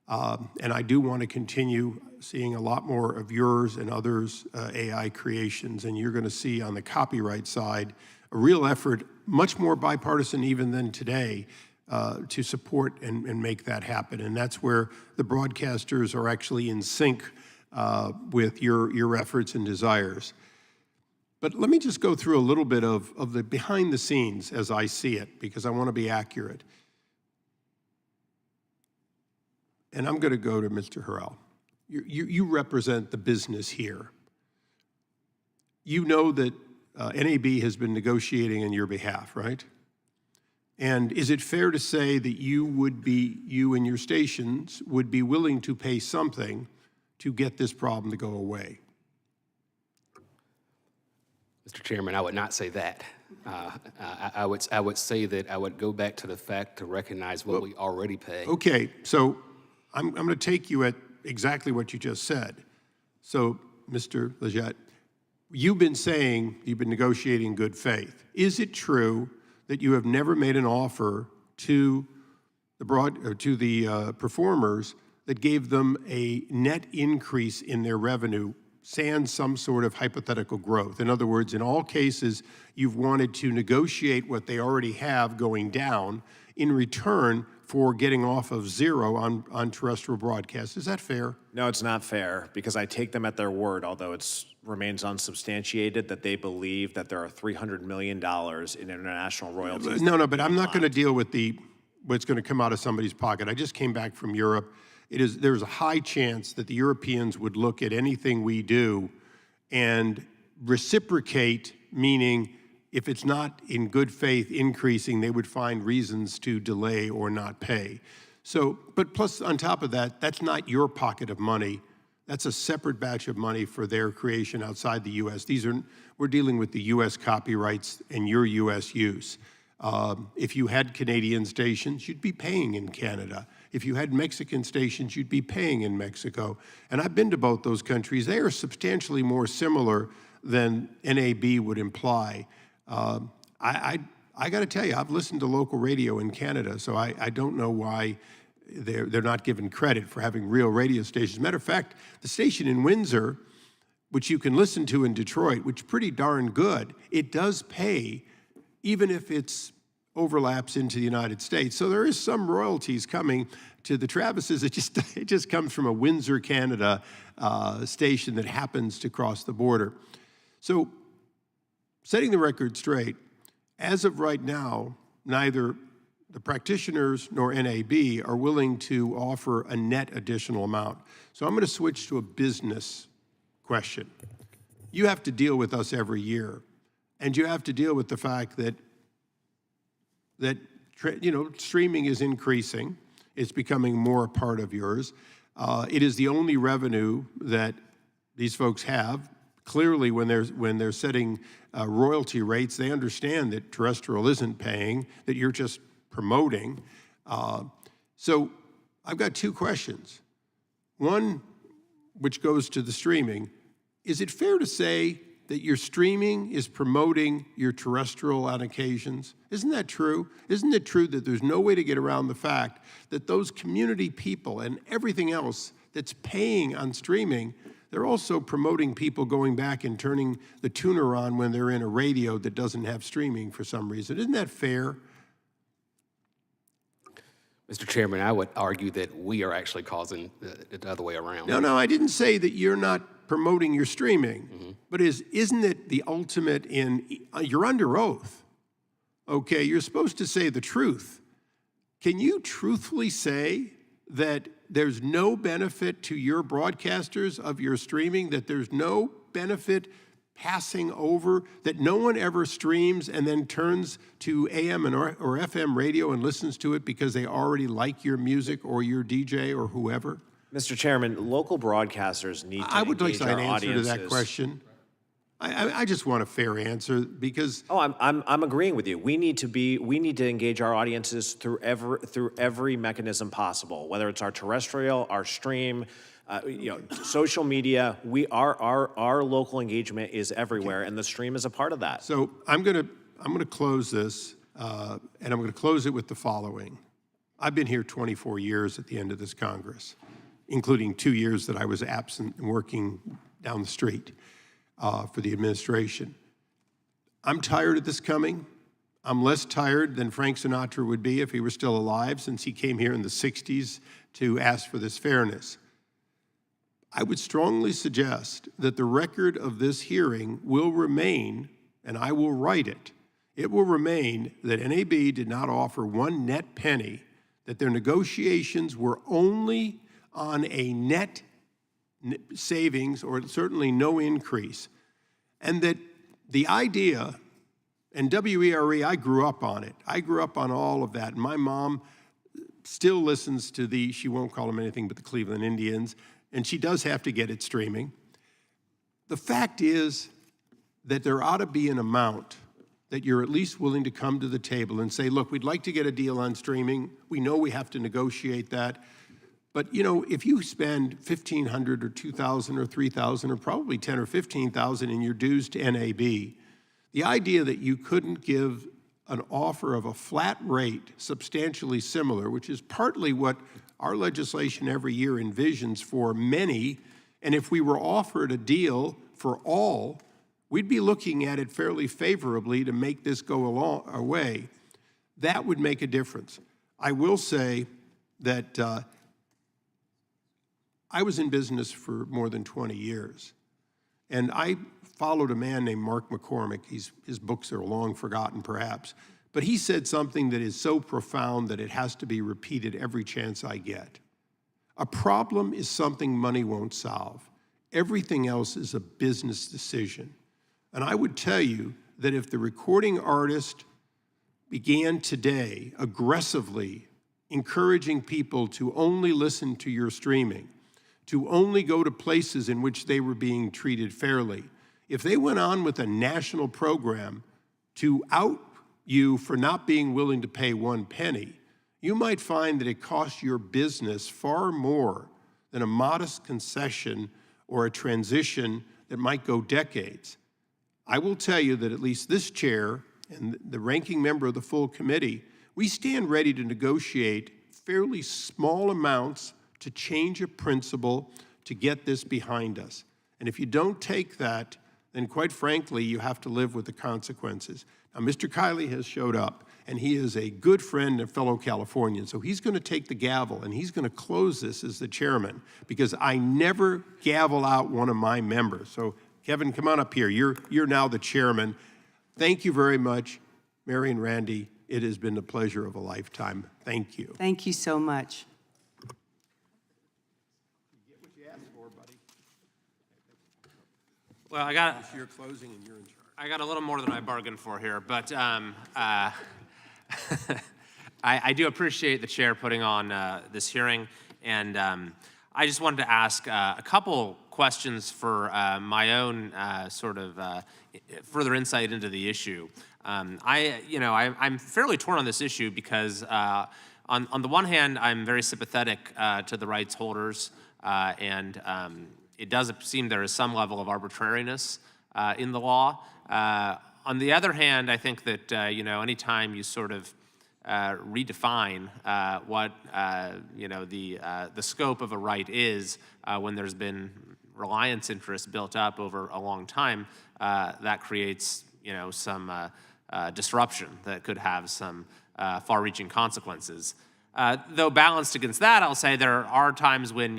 And I do want to continue seeing a lot more of yours and others' AI creations. And you're going to see on the copyright side a real effort, much more bipartisan even than today, to support and make that happen. And that's where the broadcasters are actually in sync with your efforts and desires. But let me just go through a little bit of the behind the scenes as I see it, because I want to be accurate. And I'm going to go to Mr. Hurrell. You represent the business here. You know that NAB has been negotiating on your behalf, right? And is it fair to say that you and your stations would be willing to pay something to get this problem to go away? Mr. Chairman, I would not say that. I would say that I would go back to the fact to recognize what we already pay. Okay, so I'm going to take you at exactly what you just said. So, Mr. Leggett, you've been saying you've been negotiating in good faith. Is it true that you have never made an offer to the performers that gave them a net increase in their revenue, sans some sort of hypothetical growth? In other words, in all cases, you've wanted to negotiate what they already have going down in return for getting off of zero on terrestrial broadcast. Is that fair? No, it's not fair, because I take them at their word, although it remains unsubstantiated, that they believe that there are $300 million in international royalties. No, but I'm not going to deal with what's going to come out of somebody's pocket. I just came back from Europe. There's a high chance that the Europeans would look at anything we do and reciprocate, meaning if it's not in good faith increasing, they would find reasons to delay or not pay. So, but plus on top of that, that's not your pocket of money. That's a separate batch of money for their creation outside the U.S. We're dealing with the U.S. copyrights and your U.S. use. If you had Canadian stations, you'd be paying in Canada. If you had Mexican stations, you'd be paying in Mexico. And I've been to both those countries. They are substantially more similar than NAB would imply. I got to tell you, I've listened to local radio in Canada, so I don't know why they're not given credit for having real radio stations. Matter of fact, the station in Windsor, which you can listen to in Detroit, which is pretty darn good, it does pay, even if it's overlaps into the United States. So there is some royalties coming to the Travises. It just comes from a Windsor, Canada station that happens to cross the border. So setting the record straight, as of right now, neither the practitioners nor NAB are willing to offer a net additional amount. So I'm going to switch to a business question. You have to deal with us every year, and you have to deal with the fact that streaming is increasing. It's becoming more a part of yours. It is the only revenue that these folks have. Clearly, when they're setting royalty rates, they understand that terrestrial isn't paying, that you're just promoting. So I've got two questions. One, which goes to the streaming. Is it fair to say that your streaming is promoting your terrestrial on occasions? Isn't that true? Isn't it true that there's no way to get around the fact that those community people and everything else that's paying on streaming, they're also promoting people going back and turning the tuner on when they're in a radio that doesn't have streaming for some reason. Isn't that fair? Mr. Chairman, I would argue that we are actually causing it the other way around. No, I didn't say that you're not promoting your streaming, but isn't it the ultimate you're under oath, okay? You're supposed to say the truth. Can you truthfully say that there's no benefit to your broadcasters of your streaming, that there's no benefit passing over, that no one ever streams and then turns to AM or FM radio and listens to it because they already like your music or your DJ or whoever? Mr. Chairman, local broadcasters need to I would like engage our an answer to that audiences. question. I just want a fair answer because I'm agreeing with you. We need to engage our audiences through every mechanism possible, whether it's our terrestrial, our stream, social media. Our local engagement is everywhere, and the stream is a part of that. So I'm gonna close this, and I'm gonna close it with the following. I've been here 24 years at the end of this Congress, including 2 years that I was absent and working down the street for the administration. I'm tired of this coming. I'm less tired than Frank Sinatra would be if he were still alive, since he came here in the 60s to ask for this fairness. I would strongly suggest that the record of this hearing will remain, and I will write it, it will remain that NAB did not offer one net penny, that their negotiations were only on a net savings or certainly no increase, and that the idea, and WERE, I grew up on it. I grew up on all of that. And my mom still listens to she won't call them anything but the Cleveland Indians, and she does have to get it streaming. The fact is that there ought to be an amount that you're at least willing to come to the table and say, look, we'd like to get a deal on streaming. We know we have to negotiate that. But, if you spend $1,500 or $2,000 or $3,000 or probably $10,000 or $15,000 in your dues to NAB, the idea that you couldn't give an offer of a flat rate substantially similar, which is partly what our legislation every year envisions for many, and if we were offered a deal for all, we'd be looking at it fairly favorably to make this go away. That would make a difference. I will say that I was in business for more than 20 years, and I followed a man named Mark McCormick. His books are long forgotten, perhaps, but he said something that is so profound that it has to be repeated every chance I get. A problem is something money won't solve. Everything else is a business decision. And I would tell you that if the recording artist began today aggressively encouraging people to only listen to your streaming, to only go to places in which they were being treated fairly, if they went on with a national program to out you for not being willing to pay one penny, you might find that it costs your business far more than a modest concession or a transition that might go decades. I will tell you that at least this chair and the ranking member of the full committee, we stand ready to negotiate fairly small amounts to change a principle to get this behind us. And if you don't take that, then quite frankly, you have to live with the consequences. Now, Mr. Kiley has showed up, and he is a good friend and fellow Californian, so he's going to take the gavel, and he's going to close this as the chairman, because I never gavel out one of my members. So, Kevin, come on up here. You're now the chairman. Thank you very much, Mary and Randy. It has been the pleasure of a lifetime. Thank you. Thank you so much. Well, I got You're closing and you're in charge. I got a little more than I bargained for here, but I do appreciate the chair putting on this hearing, and I just wanted to ask a couple questions for my own sort of further insight into the issue. I'm fairly torn on this issue because on the one hand, I'm very sympathetic to the rights holders, and it does seem there is some level of arbitrariness in the law. On the other hand, I think that anytime you sort of redefine what the scope of a right is when there's been reliance interest built up over a long time. That creates some disruption that could have some far-reaching consequences. Though balanced against that, I'll say there are times when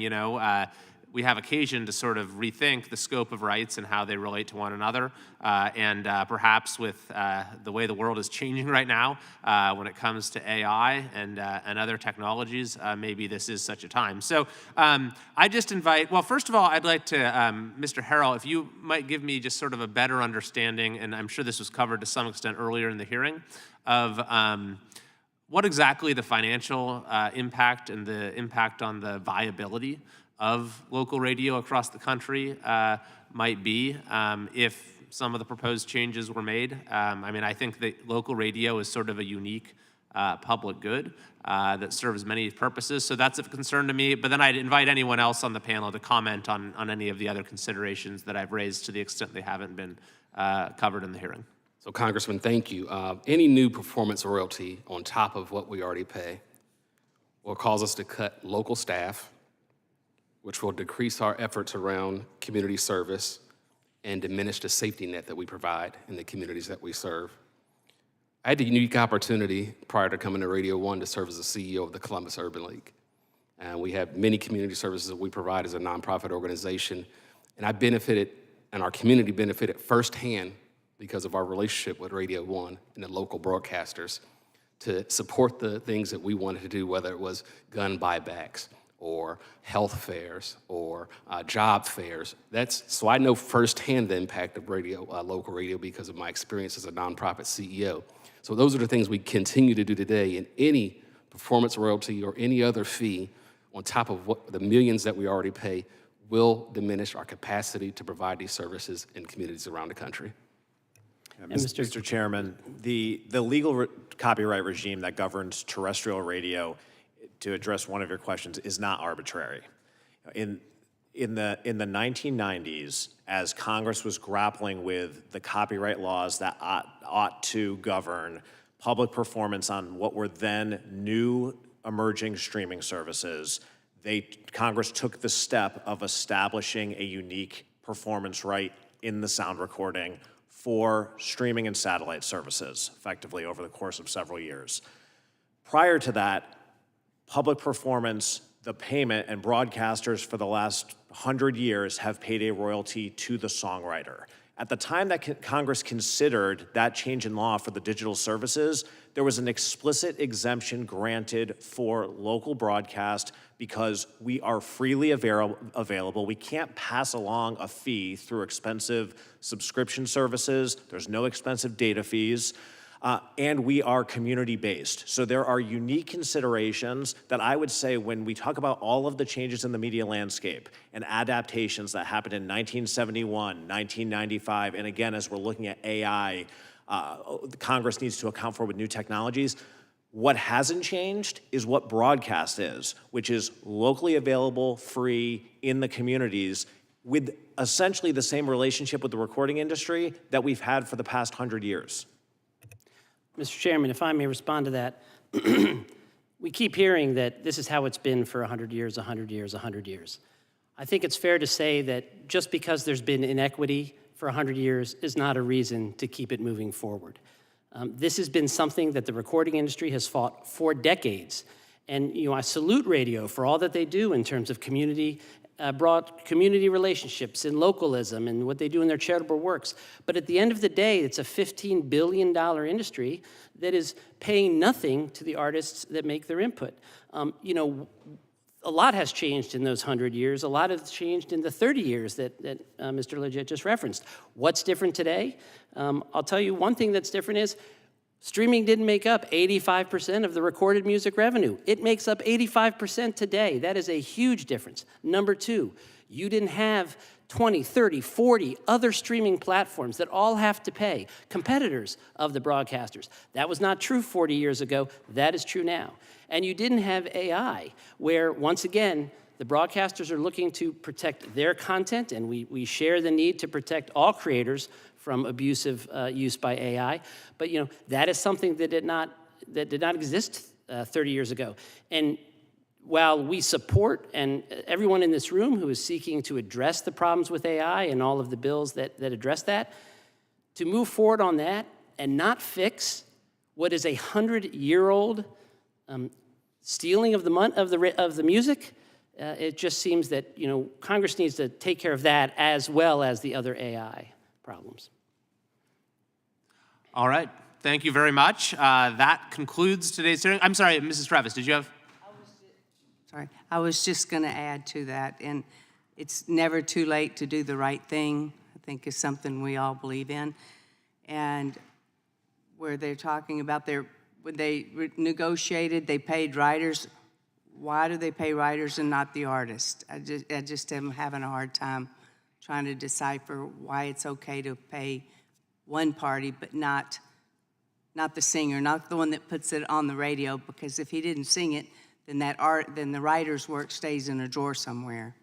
we have occasion to sort of rethink the scope of rights and how they relate to one another. And perhaps with the way the world is changing right now, when it comes to AI and other technologies, maybe this is such a time. So I just invite, well, first of all, I'd like to, Mr. Harrell, if you might give me just sort of a better understanding, and I'm sure this was covered to some extent earlier in the hearing, of what exactly the financial impact and the impact on the viability of local radio across the country might be if some of the proposed changes were made. I think that local radio is sort of a unique public good that serves many purposes, so that's of concern to me. But then I'd invite anyone else on the panel to comment on any of the other considerations that I've raised to the extent they haven't been covered in the hearing. So, Congressman, thank you. Any new performance royalty on top of what we already pay will cause us to cut local staff, which will decrease our efforts around community service and diminish the safety net that we provide in the communities that we serve. I had the unique opportunity prior to coming to Radio 1 to serve as the CEO of the Columbus Urban League. And we have many community services that we provide as a nonprofit organization. And I benefited, and our community benefited firsthand because of our relationship with Radio 1 and the local broadcasters to support the things that we wanted to do, whether it was gun buybacks, or health fairs, or job fairs. So I know firsthand the impact of radio, local radio, because of my experience as a nonprofit CEO. So those are the things we continue to do today, and any performance royalty or any other fee on top of what the millions that we already pay will diminish our capacity to provide these services in communities around the country. Mr. Chairman, the legal copyright regime that governs terrestrial radio, to address one of your questions, is not arbitrary. In the 1990s, as Congress was grappling with the copyright laws that ought to govern public performance on what were then new emerging streaming services, Congress took the step of establishing a unique performance right in the sound recording for streaming and satellite services, effectively over the course of several years. Prior to that, public performance, the payment, and broadcasters for the last 100 years have paid a royalty to the songwriter. At the time that Congress considered that change in law for the digital services, there was an explicit exemption granted for local broadcast because we are freely available. We can't pass along a fee through expensive subscription services. There's no expensive data fees. And we are community-based. So there are unique considerations that I would say when we talk about all of the changes in the media landscape and adaptations that happened in 1971, 1995, and again, as we're looking at AI, Congress needs to account for with new technologies. What hasn't changed is what broadcast is, which is locally available, free, in the communities, with essentially the same relationship with the recording industry that we've had for the past 100 years. Mr. Chairman, if I may respond to that, we keep hearing that this is how it's been for 100 years, 100 years, 100 years. I think it's fair to say that just because there's been inequity for 100 years is not a reason to keep it moving forward. This has been something that the recording industry has fought for decades. And I salute radio for all that they do in terms of broad community relationships and localism and what they do in their charitable works. But at the end of the day, it's a $15 billion industry that is paying nothing to the artists that make their input. A lot has changed in those 100 years. A lot has changed in the 30 years that Mr. Leggett just referenced. What's different today? I'll tell you one thing that's different is streaming didn't make up 85% of the recorded music revenue. It makes up 85% today. That is a huge difference. Number two, you didn't have 20, 30, 40 other streaming platforms that all have to pay, competitors of the broadcasters. That was not true 40 years ago. That is true now. And you didn't have AI, where, once again, the broadcasters are looking to protect their content, and we share the need to protect all creators from abusive use by AI. But that is something that did not did not exist 30 years ago. And while we support, and everyone in this room who is seeking to address the problems with AI and all of the bills that address that, to move forward on that and not fix what is a 100-year-old stealing of the music, it just seems that Congress needs to take care of that as well as the other AI problems. All right. Thank you very much. That concludes today's hearing. I'm sorry, Mrs. Travis, did you have? Sorry, I was just going to add to that, and it's never too late to do the right thing, I think is something we all believe in. And where they're talking about when they negotiated, they paid writers. Why do they pay writers and not the artist? I just am having a hard time trying to decipher why it's okay to pay one party, but not the singer, not the one that puts it on the radio, because if he didn't sing it, then the writer's work stays in a drawer somewhere.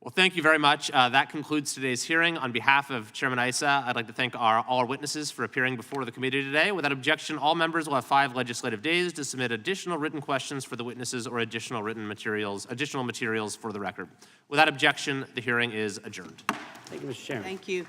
Well, thank you very much. That concludes today's hearing. On behalf of Chairman Issa, I'd like to thank all our witnesses for appearing before the committee today. Without objection, all members will have 5 legislative days to submit additional written questions for the witnesses or additional materials for the record. Without objection, the hearing is adjourned. Thank you, Mr. Chairman. Thank you.